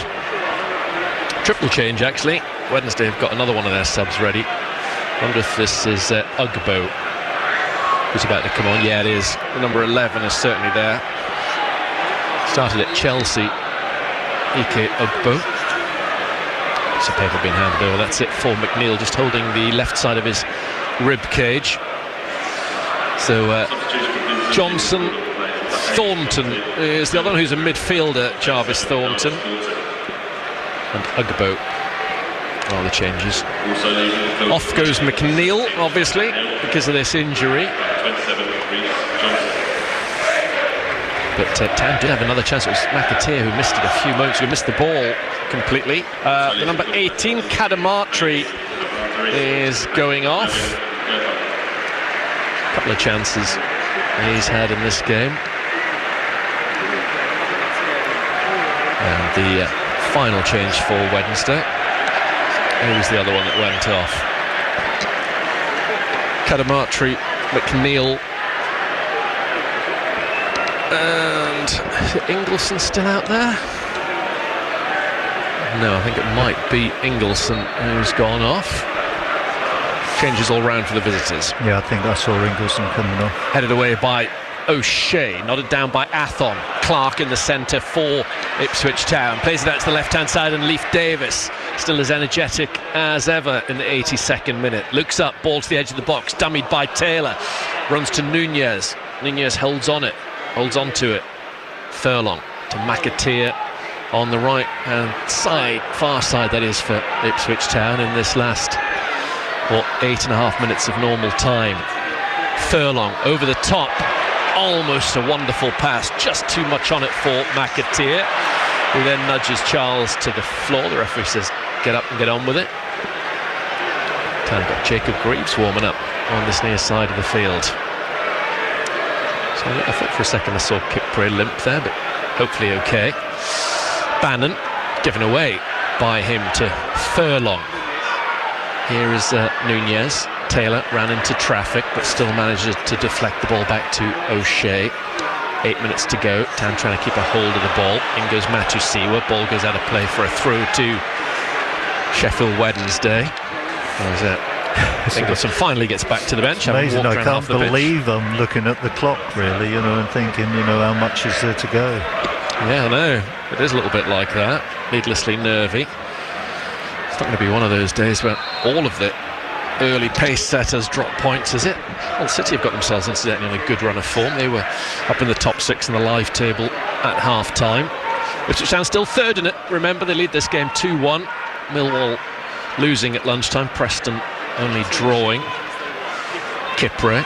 Triple change actually. Wednesday have got another one of their subs ready. I wonder if this is Ugbo who's about to come on. Yeah, it is. The number 11 is certainly there. Started at Chelsea. Ike Ugbo. It's a paper being handed over. That's it for McNeil, just holding the left side of his rib cage. So Johnson, Thornton is the other one who's a midfielder, Jarvis Thornton, and Ugbo are the changes. Off goes McNeil, obviously, because of this injury. But Town did have another chance. It was McAteer who missed it a few moments ago, missed the ball completely. The number 18, Kadamatri, is going off. A couple of chances he's had in this game. And the final change for Wednesday. Who's the other one that went off? Kadamatri, McNeil, and Ingleson still out there? No, I think it might be Ingleson who's gone off. Changes all round for the visitors. Yeah, I think I saw Ingleson coming off. Headed away by O'Shea, nodded down by Athon. Clark in the centre for Ipswich Town. Plays it out to the left-hand side, and Leif Davis, still as energetic as ever in the 82nd minute. Looks up, ball to the edge of the box, dummied by Taylor. Runs to Nunez. Nunez holds on to it. Furlong to McAteer on the right-hand side, far side that is, for Ipswich Town in this last, 8.5 minutes of normal time. Furlong over the top. Almost a wonderful pass, just too much on it for McAteer, who then nudges Charles to the floor. The referee says, get up and get on with it. Town got Jacob Greaves warming up on this near side of the field. So I thought for a second I saw Kipre limp there, but hopefully okay. Bannon given away by him to Furlong. Here is Nunez. Taylor ran into traffic but still manages to deflect the ball back to O'Shea. 8 minutes to go. Town trying to keep a hold of the ball. In goes Matusiwa. Ball goes out of play for a throw to Sheffield Wednesday. Singleton finally gets back to the bench. It's amazing. I can't believe I'm looking at the clock, really, and thinking, how much is there to go. Yeah, I know. It is a little bit like that. Needlessly nervy. It's not going to be one of those days where all of the early pace setters drop points, is it? Well, City have got themselves incidentally on a good run of form. They were up in the top 6 in the live table at half-time. Ipswich Town still third in it. Remember, they lead this game 2-1. Millwall losing at lunchtime. Preston only drawing. Kipre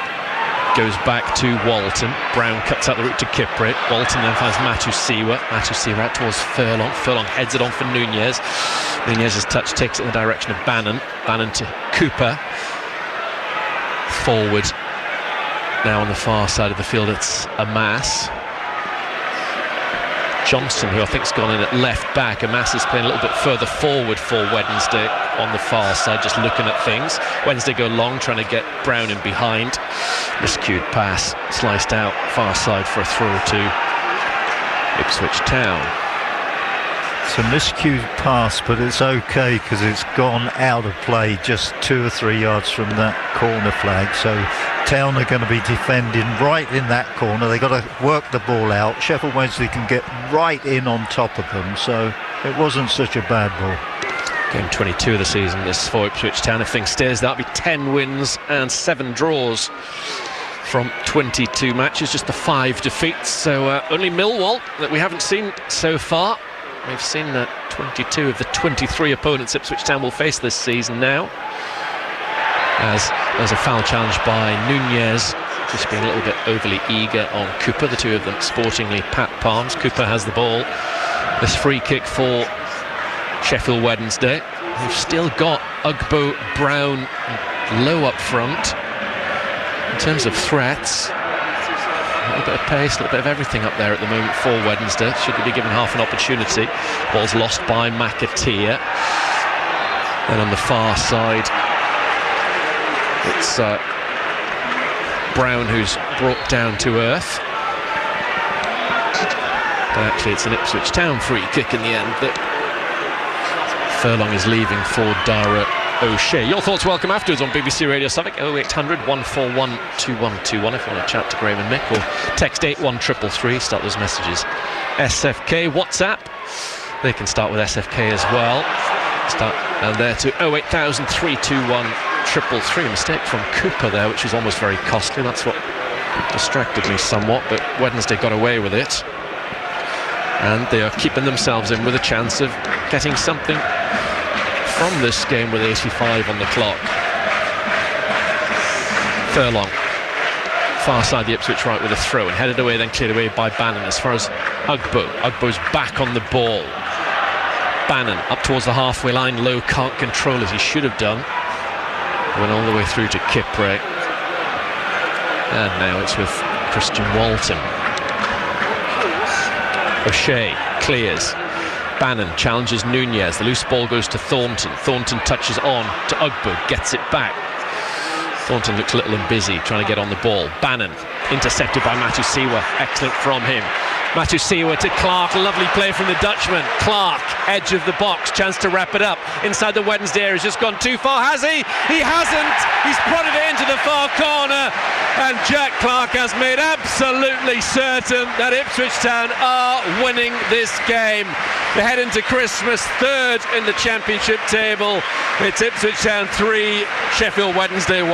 goes back to Walton. Brown cuts out the route to Kipre. Walton then finds Matusiwa. Matusiwa out towards Furlong. Furlong heads it on for Nunez. Nunez's touch takes it in the direction of Bannon. Bannon to Cooper. Forward. Now on the far side of the field, it's Amas. Johnson, who I think has gone in at left back. Amas is playing a little bit further forward for Wednesday on the far side, just looking at things. Wednesday go long, trying to get Brown in behind. Miscued pass, sliced out far side for a throw to Ipswich Town. It's a miscued pass, but it's okay because it's gone out of play just 2 or 3 yards from that corner flag. So Town are going to be defending right in that corner. They've got to work the ball out. Sheffield Wednesday can get right in on top of them, so it wasn't such a bad ball. Game 22 of the season, this for Ipswich Town. If things stays, that'll be 10 wins and 7 draws from 22 matches, just the 5 defeats. So only Millwall that we haven't seen so far. We've seen 22 of the 23 opponents Ipswich Town will face this season now. As there's a foul challenge by Nunez, just being a little bit overly eager on Cooper. The two of them sportingly pat palms. Cooper has the ball. This free kick for Sheffield Wednesday. They've still got Ugbo, Brown low up front. In terms of threats, a little bit of pace, a little bit of everything up there at the moment for Wednesday. Should they be given half an opportunity. Ball's lost by McAteer. Then on the far side, it's Brown who's brought down to earth. But actually it's an Ipswich Town free kick in the end that Furlong is leaving for Dara O'Shea. Your thoughts welcome afterwards on BBC Radio Suffolk, 0800 141 2121 if you want to chat to Graham and Mick, or text 81333, start those messages. SFK, WhatsApp, they can start with SFK as well. Start down there to 08000 321 333. Mistake from Cooper there, which was almost very costly. That's what distracted me somewhat, but Wednesday got away with it. And they are keeping themselves in with a chance of getting something from this game with 85 on the clock. Furlong, far side the Ipswich right with a throw, and headed away, then cleared away by Bannon. As far as Ugbo, Ugbo's back on the ball. Bannon up towards the halfway line, low, can't control as he should have done. Went all the way through to Kipre. And now it's with Christian Walton. O'Shea clears. Bannon challenges Nunez. The loose ball goes to Thornton. Thornton touches on to Ugbo, gets it back. Thornton looks little and busy trying to get on the ball. Bannon intercepted by Matusiwa. Excellent from him. Matusiwa to Clark. Lovely play from the Dutchman. Clark edge of the box. Chance to wrap it up. Inside the Wednesday area. He's just gone too far, has he? He hasn't. He's prodded it into the far corner. And Jack Clark has made absolutely certain that Ipswich Town are winning this game. They head into Christmas third in the championship table. It's Ipswich Town 3, Sheffield Wednesday 1.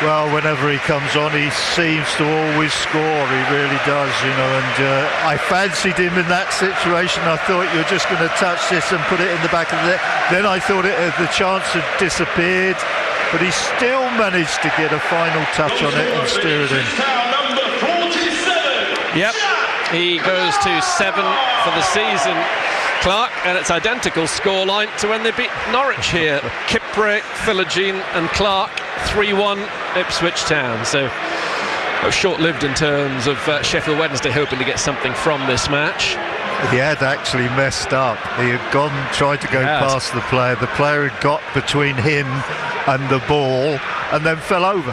Well, whenever he comes on, he seems to always score. He really does, you know. And I fancied him in that situation. I thought you're just going to touch this and put it in the back of the net. Then I thought the chance had disappeared. But he still managed to get a final touch on it and steer it in. Yep, he goes to 7 for the season, Clark, and it's identical scoreline to when they beat Norwich here. Kipre, Philogene and Clark, 3-1 Ipswich Town. So short-lived in terms of Sheffield Wednesday hoping to get something from this match. He had actually messed up. He had tried to go past the player. The player had got between him and the ball and then fell over.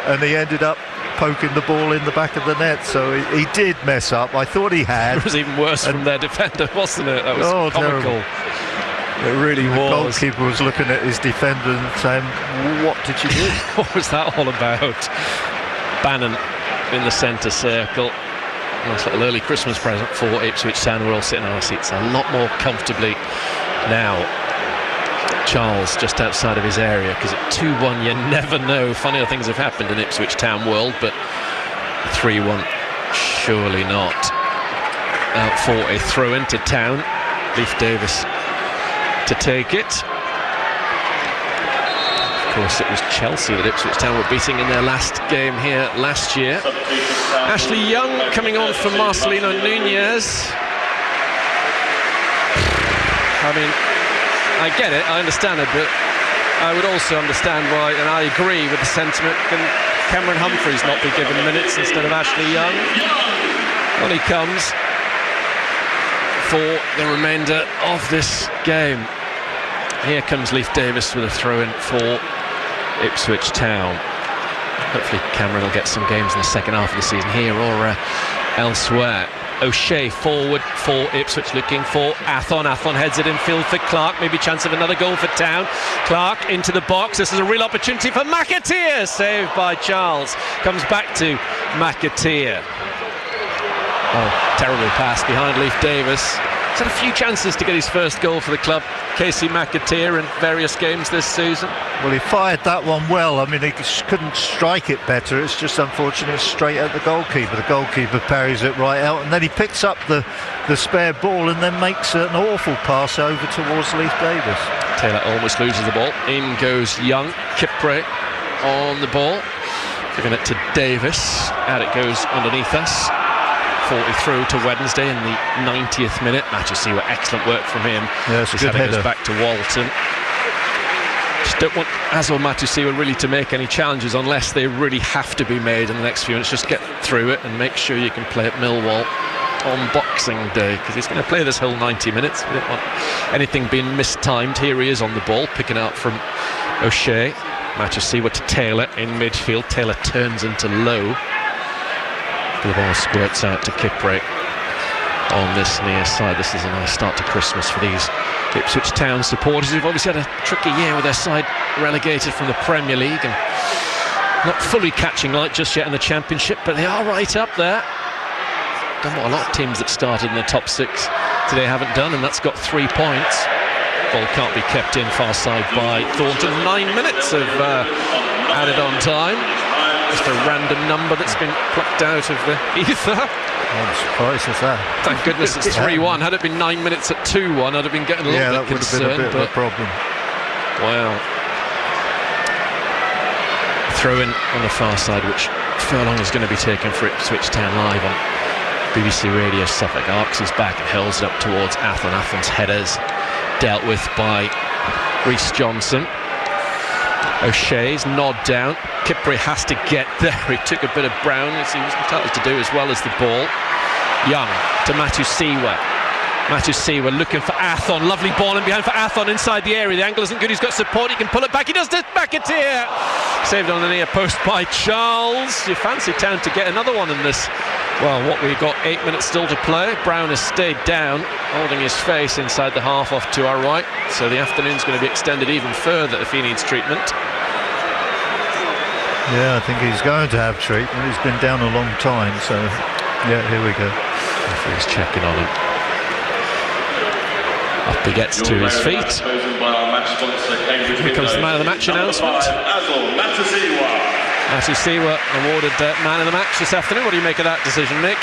And he ended up poking the ball in the back of the net. So he did mess up. I thought he had. It was even worse from their defender, wasn't it? That was comical. Terrible. It really was. The goalkeeper was looking at his defender and saying, what did you do? What was that all about? Bannon in the centre circle. Nice little early Christmas present for Ipswich Town. We're all sitting in our seats a lot more comfortably now. Charles just outside of his area, because at 2-1 you never know. Funnier things have happened in Ipswich Town world, but 3-1 surely not. Out for a throw into Town. Leif Davis to take it. Of course, it was Chelsea that Ipswich Town were beating in their last game here last year. Ashley Young coming on for Marcelino Nunez. I mean, I get it, I understand it, but I would also understand why, and I agree with the sentiment, can Cameron Humphreys not be given minutes instead of Ashley Young? On he comes for the remainder of this game. Here comes Leif Davis with a throw-in for Ipswich Town. Hopefully Cameron will get some games in the second half of the season here or elsewhere. O'Shea forward for Ipswich, looking for Athon. Athon heads it in field for Clark. Maybe chance of another goal for Town. Clark into the box. This is a real opportunity for McAteer. Saved by Charles. Comes back to McAteer. Oh, terrible pass behind Leif Davis. He's had a few chances to get his first goal for the club. Casey McAteer in various games this season. Well, he fired that one well. I mean, he couldn't strike it better. It's just unfortunate, it's straight at the goalkeeper. The goalkeeper parries it right out, and then he picks up the spare ball and then makes an awful pass over towards Leif Davis. Taylor almost loses the ball. In goes Young. Kipre on the ball, giving it to Davis. Out it goes underneath us. 40 through to Wednesday in the 90th minute. Matusiwa, excellent work from him. Yeah, it's a good header. Goes back to Walton. Just don't want Azor Matusiwa really to make any challenges unless they really have to be made in the next few minutes. Just get through it and make sure you can play at Millwall on Boxing Day, because he's going to play this whole 90 minutes. We don't want anything being mistimed. Here he is on the ball, picking out from O'Shea. Matusiwa to Taylor in midfield. Taylor turns into Lowe. The ball squirts out to Kipre on this near side. This is a nice start to Christmas for these Ipswich Town supporters, who've obviously had a tricky year with their side relegated from the Premier League and not fully catching light just yet in the Championship, but they are right up there. Done what a lot of teams that started in the top 6 today haven't done, and that's got 3 points. Ball can't be kept in, far side by Thornton. 9 minutes of added on time. Just a random number that's been plucked out of the ether. I'm surprised at that. Thank goodness it's 3-1. Had it been 9 minutes at 2-1, I'd have been getting a little bit concerned. Yeah, that would have been a bit of a problem. Wow. Throw in on the far side, which Furlong is going to be taken for Ipswich Town live on BBC Radio Suffolk. Arcs is back and hurls it up towards Athon. Athon's headers dealt with by Rhys Johnson. O'Shea's nod down. Kipre has to get there. He took a bit of brown, as he was entitled to do, as well as the ball. Young to Matusiwa. Matusiwa looking for Athon. Lovely ball in behind for Athon inside the area. The angle isn't good. He's got support. He can pull it back. He does to McAteer. Saved on the near post by Charles. You fancy Town to get another one in this Well, what we've got 8 minutes still to play. Brown has stayed down, holding his face inside the half off to our right. So the afternoon's going to be extended even further if he needs treatment. Yeah, I think he's going to have treatment. He's been down a long time, so yeah, here we go. He's checking on him. Up he gets to his feet. Here comes the man of the match announcement. Matthew Siwa awarded man of the match this afternoon. What do you make of that decision, Nick?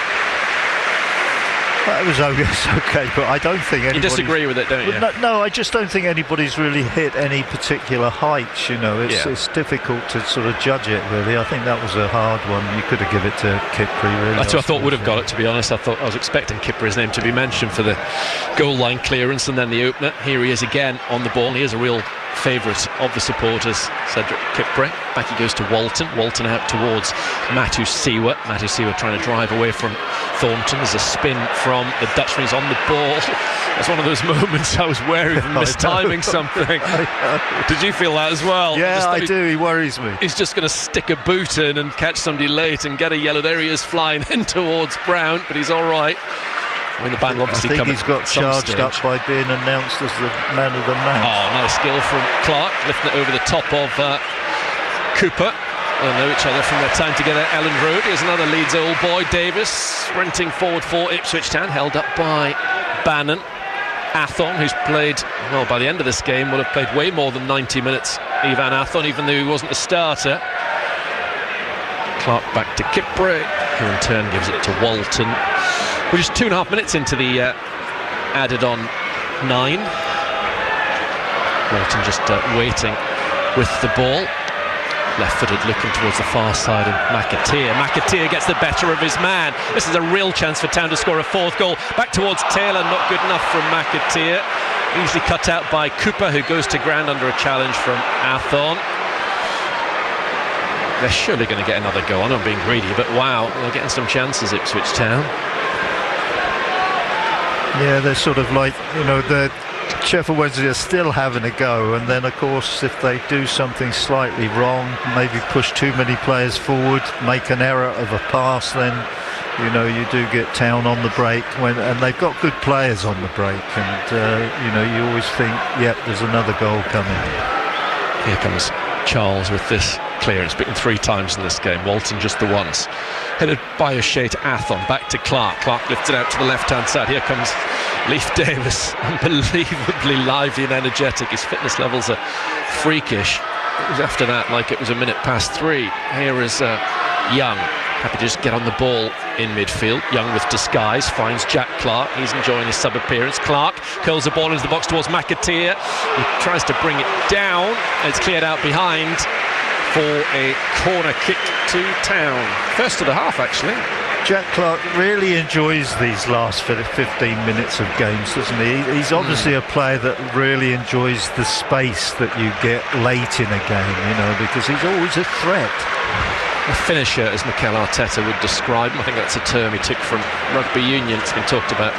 Well, it was okay, but I don't think anybody... You disagree with it, don't you? No, I just don't think anybody's really hit any particular heights, you know. It's difficult to sort of judge it, really. I think that was a hard one. You could have given it to Kipri, really. That's who I thought would have got it, to be honest. I was expecting Kipri's name to be mentioned for the goal line clearance and then the opener. Here he is again on the ball. He is a real favourite of the supporters, Cedric Kipri. Back he goes to Walton. Walton out towards Matthew Siwa. Matthew Siwa trying to drive away from Thornton. There's a spin from the Dutchman. He's on the ball. That's one of those moments I was wary of mistiming something. Did you feel that as well? Yeah, I do. He worries me. He's just going to stick a boot in and catch somebody late and get a yellow. There he is flying in towards Brown, but he's all right. I mean, the ban obviously I think he's got charged up by being announced as the man of the match. Oh, nice skill from Clark, lifting it over the top of Cooper. They'll know each other from their time together at Elland Road. Here's another Leeds old boy, Davis, sprinting forward for Ipswich Town, held up by Bannon. Athon, who's played, well, by the end of this game, will have played way more than 90 minutes. Ivan Athon, even though he wasn't a starter. Clark back to Kipri, who in turn gives it to Walton. We're just 2.5 minutes into the added on 9. Walton just waiting with the ball. Left-footed, looking towards the far side, and McAteer gets the better of his man. This is a real chance for Town to score a 4th goal. Back towards Taylor, not good enough from McAteer. Easily cut out by Cooper, who goes to ground under a challenge from Athon. They're surely going to get another goal. I know I'm being greedy, but wow, they're getting some chances, Ipswich Town. Yeah, they're sort of like, you know, the Sheffield Wednesday are still having a go, and then of course if they do something slightly wrong, maybe push too many players forward, make an error of a pass, then you know you do get Town on the break, and they've got good players on the break, and you know you always think, yep, there's another goal coming. Here comes Charles with this clearance, beaten 3 times in this game. Walton just the once. Headed by O'Shea to Athon, back to Clark. Clark lifts it out to the left-hand side. Here comes Leif Davis, unbelievably lively and energetic. His fitness levels are freakish. It was after that like it was 3:minutes. Here is Young, happy to just get on the ball in midfield. Young with disguise finds Jack Clark. He's enjoying his sub-appearance. Clark curls the ball into the box towards McAteer. He tries to bring it down. It's cleared out behind for a corner kick to Town. First of the half, actually. Jack Clark really enjoys these last 15 minutes of games, doesn't he? He's obviously a player that really enjoys the space that you get late in a game, you know, because he's always a threat. A finisher, as Mikel Arteta would describe him. I think that's a term he took from rugby union. It's been talked about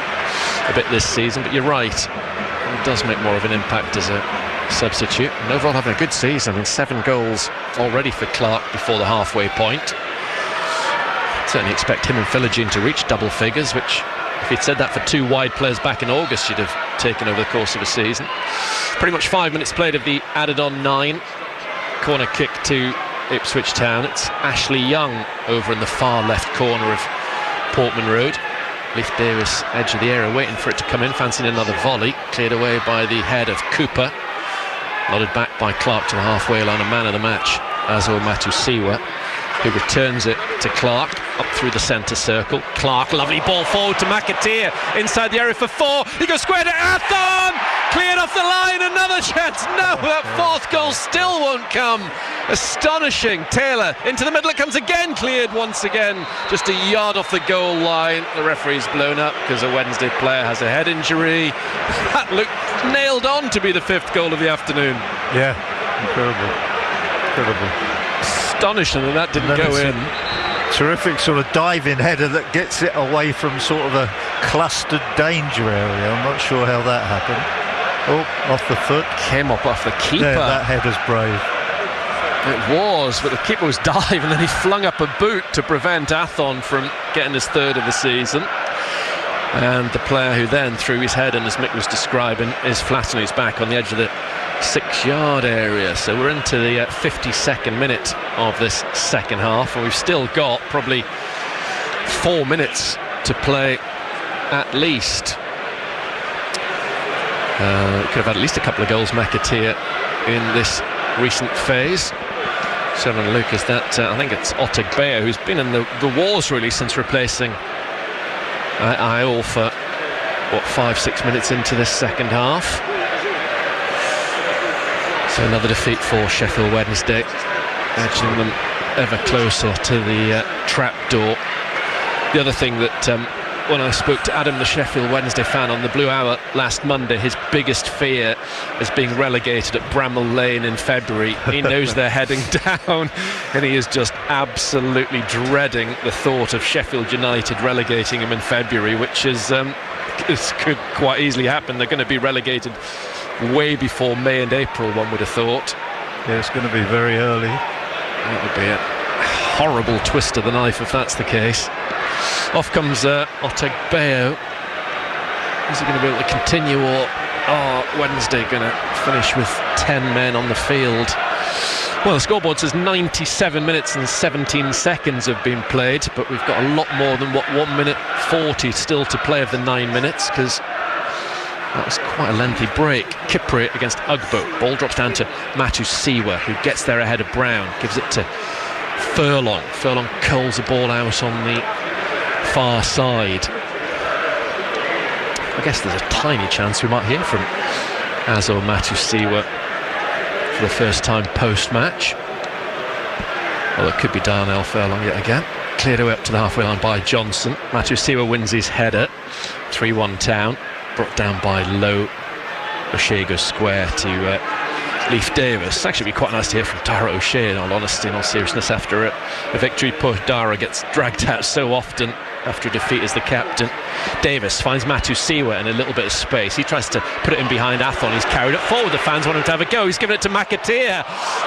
a bit this season, but you're right. He does make more of an impact as a substitute. And overall having a good season, and 7 goals already for Clark before the halfway point. Certainly expect him and Philogene to reach double figures, which, if he'd said that for 2 wide players back in August, you'd have taken over the course of a season. Pretty much 5 minutes played of the added on 9. Corner kick to Ipswich Town. It's Ashley Young over in the far left corner of Portman Road. Leif Davis, edge of the area, waiting for it to come in, fancying another volley. Cleared away by the head of Cooper. Nodded back by Clark to the halfway line, a man of the match, Azor Matusiwa, who returns it to Clark, up through the centre circle. Clark, lovely ball forward to McAteer, inside the area for 4, he goes square to Athon, cleared off the line, another chance, no, that 4th goal still won't come. Astonishing. Taylor into the middle, it comes again, cleared once again, just a yard off the goal line. The referee's blown up because a Wednesday player has a head injury. That looked nailed on to be the 5th goal of the afternoon. Yeah, incredible. Astonishing that didn't go in. Terrific sort of diving header that gets it away from sort of a clustered danger area. I'm not sure how that happened. Oh, off the foot. Came up off the keeper. There, that header's brave. It was, but the keeper was diving and then he flung up a boot to prevent Athon from getting his third of the season. And the player who then threw his head in, as Mick was describing, is flat on his back on the edge of the 6-yard area. So we're into the 52nd minute of this second half, and we've still got probably 4 minutes to play at least. Could have had at least a couple of goals, McAteer, in this recent phase. So having a look is that I think it's Otagbeo who's been in the wars really since replacing Ayew for 5-6 minutes into this second half. So another defeat for Sheffield Wednesday, edging them ever closer to the trap door. The other thing that when I spoke to Adam, the Sheffield Wednesday fan, on the Blue Hour last Monday, his biggest fear is being relegated at Bramall Lane in February. He knows they're heading down, and he is just absolutely dreading the thought of Sheffield United relegating him in February, which is could quite easily happen. They're going to be relegated way before May and April, one would have thought. Yeah, it's going to be very early. That would be a horrible twist of the knife if that's the case. Off comes Otagbeo. Is he going to be able to continue, or Wednesday going to finish with 10 men on the field? Well, the scoreboard says 97 minutes and 17 seconds have been played, but we've got a lot more than 1 minute 40 still to play of the 9 minutes, because that was quite a lengthy break. Kipre against Ugbo. Ball drops down to Matusiwa, who gets there ahead of Brown. Gives it to Furlong. Furlong curls the ball out on the far side. I guess there's a tiny chance we might hear from Azo Matusiwa for the first time post-match. Well, it could be Darnell Furlong yet again. Cleared away up to the halfway line by Johnson. Matusiwa wins his header. 3-1 Town. Brought down by Lowe. O'Shea goes square to Leif Davis. Actually, it'd be quite nice to hear from Dara O'Shea, in all honesty, in all seriousness, after a victory. Poor Dara gets dragged out so often after a defeat as the captain. Davis finds Matusiwa in a little bit of space. He tries to put it in behind Athon. He's carried it forward. The fans want him to have a go. He's given it to McAteer.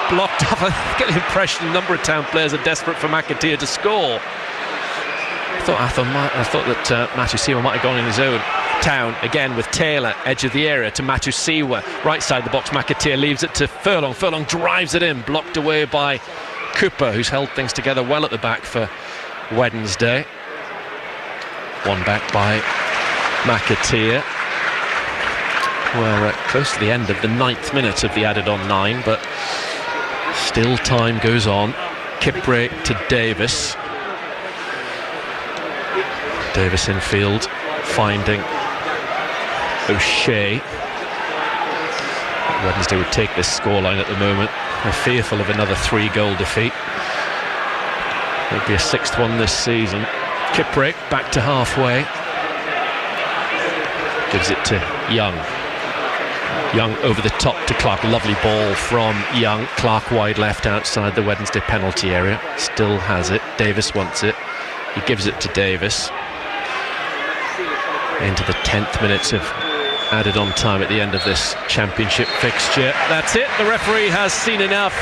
Blocked off. I get the impression a number of Town players are desperate for McAteer to score. I thought that Matusiwa might have gone in his own. Town again with Taylor, edge of the area to Matusiwa, right side of the box. McAteer leaves it to Furlong. Furlong drives it in, blocked away by Cooper, who's held things together well at the back for Wednesday. One back by McAteer. We're close to the end of the 9th minute of the added-on 9, but still time goes on. Kipre to Davis. Davis in field, finding O'Shea. Wednesday would take this scoreline at the moment. They're fearful of another 3-goal defeat. It'll be a 6th one this season. Kipre back to halfway. Gives it to Young. Young over the top to Clark. Lovely ball from Young. Clark wide left outside the Wednesday penalty area. Still has it. Davis wants it. He gives it to Davis. Into the 10th minute of added on time at the end of this championship fixture. That's it. The referee has seen enough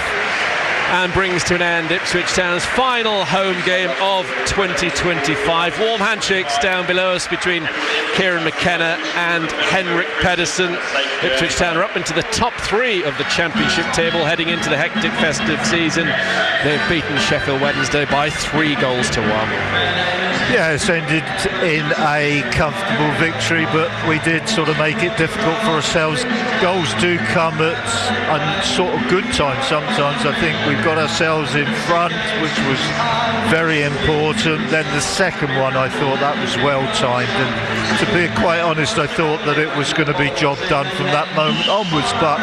and brings to an end Ipswich Town's final home game of 2025. Warm handshakes down below us between Kieran McKenna and Henrik Pedersen. Ipswich Town are up into the top 3 of the championship table heading into the hectic festive season. They've beaten Sheffield Wednesday by 3-1. Yeah, it's ended in a comfortable victory, but we did sort of make it difficult for ourselves. Goals do come at a sort of good time sometimes. I think we've got ourselves in front, which was very important. Then the second one, I thought that was well timed, and to be quite honest, I thought that it was going to be job done from that moment onwards, but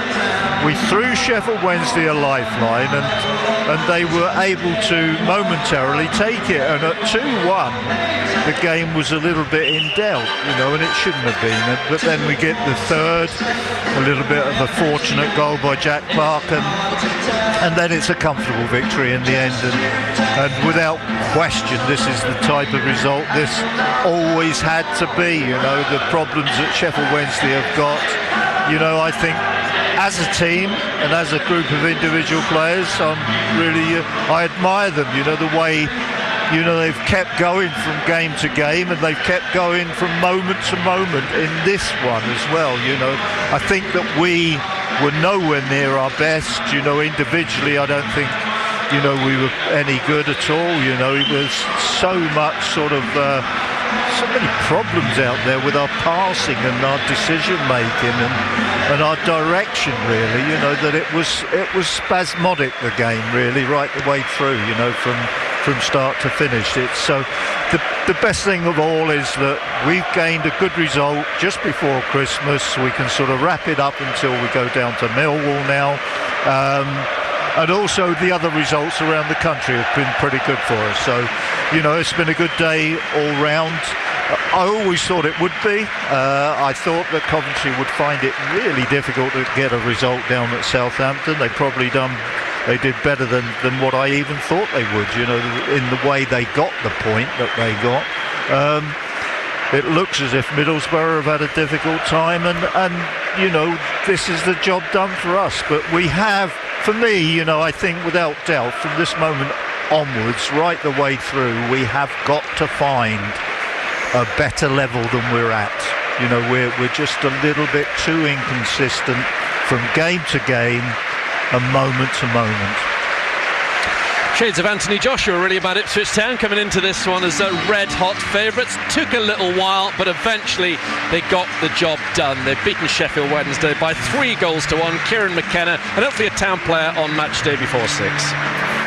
we threw Sheffield Wednesday a lifeline, and they were able to momentarily take it, and at 2-1 the game was a little bit in doubt, and it shouldn't have been. But then we get the third, a little bit of a fortunate goal by Jack Clark, and then it's a comfortable victory in the end. And without question, this is the type of result this always had to be. The problems that Sheffield Wednesday have got, I think as a team and as a group of individual players, I admire them. You know, the way, they've kept going from game to game, and they've kept going from moment to moment in this one as well. You know, I think that we were nowhere near our best. You know, individually, I don't think, we were any good at all. You know, it was so much so many problems out there with our passing and our decision making and our direction, really, that it was spasmodic, the game, really, right the way through, from start to finish. It's so the best thing of all is that we've gained a good result just before Christmas. We can sort of wrap it up until we go down to Millwall now. And also the other results around the country have been pretty good for us. So, it's been a good day all round. I always thought it would be. I thought that Coventry would find it really difficult to get a result down at Southampton. They did better than what I even thought they would, in the way they got the point that they got. It looks as if Middlesbrough have had a difficult time, and this is the job done for us. But we have, for me, I think without doubt, from this moment onwards, right the way through, we have got to find a better level than we're at. We're just a little bit too inconsistent from game to game and moment to moment. Shades of Anthony Joshua really about Ipswich Town coming into this one as red-hot favourites. Took a little while, but eventually they got the job done. They've beaten Sheffield Wednesday by 3-1. Kieran McKenna, and hopefully a Town player on match day before 6.